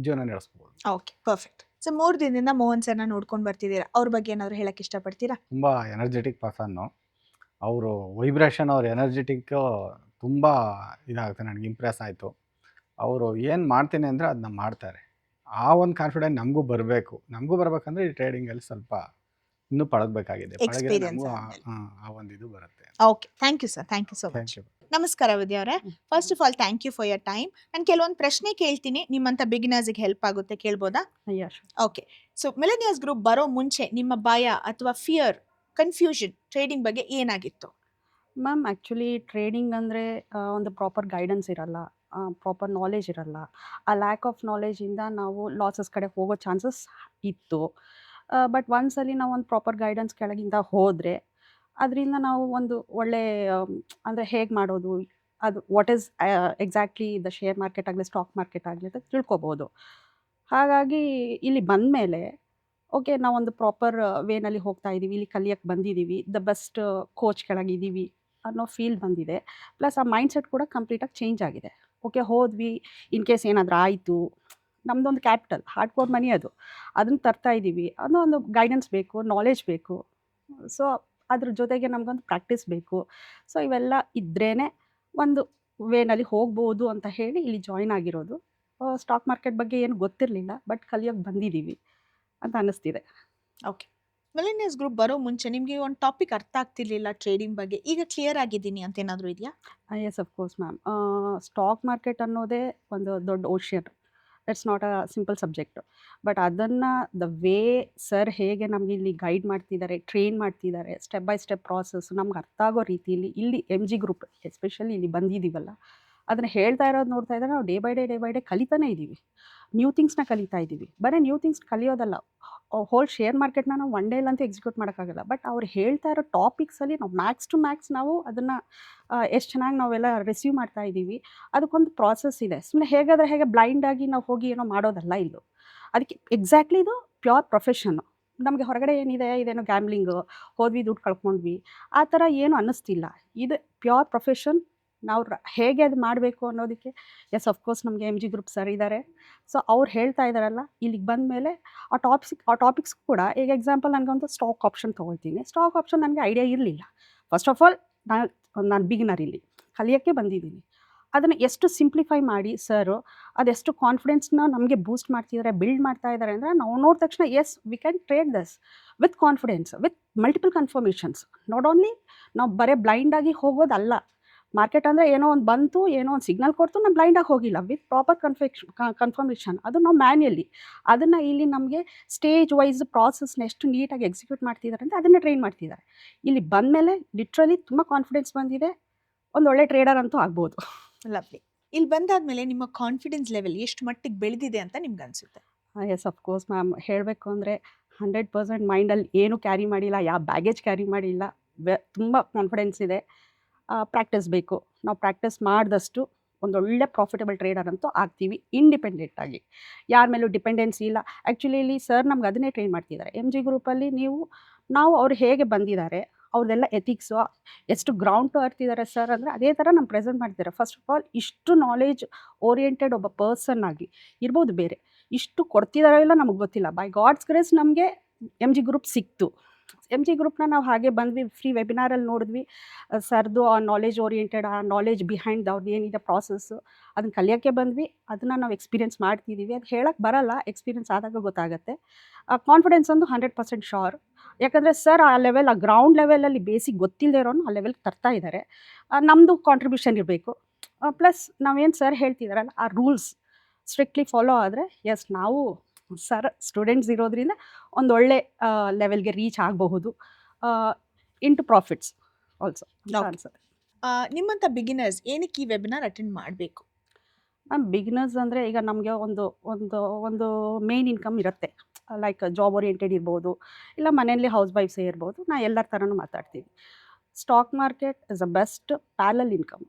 ಜೀವನ ನಡೆಸ್ಬೋದು. Okay, perfect. ಸೊ 3 ದಿನದಿಂದ ಮೋಹನ್ ಸರ್ನ ನೋಡ್ಕೊಂಡು ಬರ್ತಿದ್ದೀರಾ, ಅವ್ರ ಬಗ್ಗೆ ಏನಾದರೂ ಹೇಳಕ್ಕೆ ಇಷ್ಟಪಡ್ತೀರಾ? ತುಂಬ ಎನರ್ಜೆಟಿಕ್ ಪರ್ಸನ್ನು ಅವರು. ವೈಬ್ರೇಷನ್ ಅವ್ರ ಎನರ್ಜೆಟಿಕ್ಕು ತುಂಬ ಇದಾಗುತ್ತೆ, ನನಗೆ ಇಂಪ್ರೆಸ್ ಆಯಿತು. ಅವರು ಏನು ಮಾಡ್ತೀನಿ ಅಂದರೆ ಅದನ್ನ ಮಾಡ್ತಾರೆ. ಆ ಒಂದು ಕಾನ್ಫಿಡೆನ್ಸ್ ನಮಗೂ ಬರಬೇಕಂದ್ರೆ ಈ ಟ್ರೇಡಿಂಗಲ್ಲಿ ಸ್ವಲ್ಪ ಇನ್ನೂ ಪಳಗಬೇಕಾಗಿದೆ. ನಮಗೂ ಆ ಒಂದು ಇದು ಬರುತ್ತೆ. Okay, thank you sir, thank you so much. Thank you. ನಮಸ್ಕಾರ ವಿದ್ಯಾ ಅವರೇ. First of all thank you for your time. ನಾನು ಕೆಲವೊಂದು ಪ್ರಶ್ನೆ ಕೇಳ್ತೀನಿ, ನಿಮ್ಮಂಥ ಬಿಗಿನರ್ಸ್ಗೆ ಹೆಲ್ಪ್ ಆಗುತ್ತೆ, ಕೇಳ್ಬೋದಾ? ಓಕೆ. ಸೊ ಮಿಲೇನಿಯರ್ಸ್ ಗ್ರೂಪ್ ಬರೋ ಮುಂಚೆ ನಿಮ್ಮ ಭಯ ಅಥವಾ ಫಿಯರ್, ಕನ್ಫ್ಯೂಷನ್ ಟ್ರೇಡಿಂಗ್ ಬಗ್ಗೆ ಏನಾಗಿತ್ತು? ಮ್ಯಾಮ್, ಆ್ಯಕ್ಚುಲಿ ಟ್ರೇಡಿಂಗ್ ಅಂದರೆ ಒಂದು ಪ್ರಾಪರ್ ಗೈಡೆನ್ಸ್ ಇರಲ್ಲ, ಪ್ರಾಪರ್ ನಾಲೆಜ್ ಇರಲ್ಲ. ಆ ಲ್ಯಾಕ್ ಆಫ್ ನಾಲೆಜಿಂದ ನಾವು ಲಾಸಸ್ ಕಡೆ ಹೋಗೋ ಚಾನ್ಸಸ್ ಇತ್ತು. ಬಟ್ ಒಂದ್ಸಲಿ ನಾವು ಒಂದು ಪ್ರಾಪರ್ ಗೈಡೆನ್ಸ್ ಕೆಳಗಿಂದ ಹೋದರೆ ಅದರಿಂದ ನಾವು ಒಂದು ಒಳ್ಳೆ ಅಂದರೆ ಹೇಗೆ ಮಾಡೋದು, ಅದು what is exactly the share market ಆಗಲಿ ಸ್ಟಾಕ್ ಮಾರ್ಕೆಟ್ ಆಗಲಿ ಅಂತ ತಿಳ್ಕೊಬೋದು. ಹಾಗಾಗಿ ಇಲ್ಲಿ ಬಂದಮೇಲೆ ಓಕೆ, ನಾವೊಂದು ಪ್ರಾಪರ್ ವೇನಲ್ಲಿ ಹೋಗ್ತಾ ಇದ್ದೀವಿ, ಇಲ್ಲಿ ಕಲಿಯಕ್ಕೆ ಬಂದಿದ್ದೀವಿ, ದ ಬೆಸ್ಟ್ ಕೋಚ್ ಕೆಳಗಿದ್ದೀವಿ ಅನ್ನೋ ಫೀಲ್ ಬಂದಿದೆ. ಪ್ಲಸ್ ಆ ಮೈಂಡ್ಸೆಟ್ ಕೂಡ ಕಂಪ್ಲೀಟಾಗಿ ಚೇಂಜ್ ಆಗಿದೆ. ಓಕೆ, ಹೋದ್ವಿ, ಇನ್ ಕೇಸ್ ಏನಾದರೂ ಆಯಿತು, ನಮ್ಮದೊಂದು ಕ್ಯಾಪಿಟಲ್, ಹಾರ್ಡ್ ಕೋರ್ ಮನಿ ಅದು, ಅದನ್ನು ತರ್ತಾ ಇದ್ದೀವಿ ಅನ್ನೋ ಒಂದು ಗೈಡೆನ್ಸ್ ಬೇಕು, ನಾಲೆಜ್ ಬೇಕು. ಸೊ ಅದ್ರ ಜೊತೆಗೆ ನಮಗೊಂದು ಪ್ರಾಕ್ಟೀಸ್ ಬೇಕು. ಸೊ ಇವೆಲ್ಲ ಇದ್ರೇ ಒಂದು ವೇನಲ್ಲಿ ಹೋಗ್ಬೋದು ಅಂತ ಹೇಳಿ ಇಲ್ಲಿ ಜಾಯ್ನ್ ಆಗಿರೋದು. ಸ್ಟಾಕ್ ಮಾರ್ಕೆಟ್ ಬಗ್ಗೆ ಏನು ಗೊತ್ತಿರಲಿಲ್ಲ, ಬಟ್ ಕಲಿಯೋಕ್ಕೆ ಬಂದಿದ್ದೀವಿ ಅಂತ ಅನ್ನಿಸ್ತಿದೆ. ಓಕೆ, ಮಿಲೇನಿಯರ್ಸ್ ಗ್ರೂಪ್ ಬರೋ ಮುಂಚೆ ನಿಮಗೆ ಒಂದು ಟಾಪಿಕ್ ಅರ್ಥ ಆಗ್ತಿರ್ಲಿಲ್ಲ ಟ್ರೇಡಿಂಗ್ ಬಗ್ಗೆ, ಈಗ ಕ್ಲಿಯರ್ ಆಗಿದ್ದೀನಿ ಅಂತ ಏನಾದರೂ ಇದೆಯಾ? Yes, of course ma'am. Stock market ಅನ್ನೋದೇ ಒಂದು ದೊಡ್ಡ ocean. It's not a simple subject. But ಅದನ್ನು ದ ವೇ ಸರ್ ಹೇಗೆ ನಮಗೆ ಇಲ್ಲಿ ಗೈಡ್ ಮಾಡ್ತಿದ್ದಾರೆ, ಟ್ರೈನ್ ಮಾಡ್ತಿದ್ದಾರೆ, ಸ್ಟೆಪ್ ಬೈ ಸ್ಟೆಪ್ ಪ್ರಾಸೆಸ್ ನಮ್ಗೆ ಅರ್ಥ ಆಗೋ ರೀತಿಯಲ್ಲಿ ಇಲ್ಲಿ MG ಗ್ರೂಪ್ ಎಸ್ಪೆಷಲಿ ಇಲ್ಲಿ ಬಂದಿದ್ದೀವಲ್ಲ, ಅದನ್ನು ಹೇಳ್ತಾ ಇರೋದು ನೋಡ್ತಾ ಇದ್ದಾರೆ. ನಾವು ಡೇ ಬೈ ಡೇ ಕಲಿತಾನೇ ಇದ್ದೀವಿ, ನ್ಯೂ ಥಿಂಗ್ಸ್ನ ಕಲಿತಾ ಇದ್ದೀವಿ. ಬರೀ ನ್ಯೂ ಥಿಂಗ್ಸ್ ಕಲಿಯೋದಲ್ಲ, ಹೋಲ್ ಶೇರ್ ಮಾರ್ಕೆಟ್ನ ನಾವು ಒನ್ ಡೇಲಂತೂ ಎಕ್ಸಿಕ್ಯೂಟ್ ಮಾಡೋಕ್ಕಾಗಲ್ಲ. ಬಟ್ ಅವ್ರು ಹೇಳ್ತಾ ಇರೋ ಟಾಪಿಕ್ಸಲ್ಲಿ ನಾವು ಮ್ಯಾಕ್ಸ್ ಟು ಮ್ಯಾಕ್ಸ್ ನಾವು ಅದನ್ನು ಎಷ್ಟು ಚೆನ್ನಾಗಿ ನಾವೆಲ್ಲ ರಿಸೀವ್ ಮಾಡ್ತಾ ಇದ್ದೀವಿ. ಅದಕ್ಕೊಂದು ಪ್ರಾಸೆಸ್ ಇದೆ. ಸುಮ್ಮನೆ ಹೇಗೆ ಬ್ಲೈಂಡಾಗಿ ನಾವು ಹೋಗಿ ಏನೋ ಮಾಡೋದಲ್ಲ ಇಲ್ಲೂ. ಅದಕ್ಕೆ ಎಕ್ಸಾಕ್ಟ್ಲಿ ಇದು ಪ್ಯೂರ್ ಪ್ರೊಫೆಷನ್ನು. ನಮಗೆ ಹೊರಗಡೆ ಏನಿದೆ, ಇದೇನೋ ಗ್ಯಾಮ್ಲಿಂಗು, ಹೋದ್ವಿ ದುಡ್ಡು ಕಳ್ಕೊಂಡ್ವಿ, ಆ ಥರ ಏನು ಅನ್ನಿಸ್ತಿಲ್ಲ. ಇದು ಪ್ಯೂರ್ ಪ್ರೊಫೆಷನ್. ನಾವು ಹೇಗೆ ಅದು ಮಾಡಬೇಕು ಅನ್ನೋದಕ್ಕೆ ಎಸ್, ಅಫ್ಕೋರ್ಸ್ ನಮಗೆ MG ಗ್ರೂಪ್ ಸರ್ ಇದ್ದಾರೆ. ಸೊ ಅವ್ರು ಹೇಳ್ತಾ ಇದ್ದಾರಲ್ಲ, ಇಲ್ಲಿಗೆ ಬಂದ ಮೇಲೆ ಆ ಟಾಪಿಕ್ಸ್ ಕೂಡ, ಈಗ ಎಕ್ಸಾಂಪಲ್ ನನಗೊಂದು ಸ್ಟಾಕ್ ಆಪ್ಷನ್ ತೊಗೊಳ್ತೀನಿ. ಸ್ಟಾಕ್ ಆಪ್ಷನ್ ನನಗೆ ಐಡಿಯಾ ಇರಲಿಲ್ಲ. ಫಸ್ಟ್ ಆಫ್ ಆಲ್ ನಾನು ಬಿಗಿನರ್, ಇಲ್ಲಿ ಕಲಿಯೋಕ್ಕೆ ಬಂದಿದ್ದೀನಿ. ಅದನ್ನು ಎಷ್ಟು ಸಿಂಪ್ಲಿಫೈ ಮಾಡಿ ಸರು ಅದೆಷ್ಟು ಕಾನ್ಫಿಡೆನ್ಸ್ನ ನಮಗೆ ಬೂಸ್ಟ್ ಮಾಡ್ತಿದ್ದಾರೆ, ಬಿಲ್ಡ್ ಮಾಡ್ತಾ ಇದ್ದಾರೆ ಅಂದರೆ ನಾವು ನೋಡಿದ ತಕ್ಷಣ yes, we can trade this with confidence, with multiple confirmations. Not only ನಾವು ಬರೀ ಬ್ಲೈಂಡಾಗಿ ಹೋಗೋದಲ್ಲ, ಮಾರ್ಕೆಟ್ ಅಂದರೆ ಏನೋ ಒಂದು ಬಂತು, ಏನೋ ಒಂದು ಸಿಗ್ನಲ್ ಕೊಡ್ತು, ನಾವು ಬ್ಲೈಂಡಾಗಿ ಹೋಗಿಲ್ಲ. ವಿತ್ ಪ್ರಾಪರ್ ಕನ್ಫರ್ಮೇಷನ್, ಅದು ನಾವು ಮ್ಯಾನ್ಯಲಿ ಅದನ್ನು ಇಲ್ಲಿ ನಮಗೆ ಸ್ಟೇಜ್ ವೈಸ್ ಪ್ರಾಸೆಸ್ನ ಎಷ್ಟು ನೀಟಾಗಿ ಎಕ್ಸಿಕ್ಯೂಟ್ ಮಾಡ್ತಿದ್ದಾರೆ ಅಂತ ಅದನ್ನು ಟ್ರೈನ್ ಮಾಡ್ತಿದ್ದಾರೆ. ಇಲ್ಲಿ ಬಂದಮೇಲೆ ಲಿಟ್ರಲಿ ತುಂಬ ಕಾನ್ಫಿಡೆನ್ಸ್ ಬಂದಿದೆ, ಒಂದು ಒಳ್ಳೆ ಟ್ರೇಡರ್ ಅಂತೂ ಆಗ್ಬೋದು. ಲವ್ಲಿ. ಇಲ್ಲಿ ಬಂದಾದ್ಮೇಲೆ ನಿಮ್ಮ ಕಾನ್ಫಿಡೆನ್ಸ್ ಲೆವೆಲ್ ಎಷ್ಟು ಮಟ್ಟಿಗೆ ಬೆಳೆದಿದೆ ಅಂತ ನಿಮ್ಗೆ ಅನ್ಸುತ್ತೆ? Yes of course ma'am. ಹೇಳಬೇಕು ಅಂದರೆ 100% ಮೈಂಡಲ್ಲಿ ಏನು ಕ್ಯಾರಿ ಮಾಡಿಲ್ಲ, ಯಾವ ಬ್ಯಾಗೇಜ್ ಕ್ಯಾರಿ ಮಾಡಿಲ್ಲ. ತುಂಬ ಕಾನ್ಫಿಡೆನ್ಸ್ ಇದೆ. ಪ್ರಾಕ್ಟೀಸ್ ಬೇಕು. ನಾವು ಪ್ರಾಕ್ಟೀಸ್ ಮಾಡಿದಷ್ಟು ಒಂದೊಳ್ಳೆ ಪ್ರಾಫಿಟಬಲ್ ಟ್ರೇಡರ್ ಅಂತೂ ಆಗ್ತೀವಿ ಇಂಡಿಪೆಂಡೆಂಟಾಗಿ. ಯಾರ ಮೇಲೂ ಡಿಪೆಂಡೆನ್ಸಿ ಇಲ್ಲ. ಆ್ಯಕ್ಚುಲಿ ಇಲ್ಲಿ ಸರ್ ನಮ್ಗೆ ಅದನ್ನೇ ಟ್ರೈನ್ ಮಾಡ್ತಿದ್ದಾರೆ. ಎಮ್ ಜಿ ಗ್ರೂಪಲ್ಲಿ ನಾವು ಅವ್ರು ಹೇಗೆ ಬಂದಿದ್ದಾರೆ, ಅವ್ರದ್ದೆಲ್ಲ ಎಥಿಕ್ಸು ಎಷ್ಟು ಗ್ರೌಂಡ್ ಟು ಅರ್ತ್ ಇದ್ದಾರೆ ಸರ್ ಅಂದರೆ ಅದೇ ಥರ ನಮ್ಮ ಪ್ರೆಸೆಂಟ್ ಮಾಡ್ತಿದ್ದಾರೆ. ಫಸ್ಟ್ ಆಫ್ ಆಲ್ ಇಷ್ಟು ನಾಲೆಜ್ ಓರಿಯೆಂಟೆಡ್ ಒಬ್ಬ ಪರ್ಸನ್ ಆಗಿ ಇರ್ಬೋದು, ಬೇರೆ ಇಷ್ಟು ಕೊಡ್ತಿದ್ದಾರೋ ಇಲ್ಲ ನಮಗೆ ಗೊತ್ತಿಲ್ಲ. ಬೈ ಗಾಡ್ಸ್ ಗ್ರೇಸ್ ನಮಗೆ ಎಮ್ ಜಿ ಗ್ರೂಪ್ ಸಿಕ್ತು. ಎಮ್ ಜಿ ಗ್ರೂಪ್ನ ನಾವು ಹಾಗೆ ಬಂದ್ವಿ, ಫ್ರೀ ವೆಬಿನಾರಲ್ಲಿ ನೋಡಿದ್ವಿ ಸರ್ದು ಆ ನಾಲೆಜ್ ಓರಿಯೆಂಟೆಡ್, ಆ ನಾಲೆಜ್ ಬಿಹೈಂಡ್ ಅವ್ರದ್ದು ಏನಿದೆ ಪ್ರಾಸೆಸ್ಸು, ಅದನ್ನು ಕಲಿಯೋಕ್ಕೆ ಬಂದ್ವಿ. ಅದನ್ನು ನಾವು ಎಕ್ಸ್ಪೀರಿಯೆನ್ಸ್ ಮಾಡ್ತಿದ್ದೀವಿ. ಅದು ಹೇಳಕ್ಕೆ ಬರಲ್ಲ, ಎಕ್ಸ್ಪೀರಿಯೆನ್ಸ್ ಆದಾಗ ಗೊತ್ತಾಗುತ್ತೆ. ಕಾನ್ಫಿಡೆನ್ಸ್ ಒಂದು 100% ಶೋರ್. ಯಾಕಂದರೆ ಸರ್ ಆ ಲೆವೆಲ್, ಆ ಗ್ರೌಂಡ್ ಲೆವೆಲಲ್ಲಿ ಬೇಸಿಕ್ ಗೊತ್ತಿಲ್ಲದೆ ಇರೋನು ಆ ಲೆವೆಲ್ಗೆ ತರ್ತಾ ಇದ್ದಾರೆ. ನಮ್ಮದು ಕಾಂಟ್ರಿಬ್ಯೂಷನ್ ಇರಬೇಕು. ಪ್ಲಸ್ ನಾವೇನು ಸರ್ ಹೇಳ್ತಿದ್ದಾರಲ್ಲ, ಆ ರೂಲ್ಸ್ ಸ್ಟ್ರಿಕ್ಟ್ಲಿ ಫಾಲೋ ಆದರೆ ಎಸ್ ನಾವು ಸರ್ ಸ್ಟೂಡೆಂಟ್ಸ್ ಇರೋದ್ರಿಂದ ಒಂದು ಒಳ್ಳೆ ಲೆವೆಲ್ಗೆ ರೀಚ್ ಆಗಬಹುದು. Into profits also answer. ನಿಮ್ಮಂಥ ಬಿಗಿನರ್ಸ್ ಏನಕ್ಕೆ ಈ ವೆಬಿನಾರ್ ಅಟೆಂಡ್ ಮಾಡಬೇಕು? ಮ್ಯಾಮ್ ಬಿಗಿನರ್ಸ್ ಅಂದರೆ ಈಗ ನಮಗೆ ಒಂದು ಒಂದು ಒಂದು ಮೇನ್ ಇನ್ಕಮ್ ಇರುತ್ತೆ. ಲೈಕ್ ಜಾಬ್ ಓರಿಯೆಂಟೆಡ್ ಇರ್ಬೋದು, ಇಲ್ಲ ಮನೆಯಲ್ಲಿ ಹೌಸ್ ವೈಫ್ಸೇ ಇರ್ಬೋದು. ನಾ ಎಲ್ಲರ ಥರನೂ ಮಾತಾಡ್ತೀನಿ. Stock market is a best parallel income.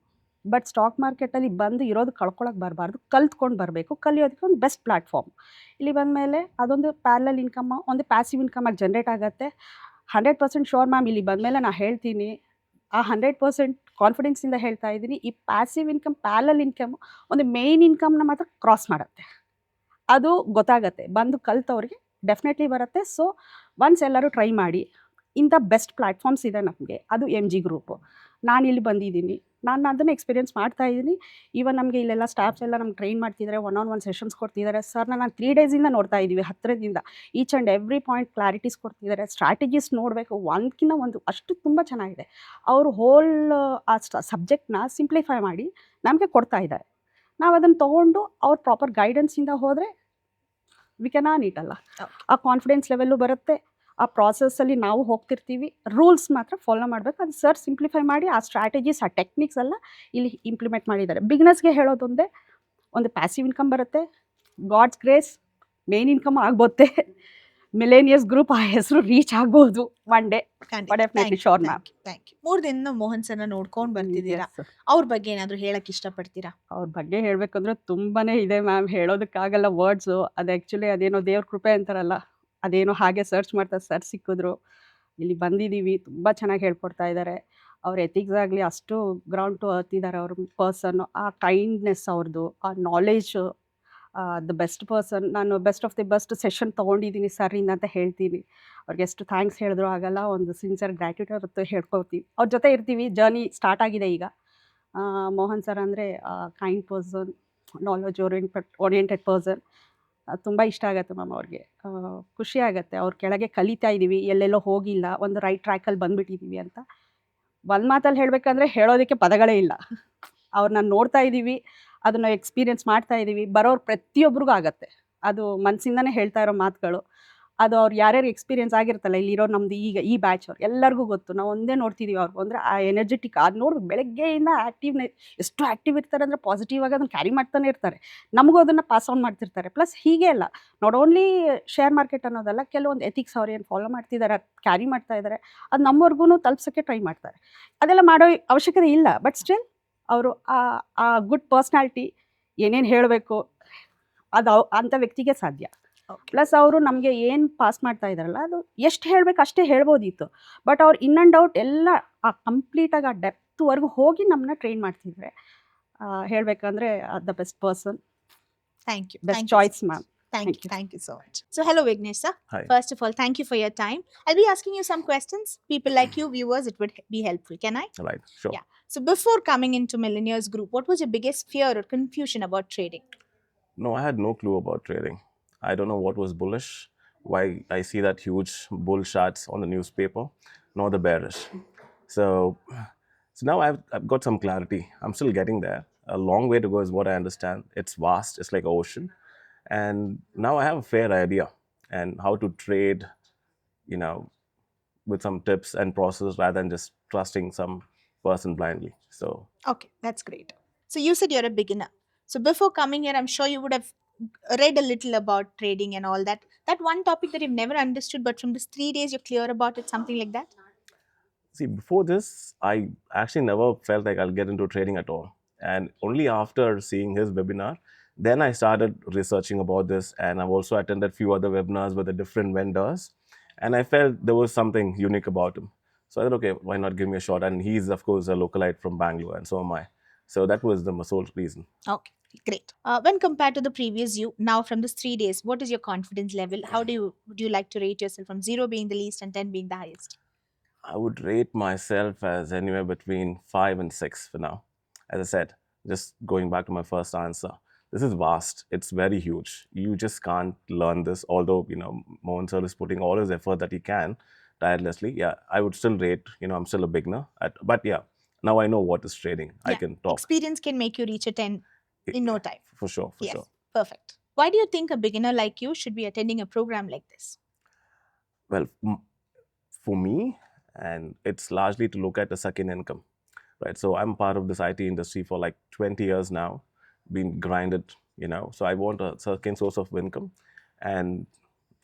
But stock ಮಾರ್ಕೆಟಲ್ಲಿ ಬಂದು ಇರೋದು ಕಳ್ಕೊಳಕ್ಕೆ ಬರಬಾರ್ದು, ಕಲ್ತ್ಕೊಂಡು ಬರಬೇಕು. ಕಲಿಯೋದಕ್ಕೆ ಒಂದು ಬೆಸ್ಟ್ ಪ್ಲ್ಯಾಟ್ಫಾರ್ಮ್. ಇಲ್ಲಿ ಬಂದಮೇಲೆ ಅದೊಂದು ಪ್ಯಾರಲಲ್ ಇನ್ಕಮ್, ಒಂದು ಪ್ಯಾಸಿವ್ ಇನ್ಕಮಾಗಿ ಜನ್ರೇಟ್ ಆಗುತ್ತೆ. 100% ಶೋರ್ ಮ್ಯಾಮ್. ಇಲ್ಲಿ ಬಂದಮೇಲೆ ನಾನು ಹೇಳ್ತೀನಿ, ಆ 100% ಕಾನ್ಫಿಡೆನ್ಸಿಂದ ಹೇಳ್ತಾ ಇದ್ದೀನಿ, ಈ ಪ್ಯಾಸಿವ್ ಇನ್ಕಮ್, ಪ್ಯಾರಲಲ್ ಇನ್ಕಮ್ ಒಂದು ಮೇಯ್ನ್ ಇನ್ಕಮ್ನ ಮಾತ್ರ ಕ್ರಾಸ್ ಮಾಡುತ್ತೆ. ಅದು ಗೊತ್ತಾಗತ್ತೆ, ಬಂದು ಕಲ್ತವ್ರಿಗೆ ಡೆಫಿನೆಟ್ಲಿ ಬರುತ್ತೆ. ಸೊ ಒನ್ಸ್ ಎಲ್ಲರೂ ಟ್ರೈ ಮಾಡಿ. ಇಂಥ ಬೆಸ್ಟ್ ಪ್ಲ್ಯಾಟ್ಫಾರ್ಮ್ಸ್ ಇದೆ ನಮಗೆ, ಅದು ಎಮ್ ಜಿ ಗ್ರೂಪು. ನಾನು ಇಲ್ಲಿ ಬಂದಿದ್ದೀನಿ, ನಾನು ಅದನ್ನು ಎಕ್ಸ್ಪೀರಿಯೆನ್ಸ್ ಮಾಡ್ತಾ ಇದ್ದೀನಿ. ಈವನ್ ನಮಗೆ ಇಲ್ಲೆಲ್ಲ ಸ್ಟಾಫ್ಸ್ ಎಲ್ಲ ನಮ್ಗೆ ಟ್ರೈನ್ ಮಾಡ್ತಿದ್ದಾರೆ, 1-on-1 ಸೆಷನ್ಸ್ ಕೊಡ್ತಿದ್ದಾರೆ. ಸರ್ನ ನಾನು 3 ಡೇಸಿಂದ ನೋಡ್ತಾ ಇದ್ದೀವಿ, ಹತ್ತಿರದಿಂದ. ಈಚ್ ಆ್ಯಂಡ್ ಎವ್ರಿ ಪಾಯಿಂಟ್ ಕ್ಲಾರಿಟೀಸ್ ಕೊಡ್ತಿದ್ದಾರೆ. ಸ್ಟ್ರಾಟಜೀಸ್ ನೋಡಬೇಕು, ಒಂದಕ್ಕಿಂತ ಒಂದು ಅಷ್ಟು ತುಂಬ ಚೆನ್ನಾಗಿದೆ. ಅವರು ಹೋಲ್ ಆ ಸಬ್ಜೆಕ್ಟ್ನ ಸಿಂಪ್ಲಿಫೈ ಮಾಡಿ ನಮಗೆ ಕೊಡ್ತಾ ಇದ್ದಾರೆ. ನಾವು ಅದನ್ನು ತೊಗೊಂಡು ಅವ್ರ ಪ್ರಾಪರ್ ಗೈಡೆನ್ಸಿಂದ ಹೋದರೆ ವಿ ಕ್ಯಾನ್ ಆನ್ ಇಟ್ ಅಲ್ಲ. ಆ ಕಾನ್ಫಿಡೆನ್ಸ್ ಲೆವೆಲ್ಲು ಬರುತ್ತೆ. ಆ ಪ್ರಾಸೆಸ್ಸಲ್ಲಿ ನಾವು ಹೋಗ್ತಿರ್ತೀವಿ. ರೂಲ್ಸ್ ಮಾತ್ರ ಫಾಲೋ ಮಾಡಬೇಕು. ಅದು ಸರ್ ಸಿಂಪ್ಲಿಫೈ ಮಾಡಿ ಆ ಸ್ಟ್ರಾಟಜೀಸ್, ಆ ಟೆಕ್ನಿಕ್ಸ್ ಎಲ್ಲ ಇಲ್ಲಿ ಇಂಪ್ಲಿಮೆಂಟ್ ಮಾಡಿದ್ದಾರೆ. ಬಿಗ್ನರ್ಸ್ಗೆ ಹೇಳೋದೊಂದೇ, ಒಂದು ಪ್ಯಾಸಿವ್ ಇನ್ಕಮ್ ಬರುತ್ತೆ, ಗಾಡ್ಸ್ ಗ್ರೇಸ್ ಮೇನ್ ಇನ್ಕಮ್ ಆಗ್ಬೋತ್ತೆ. ಮಿಲೇನಿಯಸ್ ಗ್ರೂಪ್ ಆ ಹೆಸರು ರೀಚ್ ಆಗ್ಬೋದು one day. Definitely sure ma'am. Thank you. 3 ದಿನ ಮೋಹನ್ ಸರ್ನ ನೋಡ್ಕೊಂಡು ಬರ್ತಿದ್ದೀರಾ, ಅವ್ರ ಬಗ್ಗೆ ಏನಾದರೂ ಹೇಳಕ್ಕೆ ಇಷ್ಟಪಡ್ತೀರಾ? ಅವ್ರ ಬಗ್ಗೆ ಹೇಳಬೇಕಂದ್ರೆ ತುಂಬಾ ಇದೆ ಮ್ಯಾಮ್, ಹೇಳೋದಕ್ಕಾಗಲ್ಲ ವರ್ಡ್ಸು. ಅದು ಆ್ಯಕ್ಚುಲಿ ಅದೇನೋ ದೇವ್ರ ಕೃಪೆ ಅಂತಾರಲ್ಲ, ಅದೇನೋ ಹಾಗೆ ಸರ್ಚ್ ಮಾಡ್ತಾ ಸರ್ ಸಿಕ್ಕಿದ್ರು. ಇಲ್ಲಿ ಬಂದಿದ್ದೀವಿ, ತುಂಬ ಚೆನ್ನಾಗಿ ಹೇಳ್ಕೊಡ್ತಾ ಇದ್ದಾರೆ. ಅವ್ರ ಎಥಿಕ್ಸ್ ಆಗಲಿ ಅಷ್ಟು ಗ್ರೌಂಡ್ ಟು ಅರ್ತ್ ಇದ್ದಾರೆ ಅವ್ರ ಪರ್ಸನ್ನು. ಆ ಕೈಂಡ್ನೆಸ್ ಅವ್ರದ್ದು, ಆ ನಾಲೆಜು, ದ ಬೆಸ್ಟ್ ಪರ್ಸನ್. ನಾನು best of the best session ತೊಗೊಂಡಿದ್ದೀನಿ ಸರಿಂದ ಅಂತ ಹೇಳ್ತೀನಿ. ಅವ್ರಿಗೆ ಎಷ್ಟು ಥ್ಯಾಂಕ್ಸ್ ಹೇಳಿದ್ರು ಆಗಲ್ಲ. ಒಂದು ಸಿನ್ಸಿಯರ್ ಗ್ರ್ಯಾಟ್ಯೂಡ್ ಅವ್ರದ್ದು ಹೇಳ್ಕೊತೀವಿ. ಅವ್ರ ಜೊತೆ ಇರ್ತೀವಿ. ಜರ್ನಿ ಸ್ಟಾರ್ಟ್ ಆಗಿದೆ ಈಗ. ಮೋಹನ್ ಸರ್ ಅಂದರೆ kind person, knowledge oriented person. ತುಂಬ ಇಷ್ಟ ಆಗುತ್ತೆ ಮ್ಯಾಮ್ ಅವ್ರಿಗೆ. ಖುಷಿ ಆಗುತ್ತೆ, ಅವ್ರ ಕೆಳಗೆ ಕಲಿತಾ ಇದ್ದೀವಿ, ಎಲ್ಲೆಲ್ಲೋ ಹೋಗಿಲ್ಲ, ಒಂದು ರೈಟ್ ಟ್ರ್ಯಾಕಲ್ಲಿ ಬಂದುಬಿಟ್ಟಿದ್ದೀವಿ ಅಂತ. ಒಂದು ಮಾತಲ್ಲಿ ಹೇಳಬೇಕಂದ್ರೆ ಹೇಳೋದಕ್ಕೆ ಪದಗಳೇ ಇಲ್ಲ. ಅವ್ರನ್ನ ನೋಡ್ತಾ ಇದ್ದೀವಿ, ಅದನ್ನು ಎಕ್ಸ್ಪೀರಿಯೆನ್ಸ್ ಮಾಡ್ತಾ ಇದ್ದೀವಿ. ಬರೋರು ಪ್ರತಿಯೊಬ್ಬರಿಗೂ ಆಗತ್ತೆ. ಅದು ಮನಸ್ಸಿಂದನೇ ಹೇಳ್ತಾ ಇರೋ ಮಾತುಗಳು. ಅದು ಅವ್ರು ಯಾರ್ಯಾರು ಎಕ್ಸ್ಪೀರಿಯೆನ್ಸ್ ಆಗಿರ್ತಲ್ಲ, ಇಲ್ಲಿರೋ ನಮ್ಮದು ಈಗ ಈ ಬ್ಯಾಚ್ ಅವ್ರು ಎಲ್ಲರಿಗೂ ಗೊತ್ತು. ನಾವು ಒಂದೇ ನೋಡ್ತಿದ್ದೀವಿ ಅವ್ರಿಗೆ ಅಂದರೆ ಆ ಎನರ್ಜೆಟಿಕ್. ಅದು ನೋಡ್ಬೇಕು, ಬೆಳಗ್ಗೆಯಿಂದ ಎಷ್ಟು ಆ್ಯಕ್ಟಿವ್ ಇರ್ತಾರೆ ಅಂದರೆ ಪಾಸಿಟಿವ್ ಆಗಿ ಅದನ್ನು ಕ್ಯಾರಿ ಮಾಡ್ತಾನೆ ಇರ್ತಾರೆ. ನಮಗೂ ಅದನ್ನು ಪಾಸ್ ಆನ್ ಮಾಡ್ತಿರ್ತಾರೆ. ಪ್ಲಸ್ ಹೀಗೆ ಅಲ್ಲ, ನಾಟ್ ಓನ್ಲಿ ಶೇರ್ ಮಾರ್ಕೆಟ್ ಅನ್ನೋದಲ್ಲ, ಕೆಲವೊಂದು ಎಥಿಕ್ಸ್ ಅವ್ರು ಏನು ಫಾಲೋ ಮಾಡ್ತಿದ್ದಾರೆ, ಕ್ಯಾರಿ ಮಾಡ್ತಾ ಇದ್ದಾರೆ, ಅದು ನಮ್ಮವ್ರಿಗೂ ತಲುಪ್ಸೋಕ್ಕೆ ಟ್ರೈ ಮಾಡ್ತಾರೆ. ಅದೆಲ್ಲ ಮಾಡೋ ಅವಶ್ಯಕತೆ ಇಲ್ಲ. ಬಟ್ ಸ್ಟಿಲ್ ಅವರು ಆ ಗುಡ್ ಪರ್ಸ್ನಾಲಿಟಿ, ಏನೇನು ಹೇಳಬೇಕು ಅದು ಅಂಥ ವ್ಯಕ್ತಿಗೆ ಸಾಧ್ಯ. ಪ್ಲಸ್ ಅವರು ನಮಗೆ ಏನು ಪಾಸ್ ಮಾಡ್ತಾ ಇದ್ದಾರಲ್ಲ, ಅದು ಎಷ್ಟು ಹೇಳಬೇಕು ಅಷ್ಟೇ ಹೇಳ್ಬೋದಿತ್ತು. ಬಟ್ ಅವ್ರು ಇನ್ ಆ್ಯಂಡ್ ಔಟ್ ಎಲ್ಲ ಆ ಕಂಪ್ಲೀಟಾಗಿ ಆ ಡೆಪ್ತ್ವರೆಗೂ ಹೋಗಿ ನಮ್ಮನ್ನ ಟ್ರೈನ್ ಮಾಡ್ತಿದ್ದಾರೆ. ಹೇಳಬೇಕಂದ್ರೆ the best person. Thank you. Best choice ma'am. Thank you so much. So hello Vignesh sir. Hi. First of all, thank you for your time. I'll be asking you some questions. People like you, viewers, it would be helpful. Can I? Right, sure. Yeah. So before coming into Millionaires Group, what was your biggest fear or confusion about trading? No, I had no clue about trading. I don't know what was bullish, why I see that huge bull charts on the newspaper, nor the bearish. So So now I've got some clarity. I'm still getting there. A long way to go is what I understand. It's vast. It's like an ocean. And now I have a fair idea and how to trade, with some tips and process rather than just trusting some person blindly. So Okay, that's great. So you said you're a beginner. So before coming here, I'm sure you would have read a little about trading and all that. That one topic that you've never understood, but from these 3 days you're clear about it, something like that? see, before this, I actually never felt like I'll get into trading at all. And only after seeing his webinar, then I started researching about this. And I've also attended few other webinars with the different vendors. And I felt there was something unique about him. So I thought, okay, why not give me a shot? And he's, of course, a localite from Bangalore, and so am I. So that was the sole reason. Okay, great. When compared to the previous you, now from this 3 days, what is your confidence level? How would you like to rate yourself, from 0 being the least and 10 being the highest? I would rate myself as anywhere between 5 and 6 for now. As I said, just going back to my first answer, this is vast. It's very huge. You just can't learn this. Although, Mohan sir is putting all his effort that he can tirelessly. Yeah, I would still rate, I'm still a beginner. But yeah, now I know what is trading. I can talk. Experience can make you reach a 10 in no time. For sure, Yes, sure. perfect. Why do you think a beginner like you should be attending a program like this? Well, for me, and it's largely to look at the second income, right? So I'm part of this IT industry for like 20 years now, been grinded, so I want a second source of income, and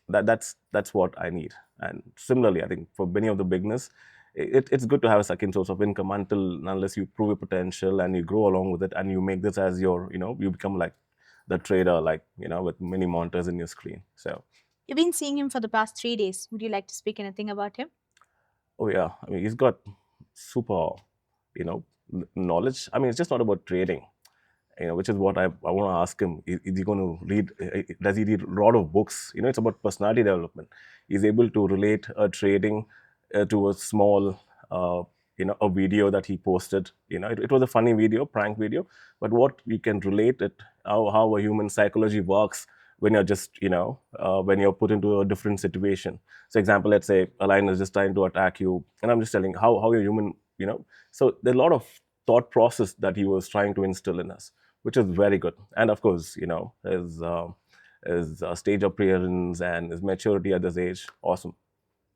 that's what I need. And similarly, I think for many of the beginners, it's good to have a second source of income unless you prove your potential and you grow along with it, and you make this as your, you become like the trader, like, with many monitors in your screen. So You've been seeing him for the past 3 days. Would you like to speak anything about him? oh yeah, I mean, he's got super, knowledge. I mean, it's just not about trading, which is what I want to ask him. Is he going to read? Does he read a lot of books? It's about personality development. He's able to relate trading to a small, a video that he posted. It was a funny video, prank video, but what you can relate it, how a human psychology works when you're just, when you're put into a different situation. So example, let's say a lion is just trying to attack you, and I'm just telling how you're human, So there's a lot of thought process that he was trying to instill in us, which is very good. And of course, his stage appearance and his maturity at this age, awesome.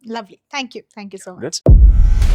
Lovely. Thank you. Thank you so much. Good.